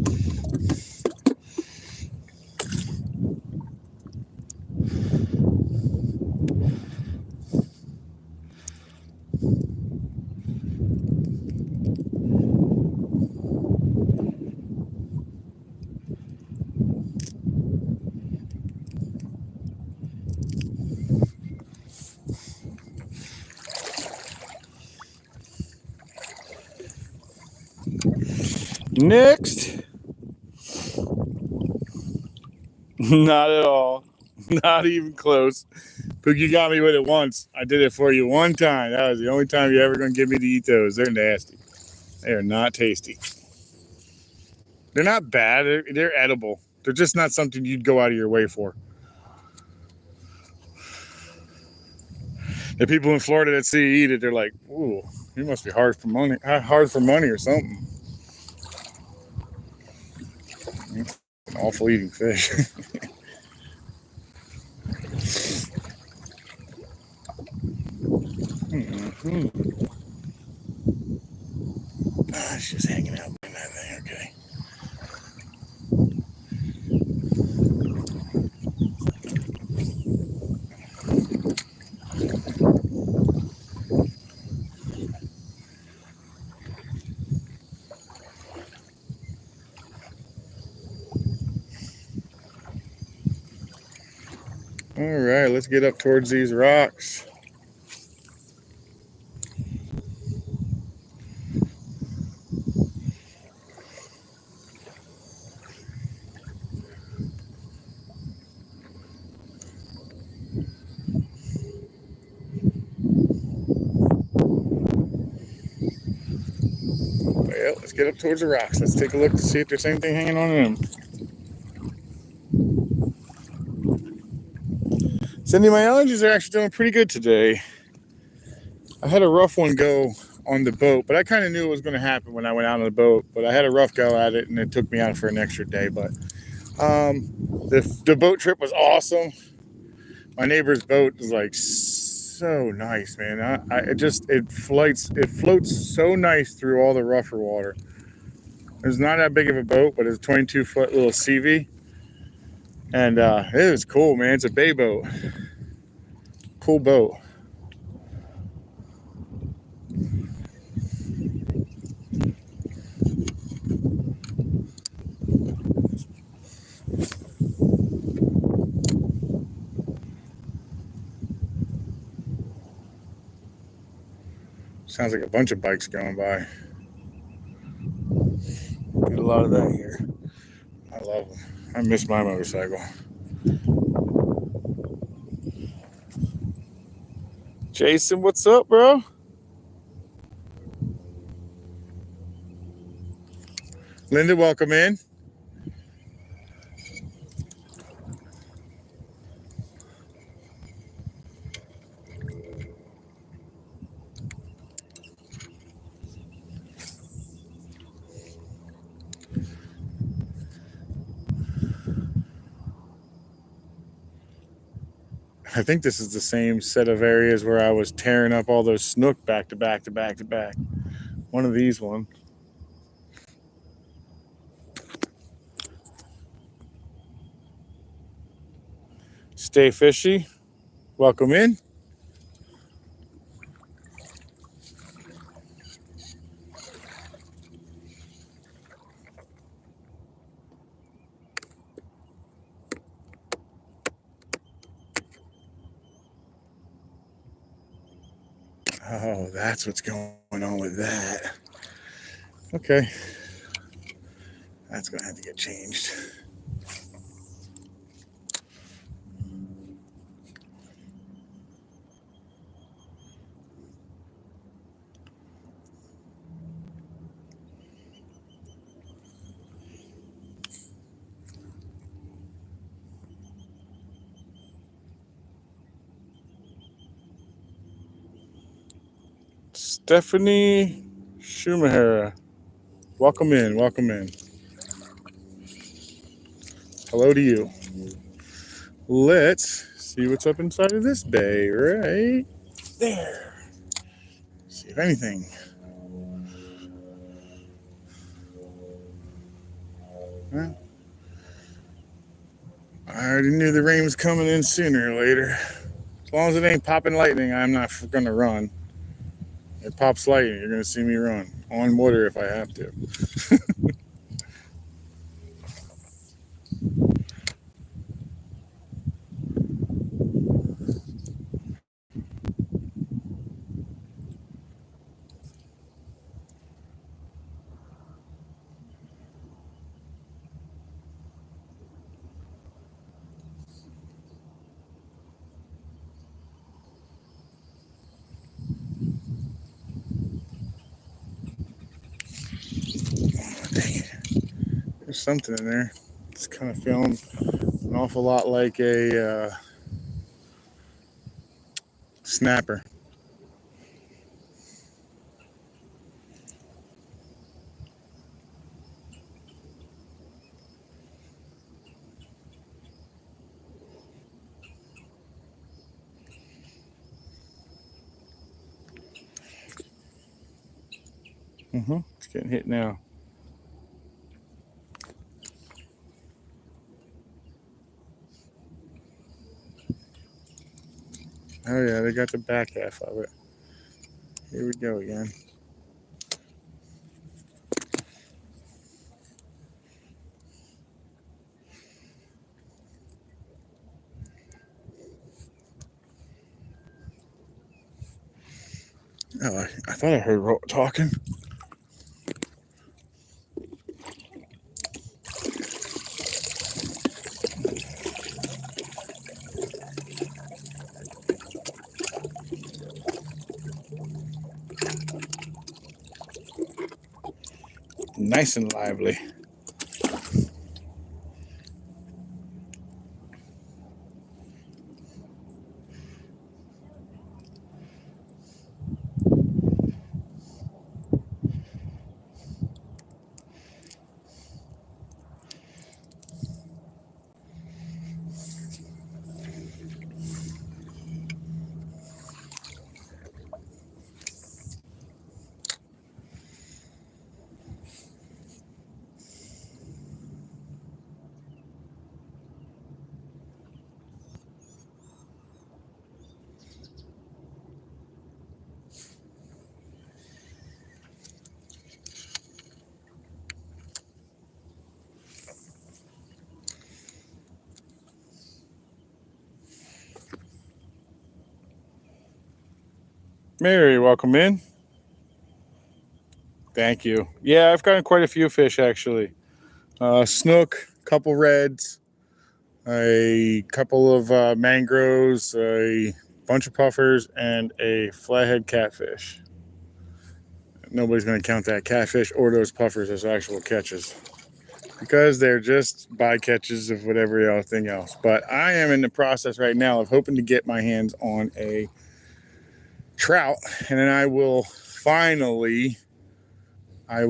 Next. Not at all. Not even close. Pookie got me with it once. I did it for you one time. That was the only time you're ever going to get me to eat those. They're nasty. They are not tasty. They're not bad. They're edible. They're just not something you'd go out of your way for. The people in Florida that see you eat it, they're like, "Ooh, you must be hard for money or something." It's an awful eating fish. It's just hanging out in that thing. Okay. All right, let's get up towards these rocks. Well, let's get up towards the rocks. Let's take a look to see if there's anything hanging on them. Cindy, my allergies are actually doing pretty good today. I had a rough one go on the boat, but I kind of knew it was going to happen when I went out on the boat. But I had a rough go at it, and it took me out for an extra day. But the boat trip was awesome. My neighbor's boat is like so nice, man. It floats so nice through all the rougher water. It's not that big of a boat, but it's a 22-foot little CV, and it was cool, man. It's a bay boat, cool boat. Sounds like a bunch of bikes going by. Get a lot of that here. I love them. I miss my motorcycle. Jason, what's up, bro? Linda, welcome in. I think this is the same set of areas where I was tearing up all those snook back to back to back to back. One of these ones. Stay fishy. Welcome in. Oh, that's what's going on with that. Okay. That's going to have to get changed. Stephanie Schumacher. Welcome in. Welcome in. Hello to you. Let's see what's up inside of this bay right there. See if anything. Well, I already knew the rain was coming in sooner or later. As long as it ain't popping lightning, I'm not going to run. If it pops lightning, you're going to see me run. On water if I have to. something in there. It's kind of feeling an awful lot like a snapper. It's getting hit now. Oh yeah, they got the back half of it. Here we go again. Oh, I thought I heard talking. Nice and lively. Mary, welcome in. Thank you. Yeah, I've gotten quite a few fish actually. Snook, couple reds, a couple of mangroves, a bunch of puffers, and a flathead catfish. Nobody's going to count that catfish or those puffers as actual catches because they're just bycatches of whatever thing else. But I am in the process right now of hoping to get my hands on a trout, and then I will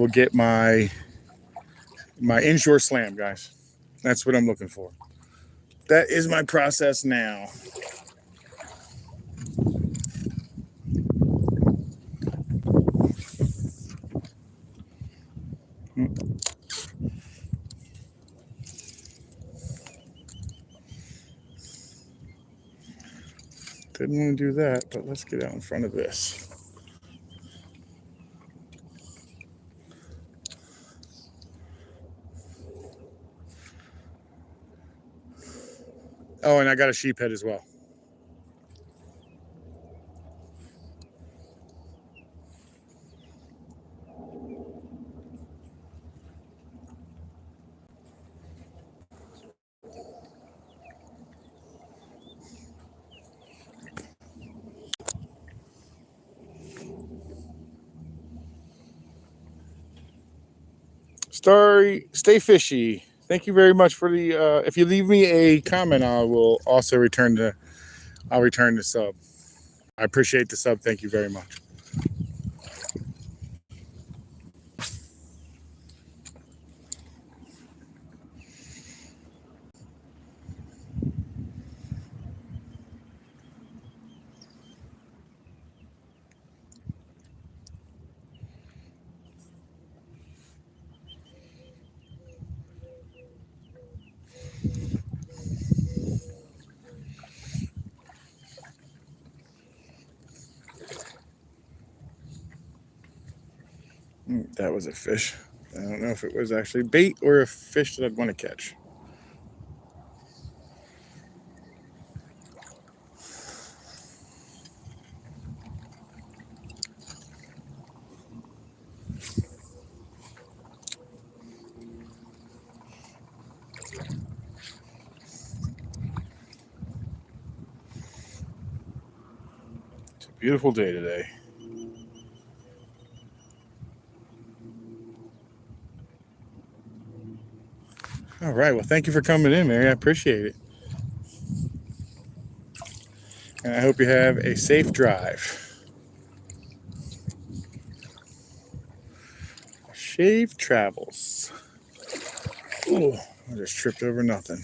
get my inshore slam, guys. That's what I'm looking for. That is my process now. Didn't want to do that, but let's get out in front of this. Oh, and I got a sheephead as well. Stay fishy. Thank you very much for the. If you leave me a comment, I will also return the sub. I appreciate the sub. Thank you very much. That was a fish. I don't know if it was actually bait or a fish that I'd want to catch. It's a beautiful day today. All right. Well, thank you for coming in, Mary. I appreciate it. And I hope you have a safe drive. Safe travels. Oh, I just tripped over nothing.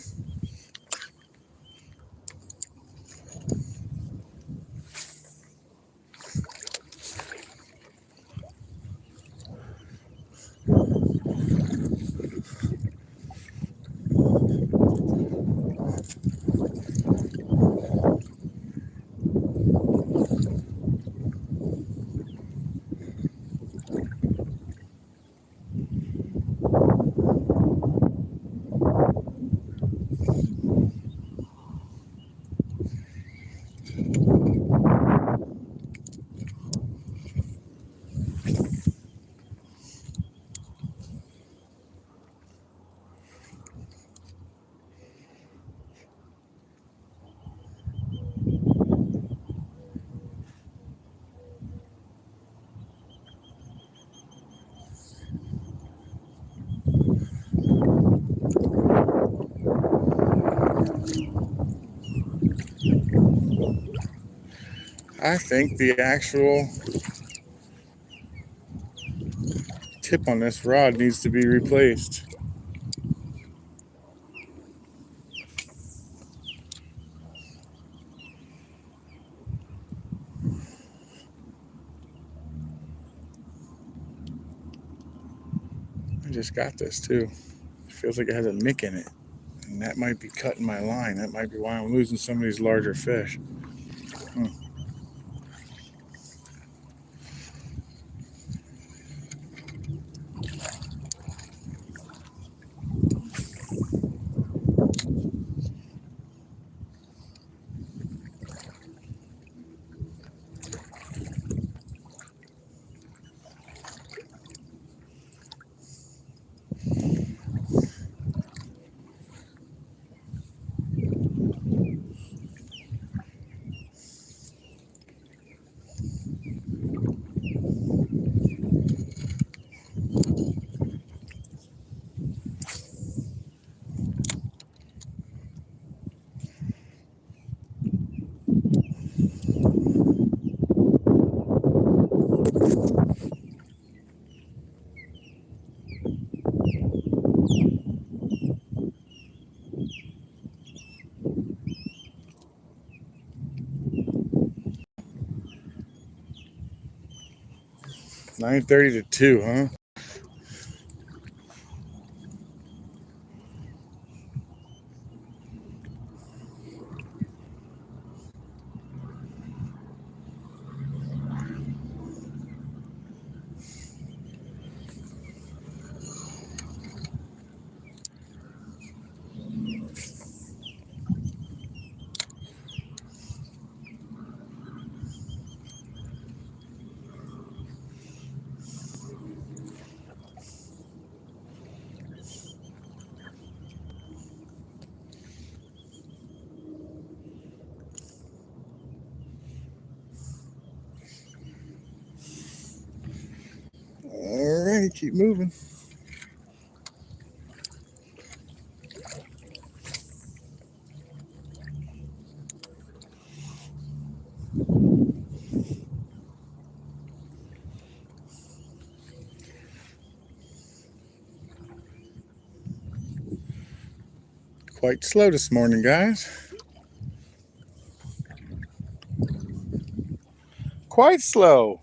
I think the actual tip on this rod needs to be replaced. I just got this too. It feels like it has a nick in it. And that might be cutting my line. That might be why I'm losing some of these larger fish. $9.30 to 2, huh? All right, keep moving. Quite slow this morning, guys. Quite slow.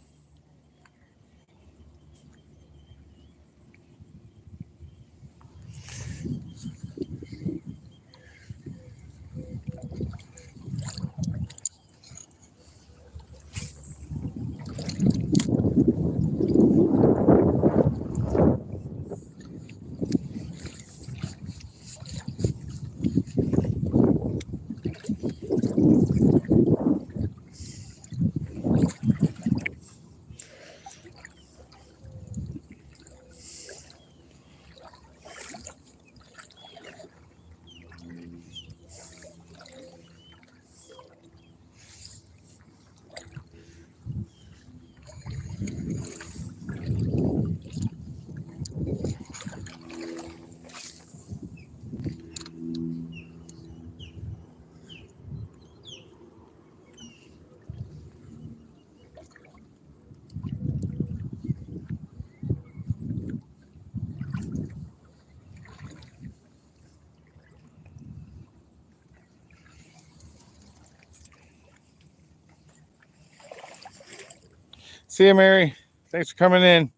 See you, Mary. Thanks for coming in.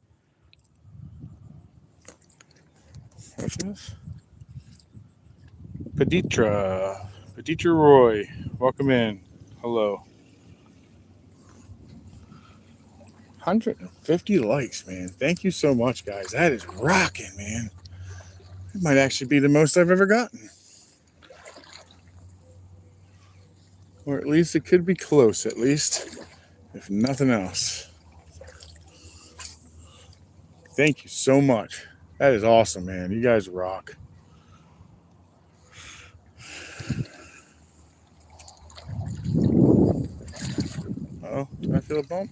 What's this? Peditra Roy. Welcome in. Hello. 150 likes, man. Thank you so much, guys. That is rocking, man. It might actually be the most I've ever gotten. Or at least it could be close, at least, if nothing else. Thank you so much. That is awesome, man. You guys rock. Uh-oh, do I feel a bump?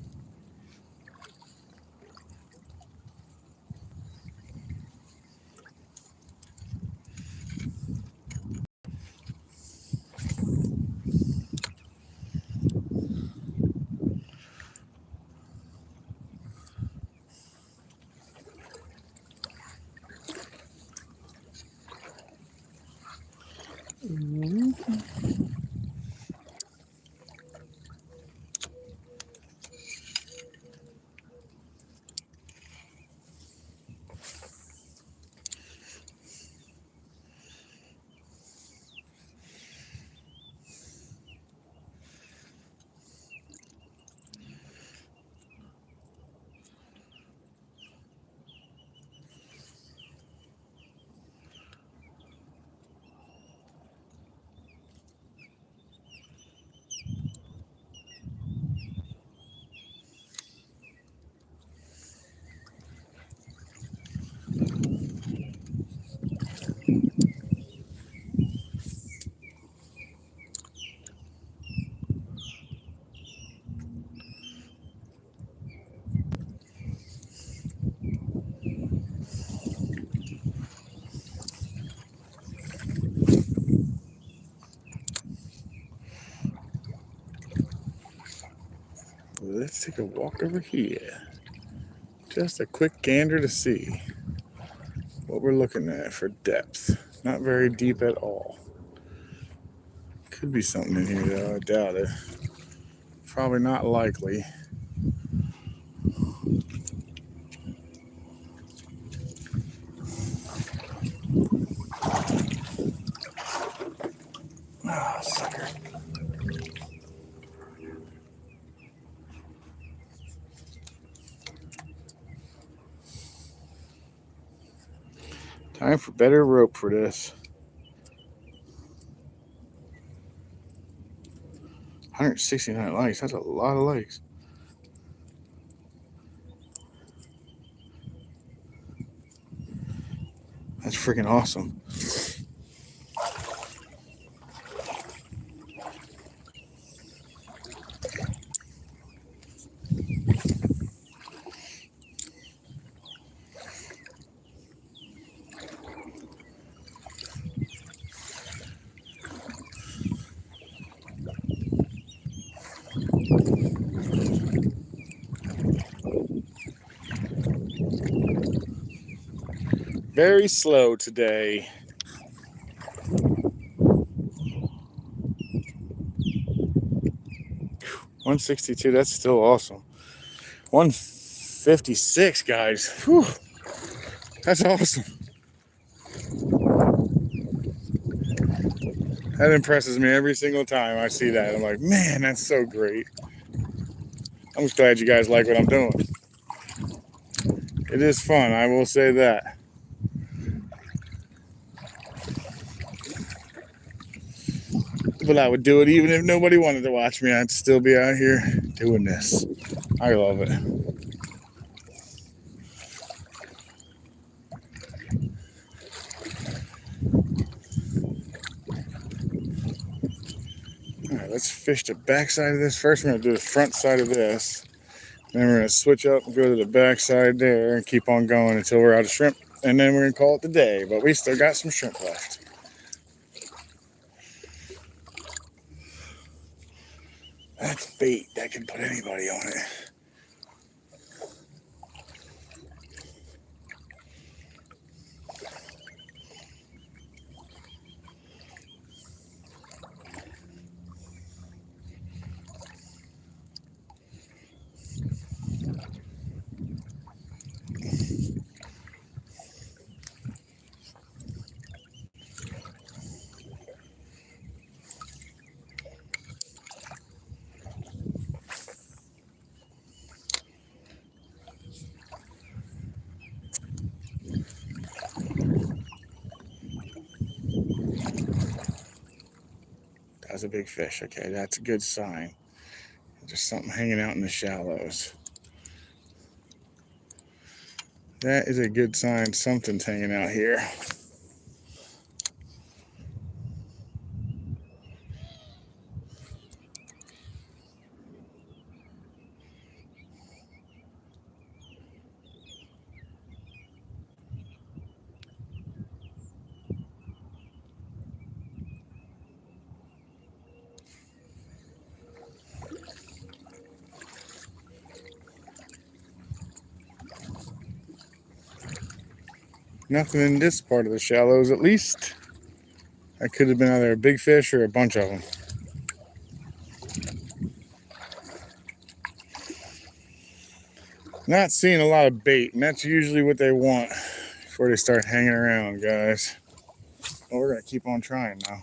Let's take a walk over here. Just a quick gander to see what we're looking at for depth. Not very deep at all. Could be something in here, though. I doubt it. Probably not likely. Ah, sucker. Time for better rope for this. 169 likes. That's a lot of likes. That's freaking awesome. Very slow today. $162, that's still awesome. 156, guys. Whew. That's awesome. That impresses me every single time I see that. I'm like, man, that's so great. I'm just glad you guys like what I'm doing. It is fun, I will say that. But I would do it even if nobody wanted to watch me. I'd still be out here doing this. I love it. All right, let's fish the back side of this. First, we're going to do the front side of this. Then we're going to switch up and go to the back side there and keep on going until we're out of shrimp. And then we're going to call it the day. But we still got some shrimp left. That's bait that can put anybody on it. was a big fish. Okay, that's a good sign. There's something hanging out in the shallows. That is a good sign. Something's hanging out here. Nothing in this part of the shallows, at least. That could have been either a big fish or a bunch of them. Not seeing a lot of bait, and that's usually what they want before they start hanging around, guys. Well, we're going to keep on trying now.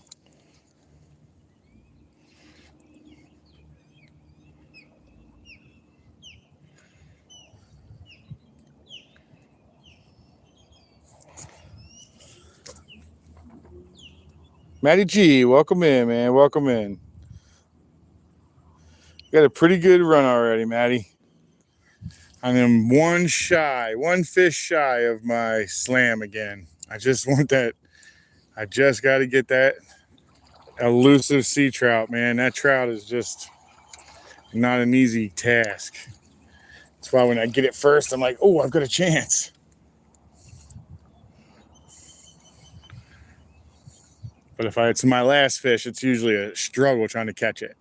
Matty G, welcome in, man. Welcome in. Got a pretty good run already, Matty. I am one fish shy of my slam again. I just want that. I just got to get that elusive sea trout, man. That trout is just not an easy task. That's why when I get it first, I'm like, oh, I've got a chance. But if it's my last fish, it's usually a struggle trying to catch it.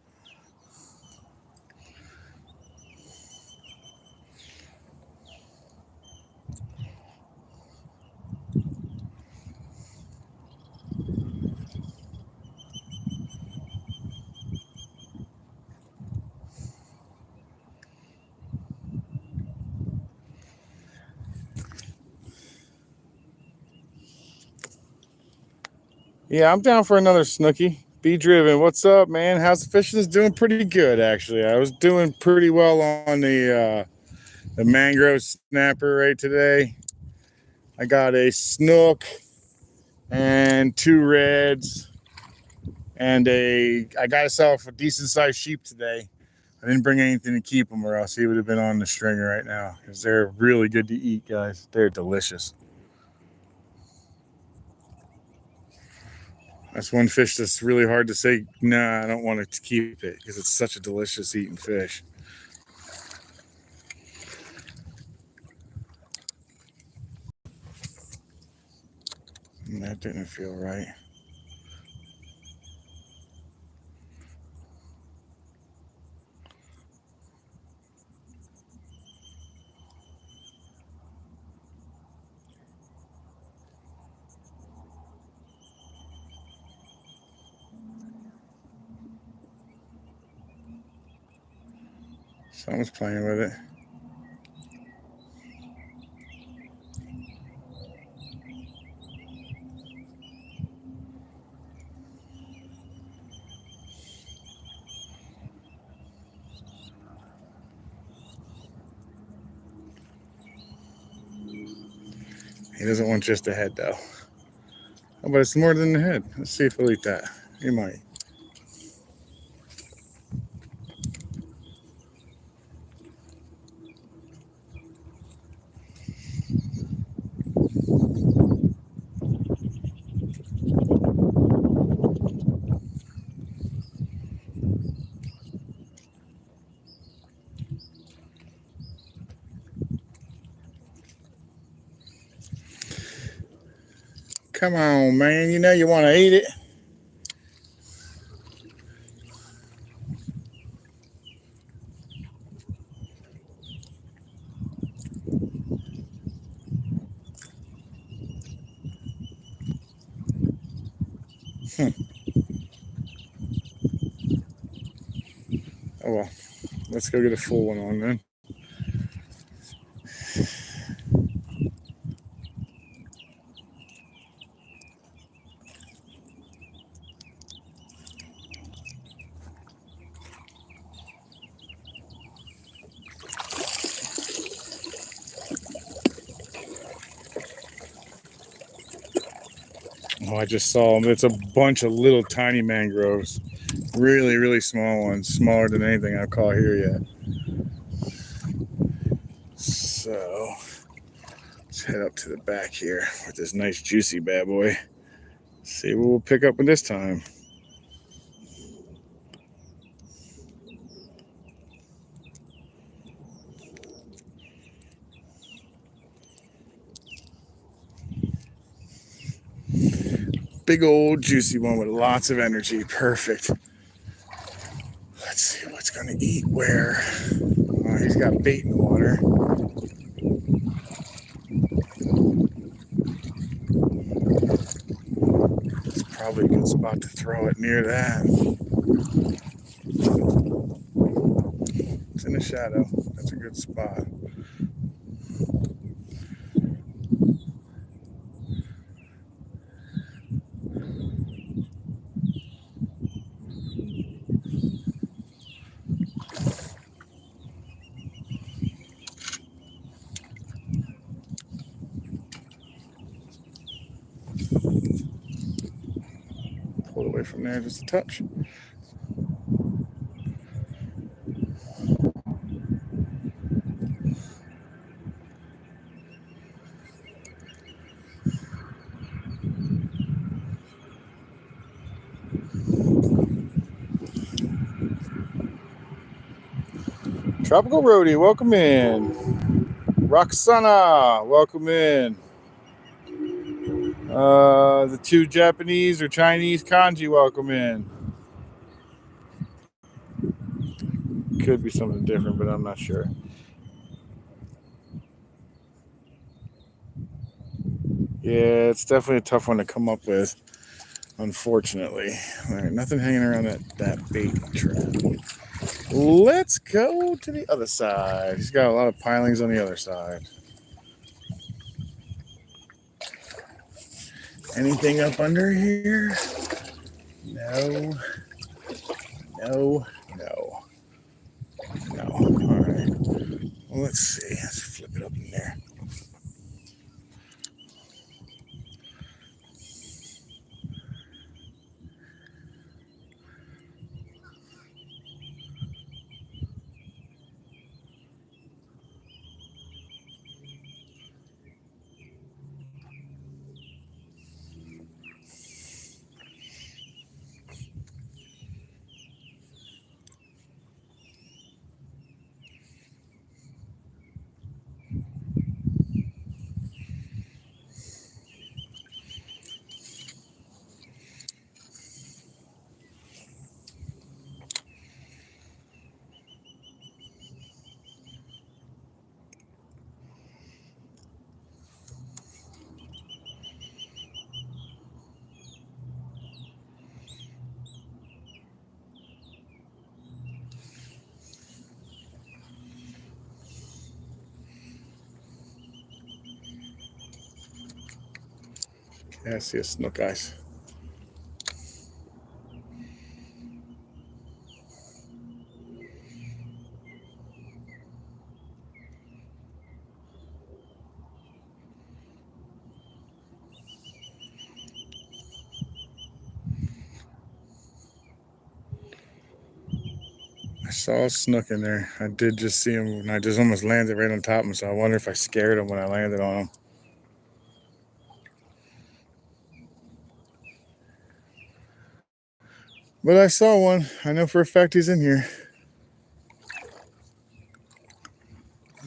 Yeah, I'm down for another snooky. Be driven. What's up, man? How's the fishing? Is doing pretty good, actually. I was doing pretty well on the mangrove snapper right today. I got a snook and 2 reds, and I got myself a decent sized sheep today. I didn't bring anything to keep them, or else he would have been on the stringer right now, because they're really good to eat, guys. They're delicious. That's one fish that's really hard to say, nah, I don't want to keep it, because it's such a delicious eating fish. And that didn't feel right. Someone's playing with it. He doesn't want just the head, though. Oh, but it's more than the head. Let's see if he'll eat that. He might. Come on, man. You know you want to eat it. Oh, well. Let's go get a full one on then. Oh, I just saw them. It's a bunch of little tiny mangroves. Really, really small ones, smaller than anything I've caught here yet. So let's head up to the back here with this nice juicy bad boy. See what we'll pick up with this time. Big old juicy one with lots of energy. Perfect. Let's see what's going to eat where. Oh, he's got bait in the water. It's probably a good spot to throw it near that. It's in the shadow. That's a good spot. Pull it away from there just a touch. Tropical Roadie, welcome in. Roxana, welcome in. The two Japanese or Chinese kanji, welcome in. Could be something different, but I'm not sure. Yeah, it's definitely a tough one to come up with, unfortunately. All right, nothing hanging around that bait trap. Let's go to the other side. He's got a lot of pilings on the other side. Anything up under here? No. No. No. No. All right. Well, let's see. Let's flip it up in there. Yeah, I see a snook, guys. I saw a snook in there. I did just see him, and I just almost landed right on top of him, so I wonder if I scared him when I landed on him. But I saw one. I know for a fact he's in here.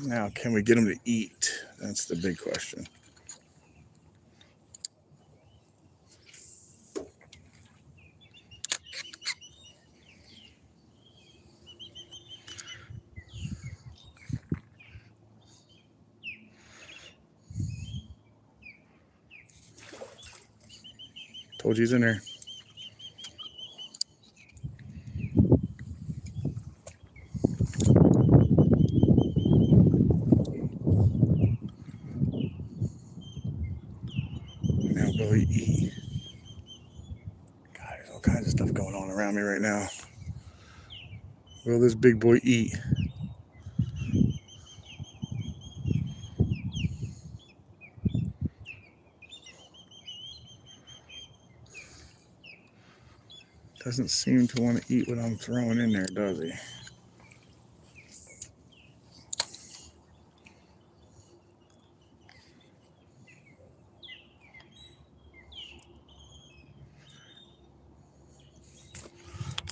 Now, can we get him to eat? That's the big question. Told you he's in there. Now will he eat? God, there's all kinds of stuff going on around me right now. Will this big boy eat? Doesn't seem to want to eat what I'm throwing in there, does he?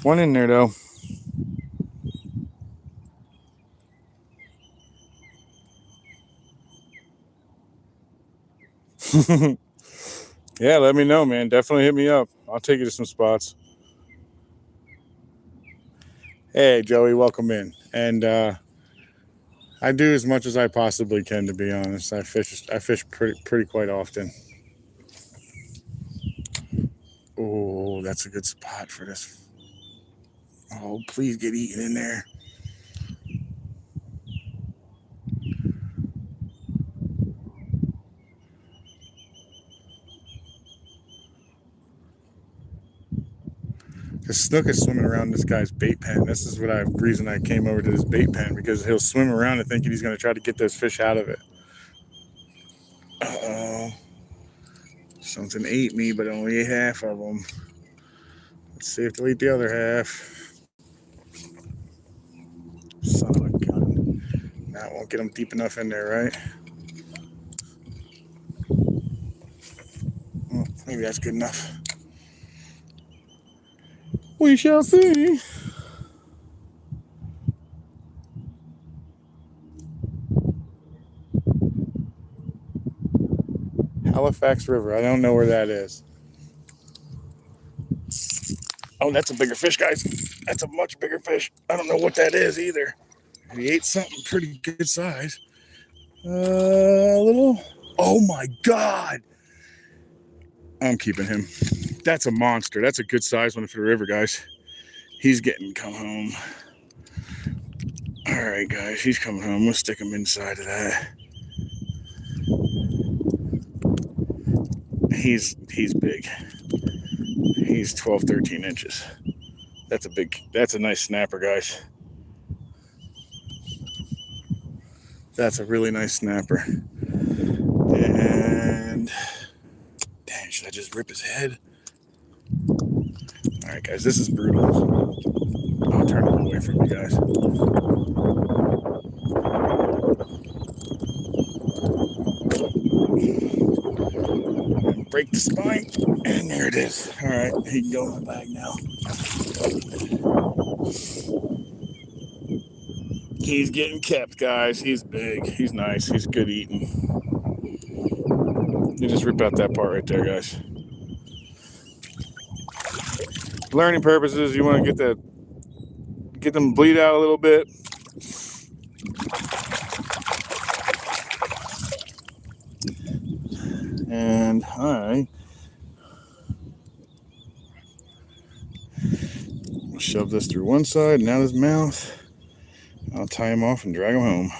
One in there, though. Yeah, let me know, man. Definitely hit me up. I'll take you to some spots. Hey, Joey, welcome in. And I do as much as I possibly can, to be honest. I fish pretty quite often. Oh, that's a good spot for this. Oh, please get eaten in there. The snook is swimming around this guy's bait pen. This is what reason I came over to this bait pen, because he'll swim around and thinking he's going to try to get those fish out of it. Uh-oh. Something ate me, but only ate half of them. Let's see if they'll eat the other half. Son of a gun. That won't get them deep enough in there, right? Well, maybe that's good enough. We shall see. Halifax River. I don't know where that is. Oh, that's a bigger fish, guys. That's a much bigger fish. I don't know what that is either. He ate something pretty good size. A little. Oh my God. I'm keeping him. That's a monster. That's a good size one for the river, guys. He's getting come home. All right, guys. He's coming home. We'll stick him inside of that. He's big. He's 12, 13 inches. That's a nice snapper, guys. That's a really nice snapper. And dang, should I just rip his head? All right, guys, this is brutal. I'll turn it away from you guys. Break the spine, and there it is. All right, he can go in the bag now. He's getting kept, guys. He's big. He's nice. He's good eating. You just rip out that part right there, guys. Learning purposes, you want to get them bleed out a little bit. And I will shove this through one side and out his mouth. I'll tie him off and drag him home.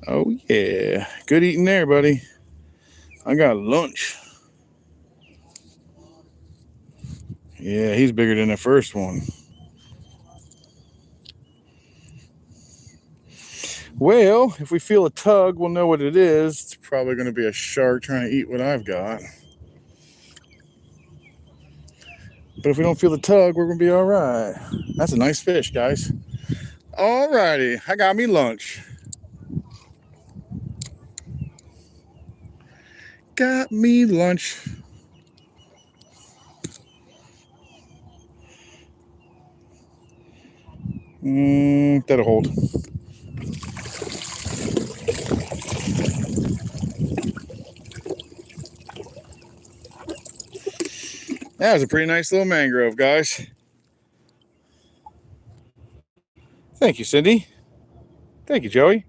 Oh yeah, good eating there, buddy. I got lunch. Yeah, he's bigger than the first one. Well, if we feel a tug, we'll know what it is. It's probably going to be a shark trying to eat what I've got. But if we don't feel the tug, we're going to be all right. That's a nice fish, guys. All righty, I got me lunch. Got me lunch. That'll hold. That was a pretty nice little mangrove, guys. Thank you, Cindy. Thank you, Joey.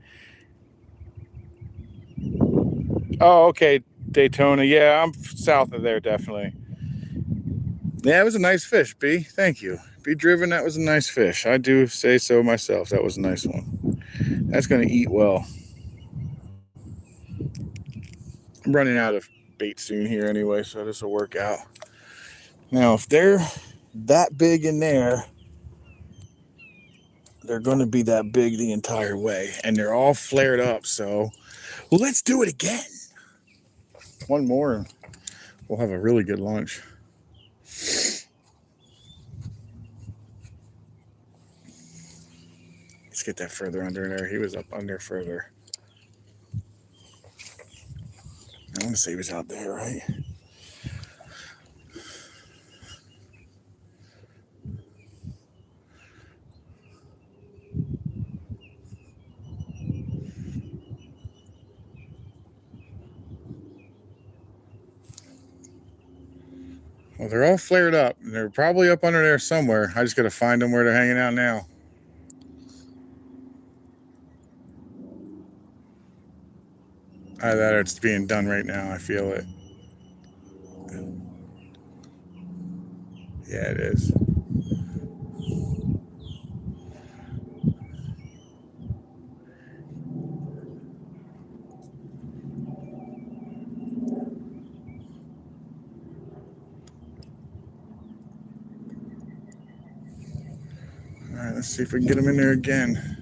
Oh, okay, Daytona. Yeah, I'm south of there, definitely. Yeah, it was a nice fish, B. Thank you. B Driven, that was a nice fish. I do say so myself. That was a nice one. That's going to eat well. I'm running out of bait soon here anyway, so this will work out. Now, if they're that big in there, they're going to be that big the entire way. And they're all flared up, so let's do it again. One more, and we'll have a really good lunch. Let's get that further under there. He was up under further. I want to say he was out there, right? Well, they're all flared up. They're probably up under there somewhere. I just got to find them where they're hanging out now. Either that or it's being done right now. I feel it. Yeah, it is. All right, let's see if we can get them in there again.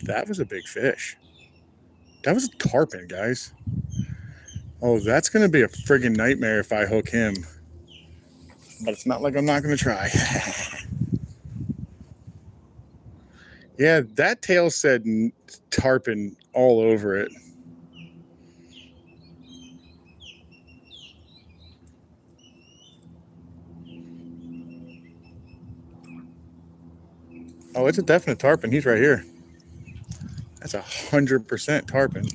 That was a big fish. That was a tarpon, guys. Oh, that's going to be a friggin' nightmare if I hook him. But it's not like I'm not going to try. Yeah, that tail said tarpon all over it. Oh, it's a definite tarpon. He's right here. That's 100% tarpon.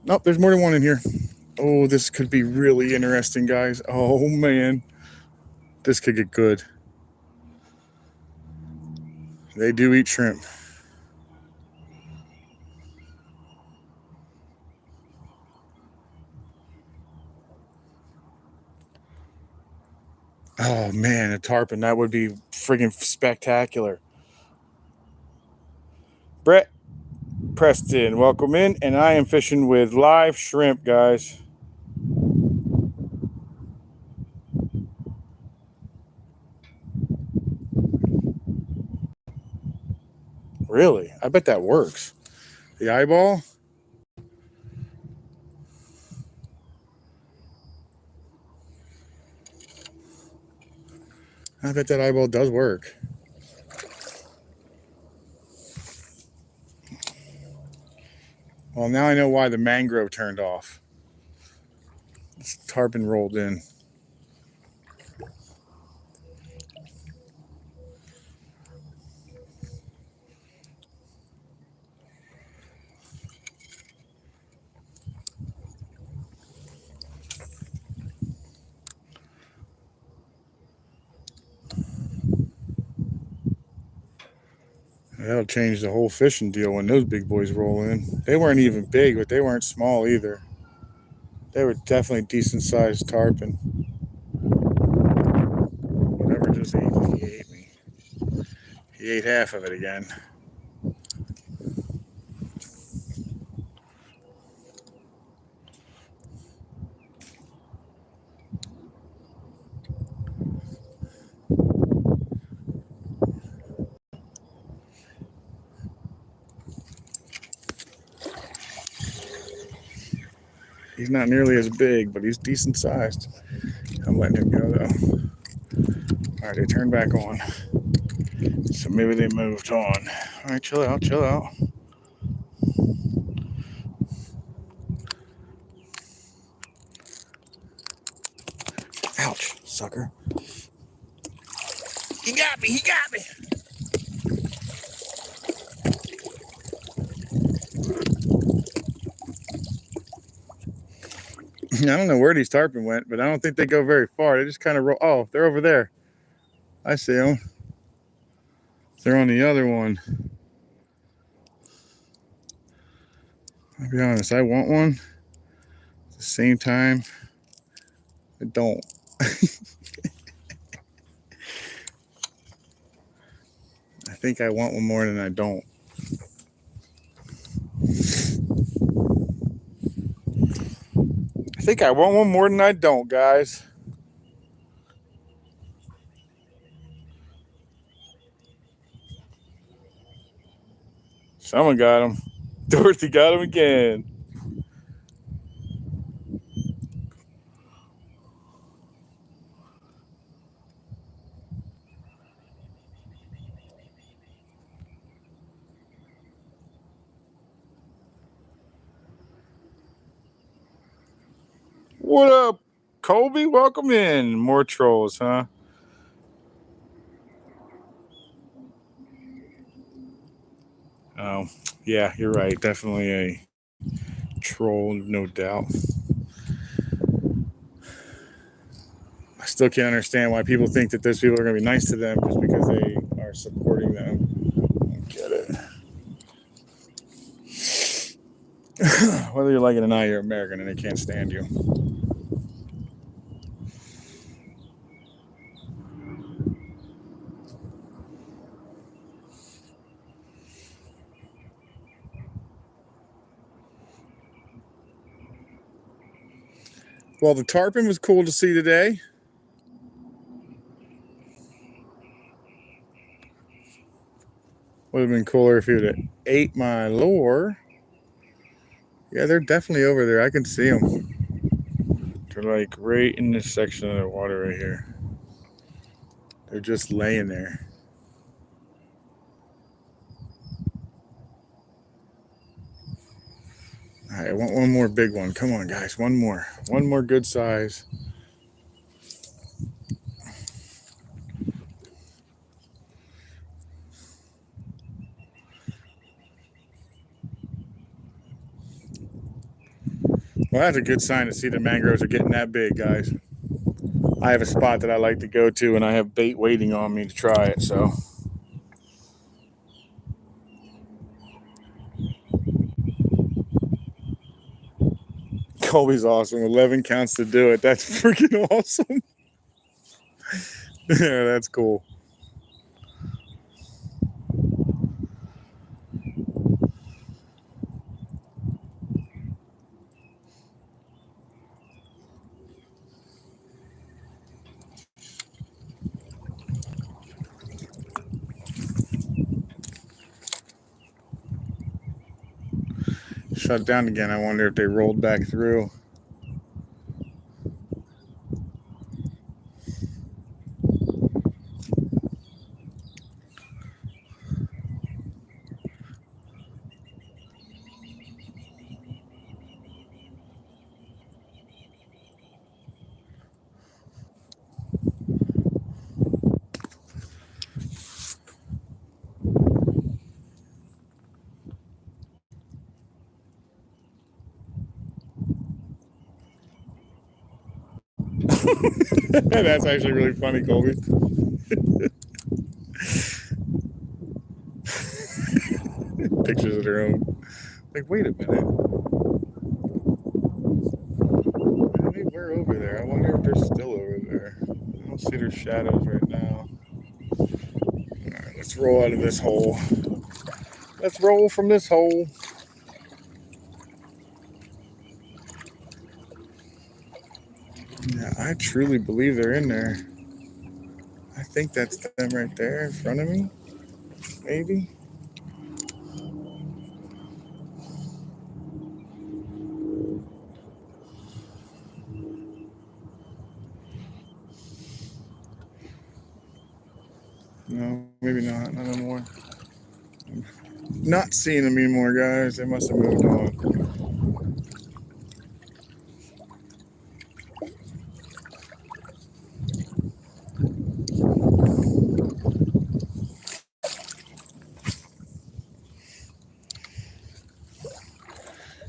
Nope, there's more than one in here. Oh, this could be really interesting, guys. Oh, man. This could get good. They do eat shrimp. Oh, man, a tarpon. That would be friggin' spectacular. Brett Preston, welcome in. And I am fishing with live shrimp, guys. Really? I bet that works. The eyeball? I bet that eyeball does work. Well, now I know why the mangrove turned off. This tarpon rolled in. That'll change the whole fishing deal when those big boys roll in. They weren't even big, but they weren't small either. They were definitely decent sized tarpon. Whatever just ate me, he ate me. He ate half of it again. He's not nearly as big, but he's decent sized. I'm letting him go though. All right, they turned back on. So maybe they moved on. All right, chill out, chill out. Ouch, sucker. He got me, he got me. I don't know where these tarpon went, but I don't think they go very far. They just kind of roll. Oh, they're over there. I see them. They're on the other one. I'll be honest, I want one. At the same time, I don't. I think I want one more than I don't. I think I want one more than I don't, guys. Someone got him. Dorothy got him again. What up, Colby? Welcome in. More trolls, huh? Oh, yeah, you're right. Definitely a troll, no doubt. I still can't understand why people think that those people are going to be nice to them just because they are supporting them. I don't get it. Whether you like it or not, you're American and they can't stand you. Well, the tarpon was cool to see today. Would have been cooler if he would have ate my lure. Yeah, they're definitely over there. I can see them. They're like right in this section of the water right here. They're just laying there. All right, I want one more big one. Come on, guys. One more. One more good size. Well, that's a good sign to see the mangroves are getting that big, guys. I have a spot that I like to go to, and I have bait waiting on me to try it, so. Colby's awesome. 11 counts to do it. That's freaking awesome. Yeah, that's cool. Shut down again. I wonder if they rolled back through. That's actually really funny, Colby. Pictures of their own. Like, wait a minute. They were over there. I wonder if they're still over there. I don't see their shadows right now. All right, let's roll out of this hole. Let's roll from this hole. Yeah, I truly believe they're in there. I think that's them right there in front of me. Maybe. No, maybe not. Not anymore. Not seeing them anymore, guys. They must have moved on.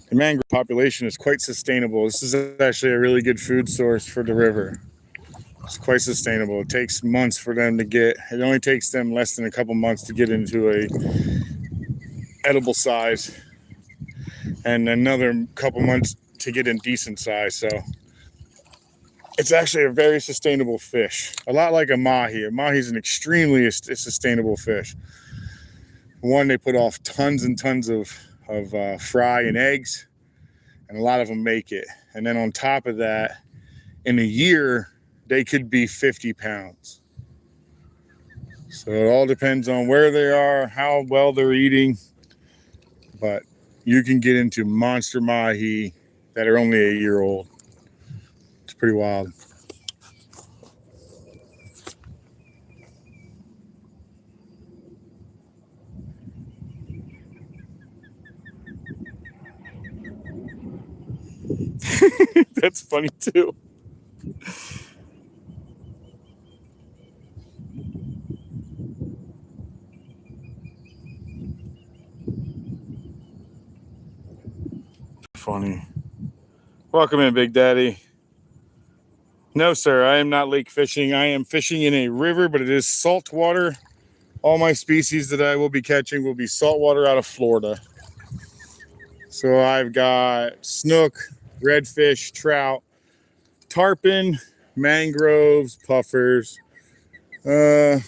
The mangrove population is quite sustainable. This is actually a really good food source for the river. It's quite sustainable. It takes months for them to get, it only takes them less than a couple months to get into a edible size and another couple months to get in decent size. So It's actually a very sustainable fish, a lot like a mahi. A mahi is an extremely sustainable fish. One, they put off tons and tons of fry and eggs, and a lot of them make it. And then on top of that, in a year, they could be 50 pounds. So it all depends on where they are, how well they're eating, but you can get into monster mahi that are only a year old. It's pretty wild. That's funny too. Funny. Welcome in, Big Daddy. No, sir, I am not lake fishing. I am fishing in a river, but it is salt water. All my species that I will be catching will be saltwater out of Florida. So I've got snook, redfish, trout, tarpon, mangroves, puffers. There's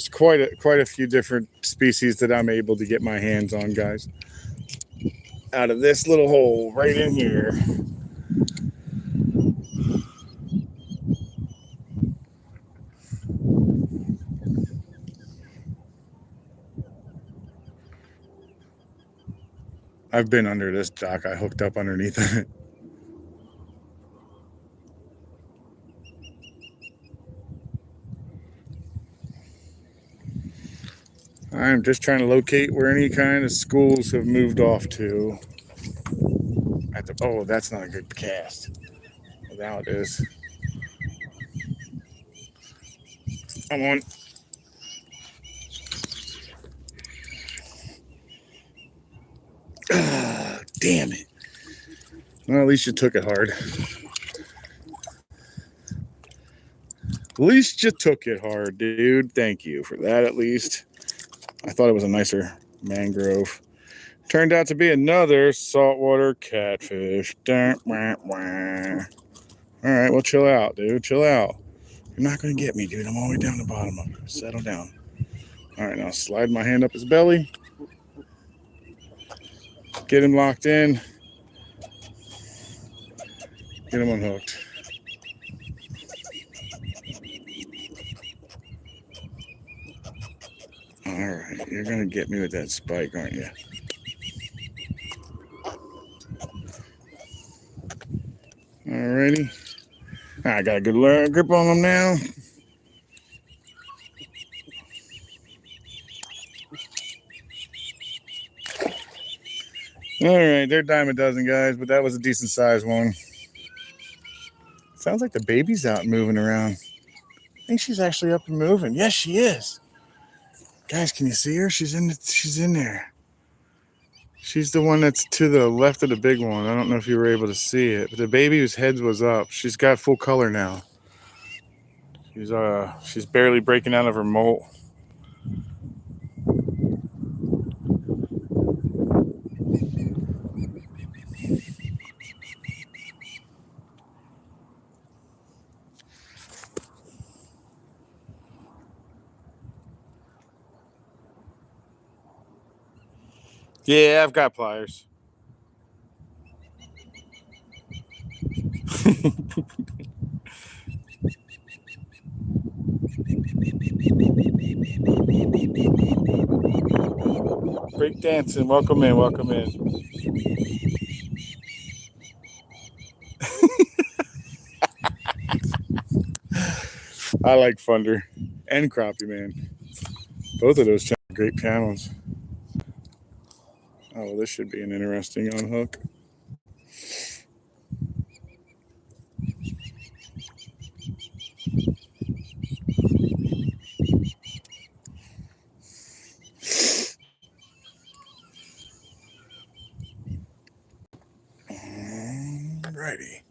quite a few different species that I'm able to get my hands on, guys. Out of this little hole right in here. I've been under this dock. I hooked up underneath it. I'm just trying to locate where any kind of schools have moved off to. Oh, that's not a good cast. Now it is. Come on. Ah, damn it. Well, at least you took it hard. At least you took it hard, dude. Thank you for that, at least. I thought it was a nicer mangrove. Turned out to be another saltwater catfish. All right, well, chill out, dude. Chill out. You're not going to get me, dude. I'm all the way down the bottom of it. Settle down. All right, now slide my hand up his belly. Get him locked in. Get him unhooked. All right, you're going to get me with that spike, aren't you? Alrighty. I got a good grip on them now. Alright, they're dime a dozen, guys, but that was a decent sized one. Sounds like the baby's out and moving around. I think she's actually up and moving. Yes, she is. Guys, can you see her? She's in there. She's the one that's to the left of the big one. I don't know if you were able to see it, but the baby whose head was up, she's got full color now. She's barely breaking out of her molt. Yeah, I've got pliers. Break dancing. Welcome in. Welcome in. I like Thunder and Crappie, man. Both of those are great channels. Oh, well, this should be an interesting unhook. Alrighty.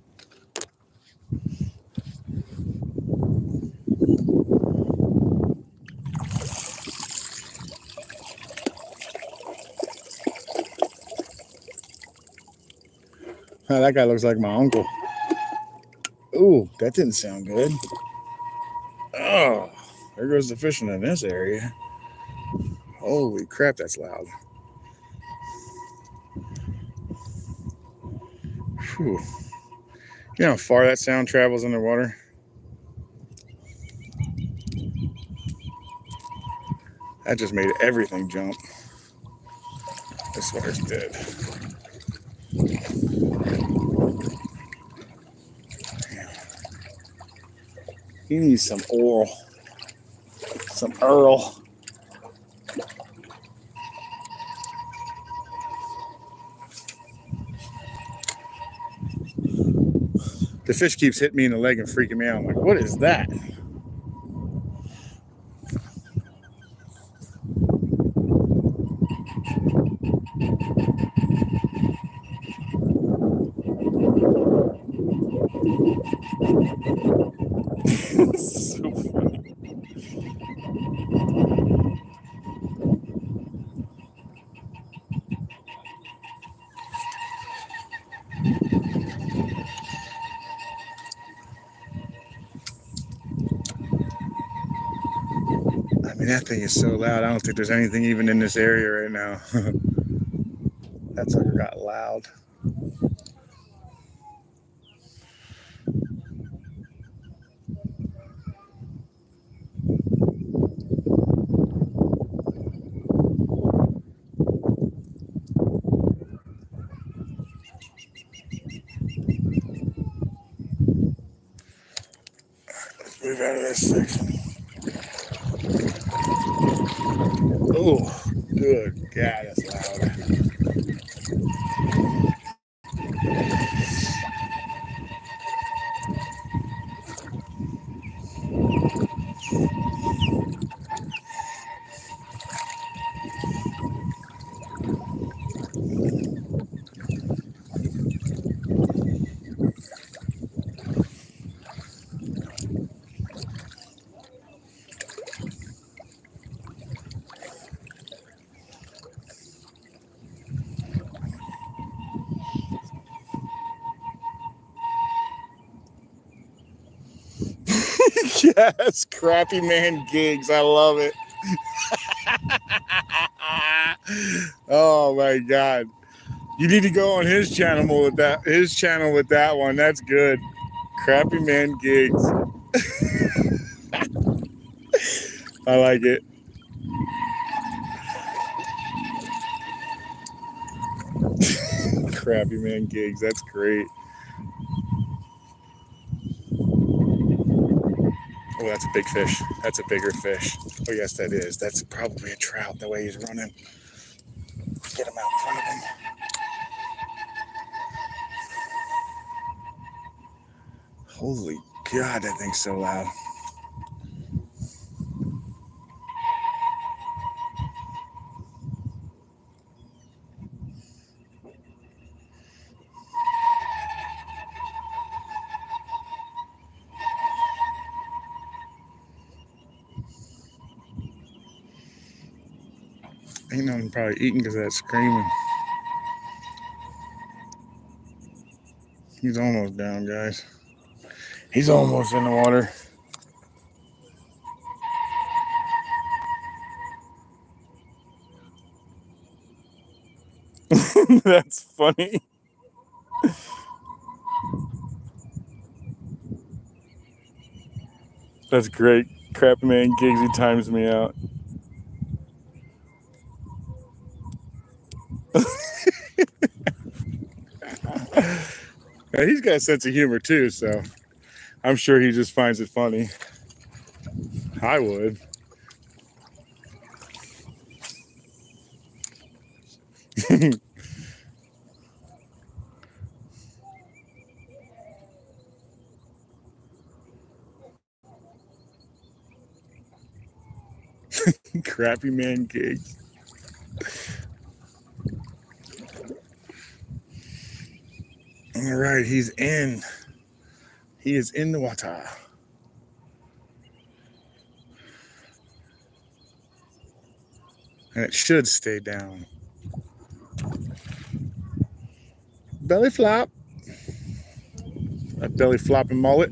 Oh, that guy looks like my uncle. Ooh, that didn't sound good. Oh, there goes the fishing in this area. Holy crap, that's loud. Whew. You know how far that sound travels underwater? That just made everything jump. This water's dead. He needs some oil. Some Earl. The fish keeps hitting me in the leg and freaking me out. I'm like, what is that? So funny. I mean, that thing is so loud. I don't think there's anything even in this area right now. That sucker got loud. Let's move out of this section. Oh, good God, that's loud. Yes, Crappy Man Gigs. I love it. Oh my God. You need to go on his channel with that one. That's good. Crappy Man Gigs. I like it. Crappy Man Gigs. That's great. Oh, that's a big fish. That's a bigger fish. Oh, yes, that is. That's probably a trout the way he's running. Get him out in front of him. Holy God, that thing's so loud. Ain't nothing probably eating because of that screaming. He's almost down, guys. He's almost in the water. That's funny. That's great. Crappy Man Gigs, he times me out. Yeah, he's got a sense of humor too, so I'm sure he just finds it funny. I would. Crappy Man Gigs. All right, he's in. He is in the water. And it should stay down. Belly flop. That belly flopping mullet.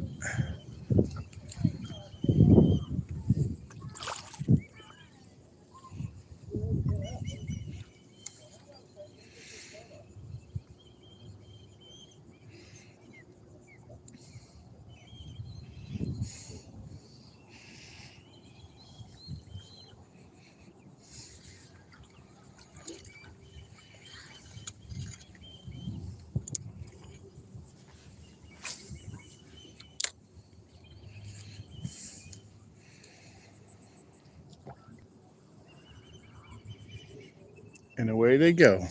And away they go.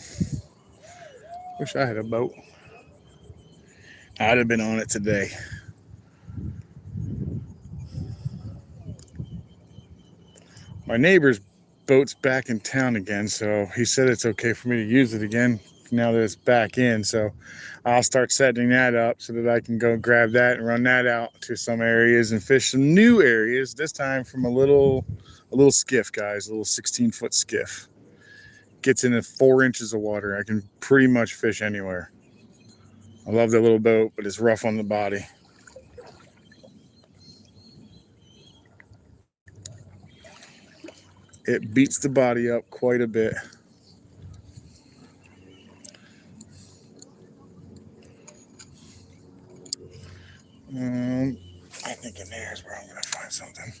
Wish I had a boat. I'd have been on it today. My neighbor's boat's back in town again, so he said it's okay for me to use it again now that it's back in. So I'll start setting that up so that I can go grab that and run that out to some areas and fish some new areas, this time from a little skiff, guys, a little 16-foot skiff. Gets into 4 inches of water. I can pretty much fish anywhere. I love that little boat, but it's rough on the body. It beats the body up quite a bit. I think in there is where I'm going to find something.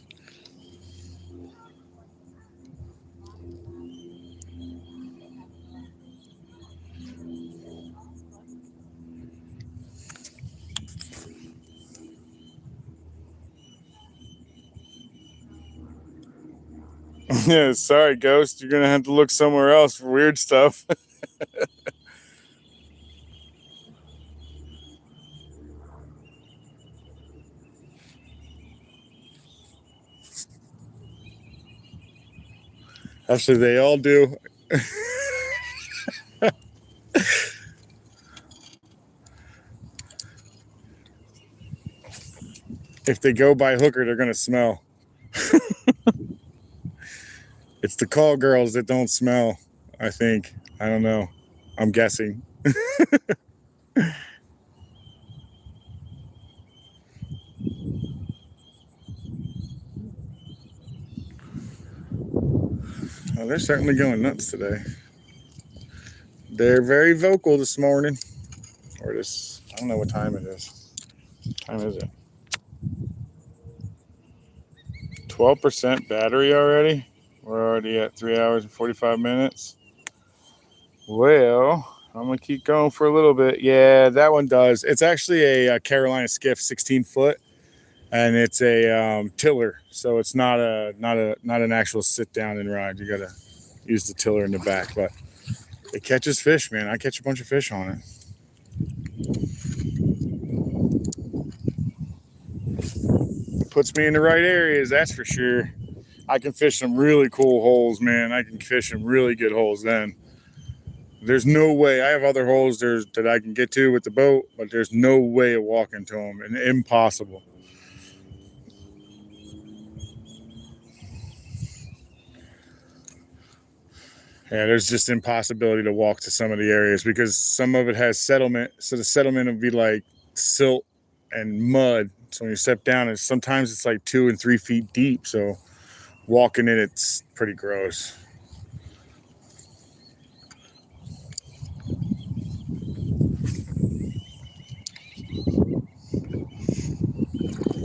Yeah, sorry, Ghost. You're going to have to look somewhere else for weird stuff. Actually, they all do. If they go by Hookr, they're going to smell. It's the call girls that don't smell, I think. I don't know. I'm guessing. Well, they're certainly going nuts today. They're very vocal this morning. Or this, I don't know what time it is. What time is it? 12% battery already? We're already at 3 hours and 45 minutes. Well, I'm going to keep going for a little bit. Yeah, that one does. It's actually a Carolina skiff, 16 foot. And it's a tiller, so it's not an actual sit down and ride. You gotta use the tiller in the back, but it catches fish, man. I catch a bunch of fish on it. It puts me in the right areas, that's for sure. I can fish some really cool holes, man. I can fish some really good holes then. There's no way. I have other holes that I can get to with the boat, but there's no way of walking to them, and impossible. Yeah, there's just impossibility to walk to some of the areas because some of it has settlement. So the settlement would be like silt and mud. So when you step down, and sometimes it's like 2 and 3 feet deep. So walking in it's pretty gross.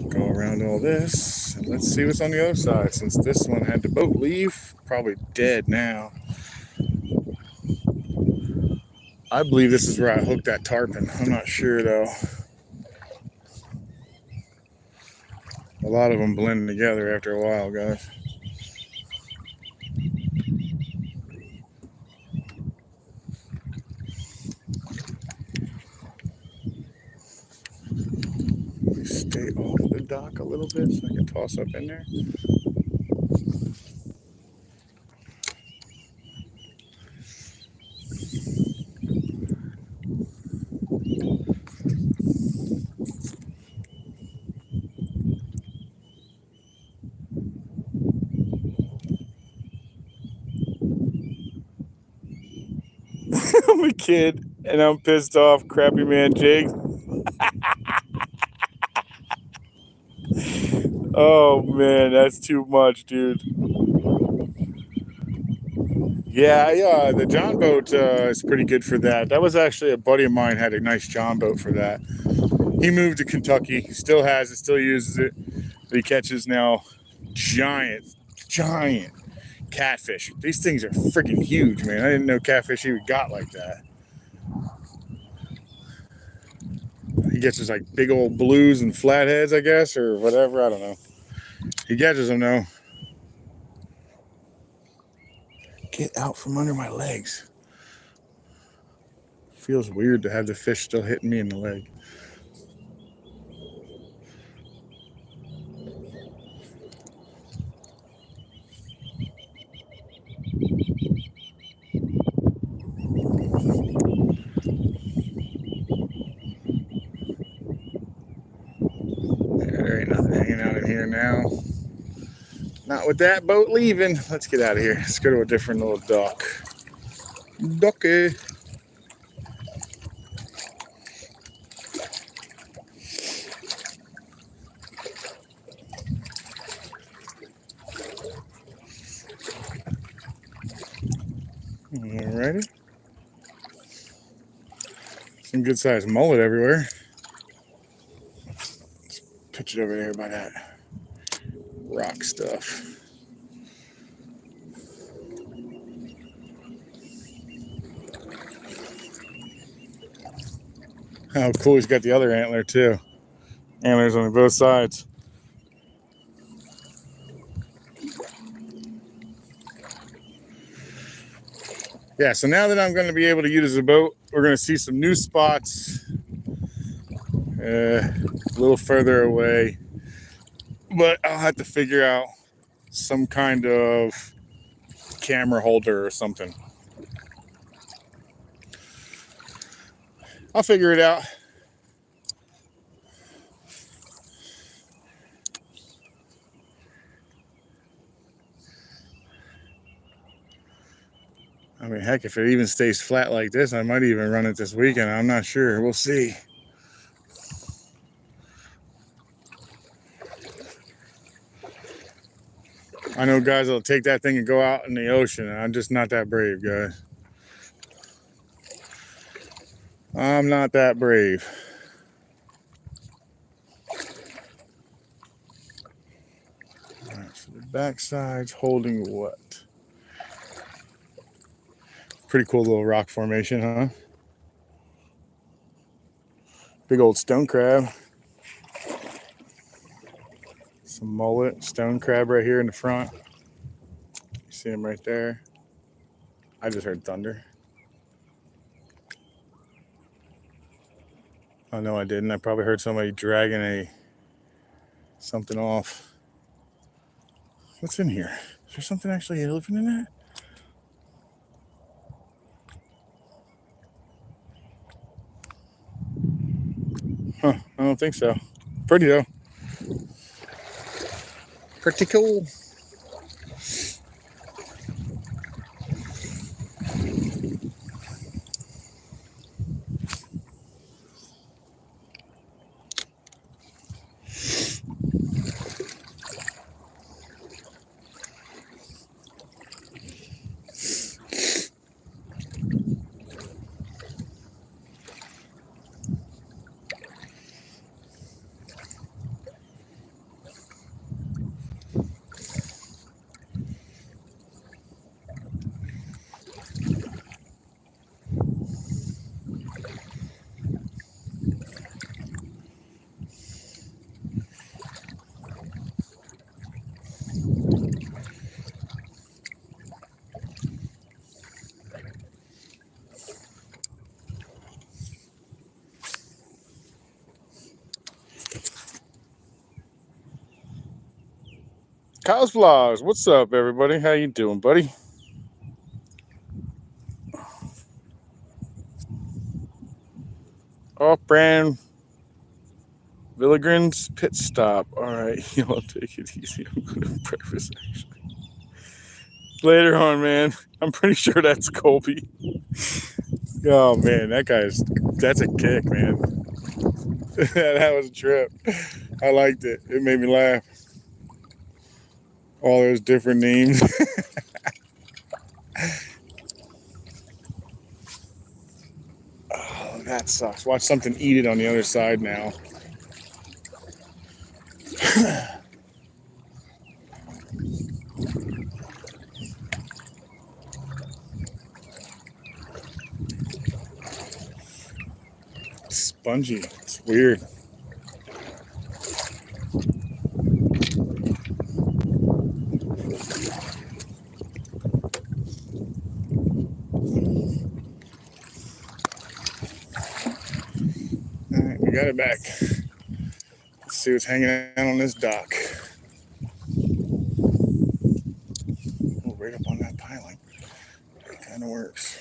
Go around all this and let's see what's on the other side. Since this one had the boat leave, probably dead now. I believe this is where I hooked that tarpon. I'm not sure though. A lot of them blend together after a while, guys. Let me stay off the dock a little bit so I can toss up in there. I'm a kid and I'm pissed off, crappy man Jake. Oh man, that's too much, dude. Yeah, the John boat is pretty good for that. That was actually a buddy of mine had a nice John boat for that. He moved to Kentucky, still has it, still uses it. But he catches now giant catfish. These things are freaking huge, man. I didn't know catfish even got like that. He catches like big old blues and flatheads, I guess, or whatever. I don't know. He catches them though. Get out from under my legs. Feels weird to have the fish still hitting me in the leg. There ain't nothing hanging out in here now. Not with that boat leaving. Let's get out of here. Let's go to a different little dock. Docky. Alrighty. Some good sized mullet everywhere. Let's pitch it over there by that rock stuff. Oh, cool. He's got the other antler too. Antlers on both sides. Yeah, so now that I'm going to be able to use the boat, we're going to see some new spots a little further away. But I'll have to figure out some kind of camera holder or something. I'll figure it out. I mean, heck, if it even stays flat like this, I might even run it this weekend. I'm not sure. We'll see. I know guys will take that thing and go out in the ocean. I'm just not that brave, guys. I'm not that brave. All right, so the backside's holding what? Pretty cool little rock formation, huh? Big old stone crab. Some mullet, stone crab right here in the front. You see him right there. I just heard thunder. Oh no, I didn't. I probably heard somebody dragging something off. What's in here? Is there something actually living in there? Huh, I don't think so. Pretty though. Pretty cool. Kyle's Vlogs. What's up, everybody? How you doing, buddy? Off-brand Villigren's pit stop. All right, y'all take it easy. I'm going to breakfast, actually. Later on, man. I'm pretty sure that's Colby. Oh, man, that's a kick, man. That was a trip. I liked it. It made me laugh. All those different names. Oh, that sucks. Watch something eat it on the other side now. Spongy. It's weird. All right, we got it back. Let's see what's hanging out on this dock. Oh, right up on that piling. It kind of works.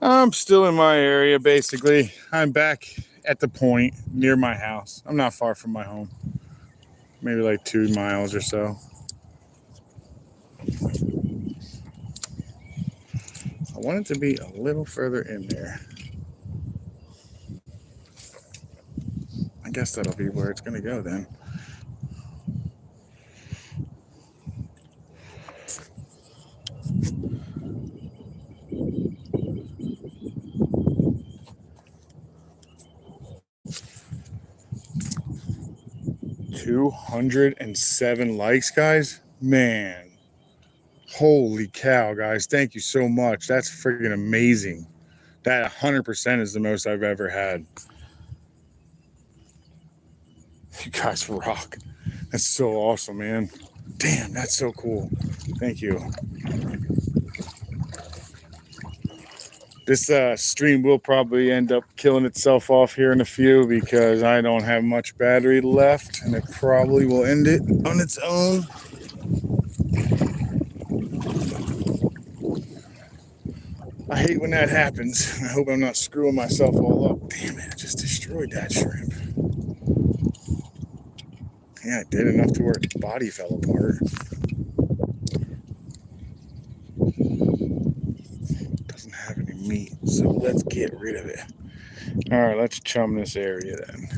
I'm still in my area, basically. I'm back at the point near my house. I'm not far from my home. Maybe like 2 miles or so. I want it to be a little further in there. I guess that'll be where it's going to go then. $207 likes, guys. Man, holy cow, guys. Thank you so much. That's freaking amazing. That 100% is the most I've ever had. You guys rock. That's so awesome, man. Damn, that's so cool. Thank you. This stream will probably end up killing itself off here in a few because I don't have much battery left, and it probably will end it on its own. I hate when that happens. I hope I'm not screwing myself all up. Damn it, I just destroyed that shrimp. Yeah, I did enough to where its body fell apart. Doesn't have any meat, so let's get rid of it. All right, let's chum this area then.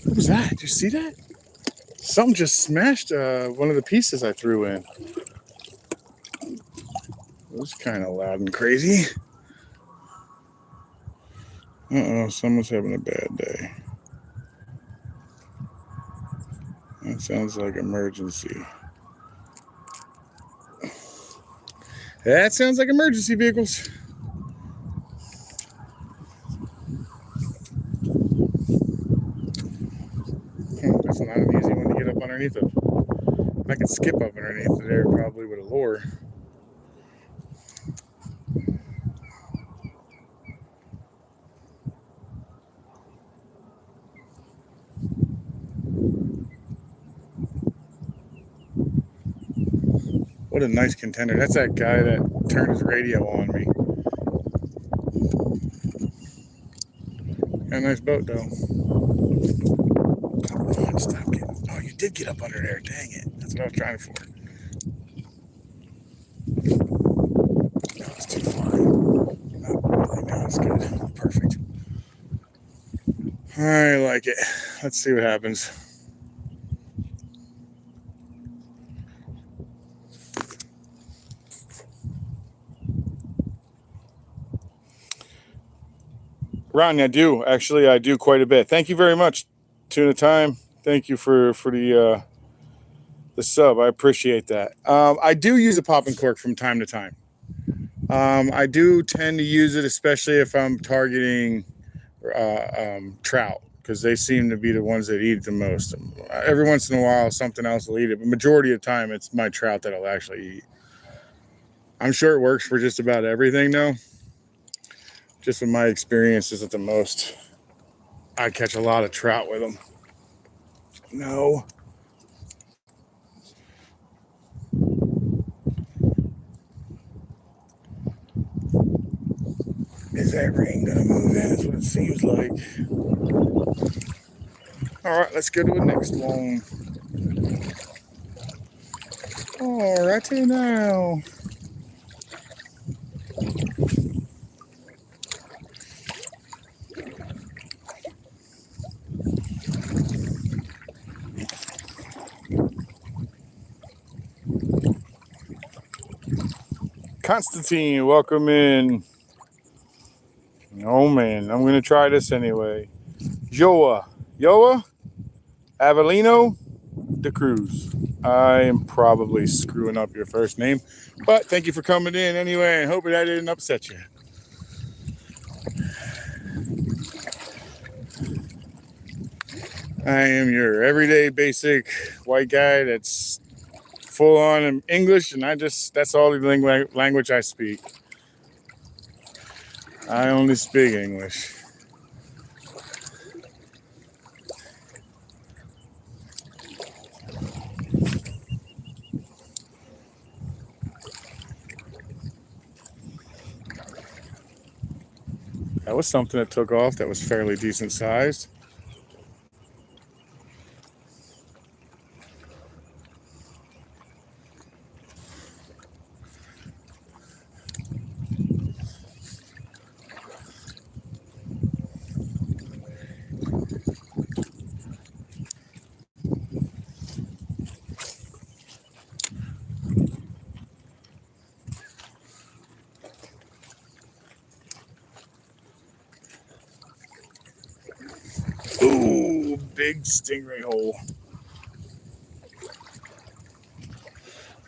What was that? Did you see that? Something just smashed one of the pieces I threw in. It was kind of loud and crazy. Uh-oh, someone's having a bad day. That sounds like emergency. That sounds like emergency vehicles. That's not an easy one to get up underneath of. I could skip up underneath it there probably with a lure. What a nice contender. That's that guy that turned his radio on me. Got a nice boat though. Come on, stop getting. Oh, you did get up under there. Dang it. That's what I was trying for. No, it's too far. Not really. No, it's good. Perfect. I like it. Let's see what happens. Ronnie, I do quite a bit. Thank you very much, Tuna Time. Thank you for the sub. I appreciate that. I do use a popping cork from time to time. I do tend to use it, especially if I'm targeting trout, because they seem to be the ones that eat it the most. Every once in a while, something else will eat it, but majority of the time, it's my trout that I'll actually eat. I'm sure it works for just about everything, though. Just from my experiences at the most, I catch a lot of trout with them. No. Is that rain gonna move in? That's what it seems like. All right, let's go to the next one. All righty now. Constantine, welcome in. Oh man, I'm gonna try this anyway. Yoa Avellino de Cruz. I am probably screwing up your first name, but thank you for coming in anyway, and hoping I didn't upset you. I am your everyday basic white guy that's full on in English, and that's all the language I speak. I only speak English. That was something that took off that was fairly decent sized. Ooh, big stingray hole.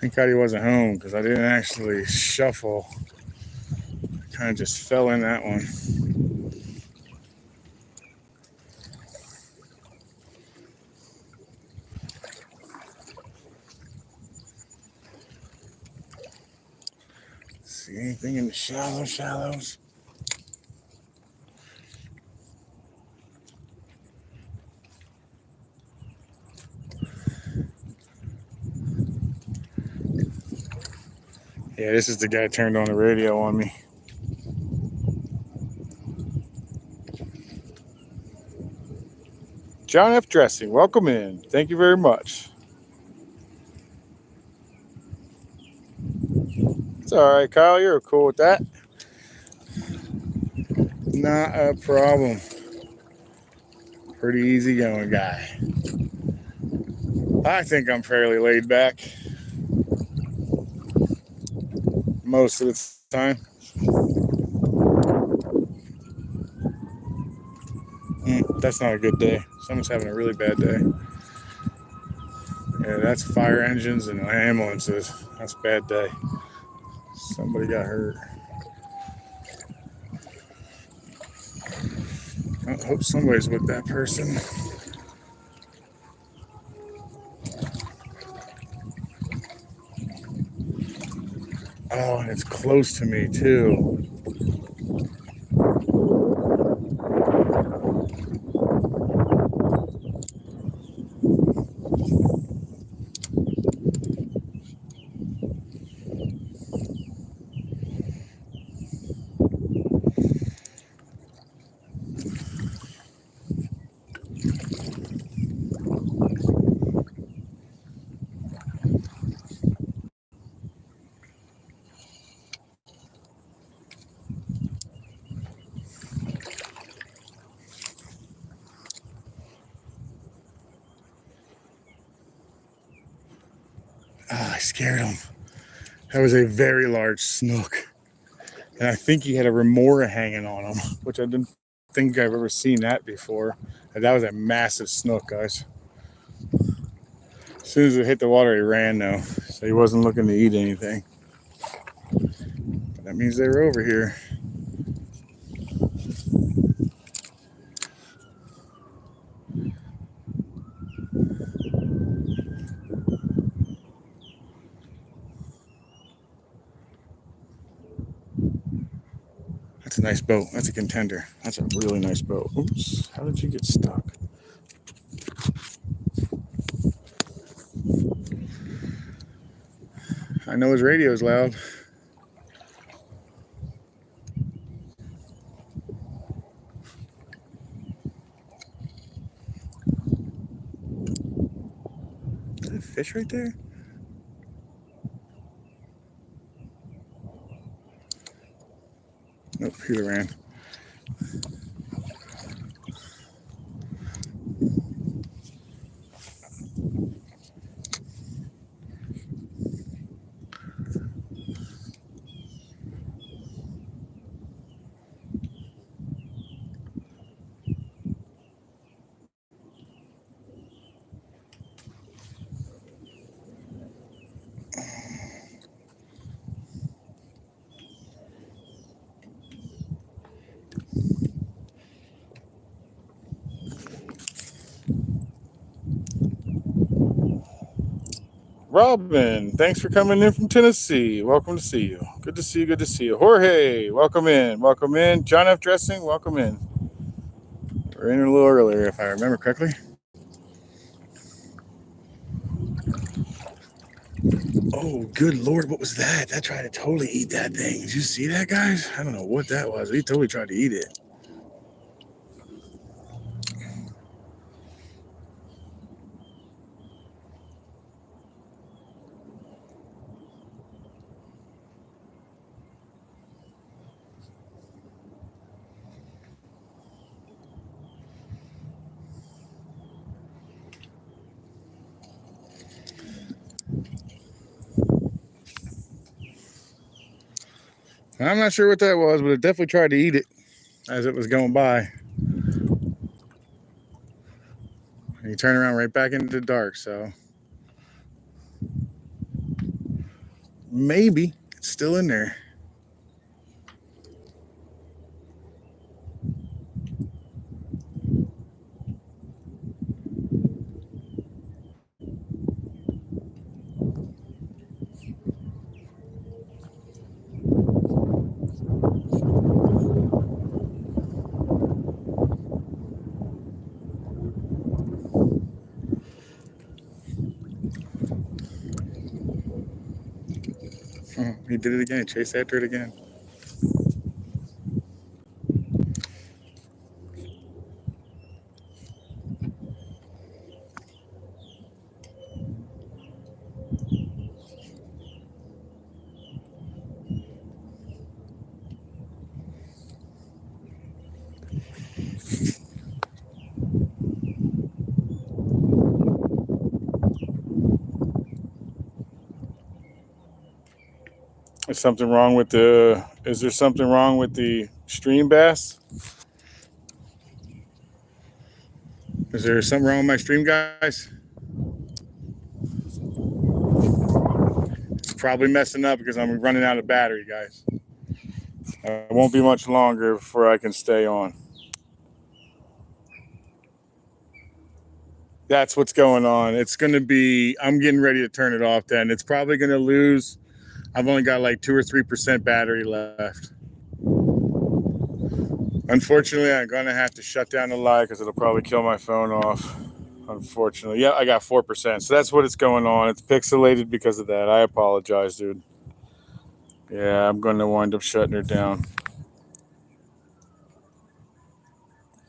Thank God he wasn't home, because I didn't actually shuffle. I kind of just fell in that one. See anything in the shallows? Yeah, this is the guy turned on the radio on me. John F. Dressing, welcome in. Thank you very much. It's all right, Kyle. You're cool with that. Not a problem. Pretty easy going guy. I think I'm fairly laid back most of the time. That's not a good day. Someone's having a really bad day. Yeah, that's fire engines and ambulances. That's a bad day. Somebody got hurt. I hope somebody's with that person. Oh, and it's close to me too. I scared him. That was a very large snook. And I think he had a remora hanging on him, which I didn't think I've ever seen that before. And that was a massive snook, guys. As soon as it hit the water, he ran, though. So he wasn't looking to eat anything. That means they were over here. That's a nice boat. That's a contender. That's a really nice boat. Oops. How did you get stuck? I know his radio is loud. Is that a fish right there? Nope, he ran. Robin, thanks for coming in from Tennessee. Welcome to see you. Good to see you. Good to see you. Jorge, welcome in. Welcome in. John F. Dressing, welcome in. We're in a little earlier, if I remember correctly. Oh, good Lord, what was that? That tried to totally eat that thing. Did you see that, guys? I don't know what that was. He totally tried to eat it. I'm not sure what that was, but it definitely tried to eat it as it was going by. And you turn around right back into the dark, so maybe it's still in there. He did it again. Chased after it again. Is something wrong with the? Is there something wrong with the stream bass? Is there something wrong with my stream, guys? It's probably messing up because I'm running out of battery, guys. It won't be much longer before I can stay on. That's what's going on. It's going to be, I'm getting ready to turn it off then. It's probably going to lose. I've only got like 2 or 3% battery left. Unfortunately, I'm going to have to shut down the live because it'll probably kill my phone off. Unfortunately. Yeah, I got 4%. So that's what it's going on. It's pixelated because of that. I apologize, dude. Yeah, I'm going to wind up shutting her down.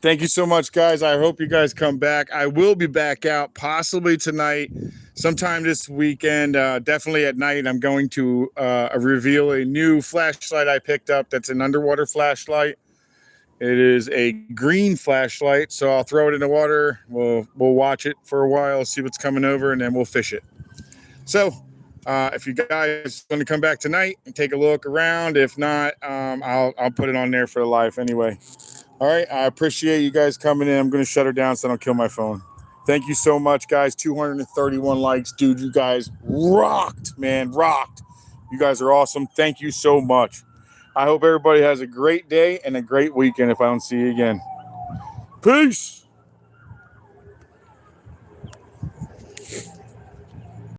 Thank you so much, guys. I hope you guys come back. I will be back out possibly tonight, sometime this weekend. Definitely at night, I'm going to reveal a new flashlight I picked up that's an underwater flashlight. It is a green flashlight, so I'll throw it in the water. We'll watch it for a while, see what's coming over, and then we'll fish it. So if you guys want to come back tonight and take a look around, if not, I'll put it on there for the live anyway. All right, I appreciate you guys coming in. I'm going to shut her down so I don't kill my phone. Thank you so much, guys. 231 likes. Dude, you guys rocked, man. Rocked. You guys are awesome. Thank you so much. I hope everybody has a great day and a great weekend if I don't see you again. Peace.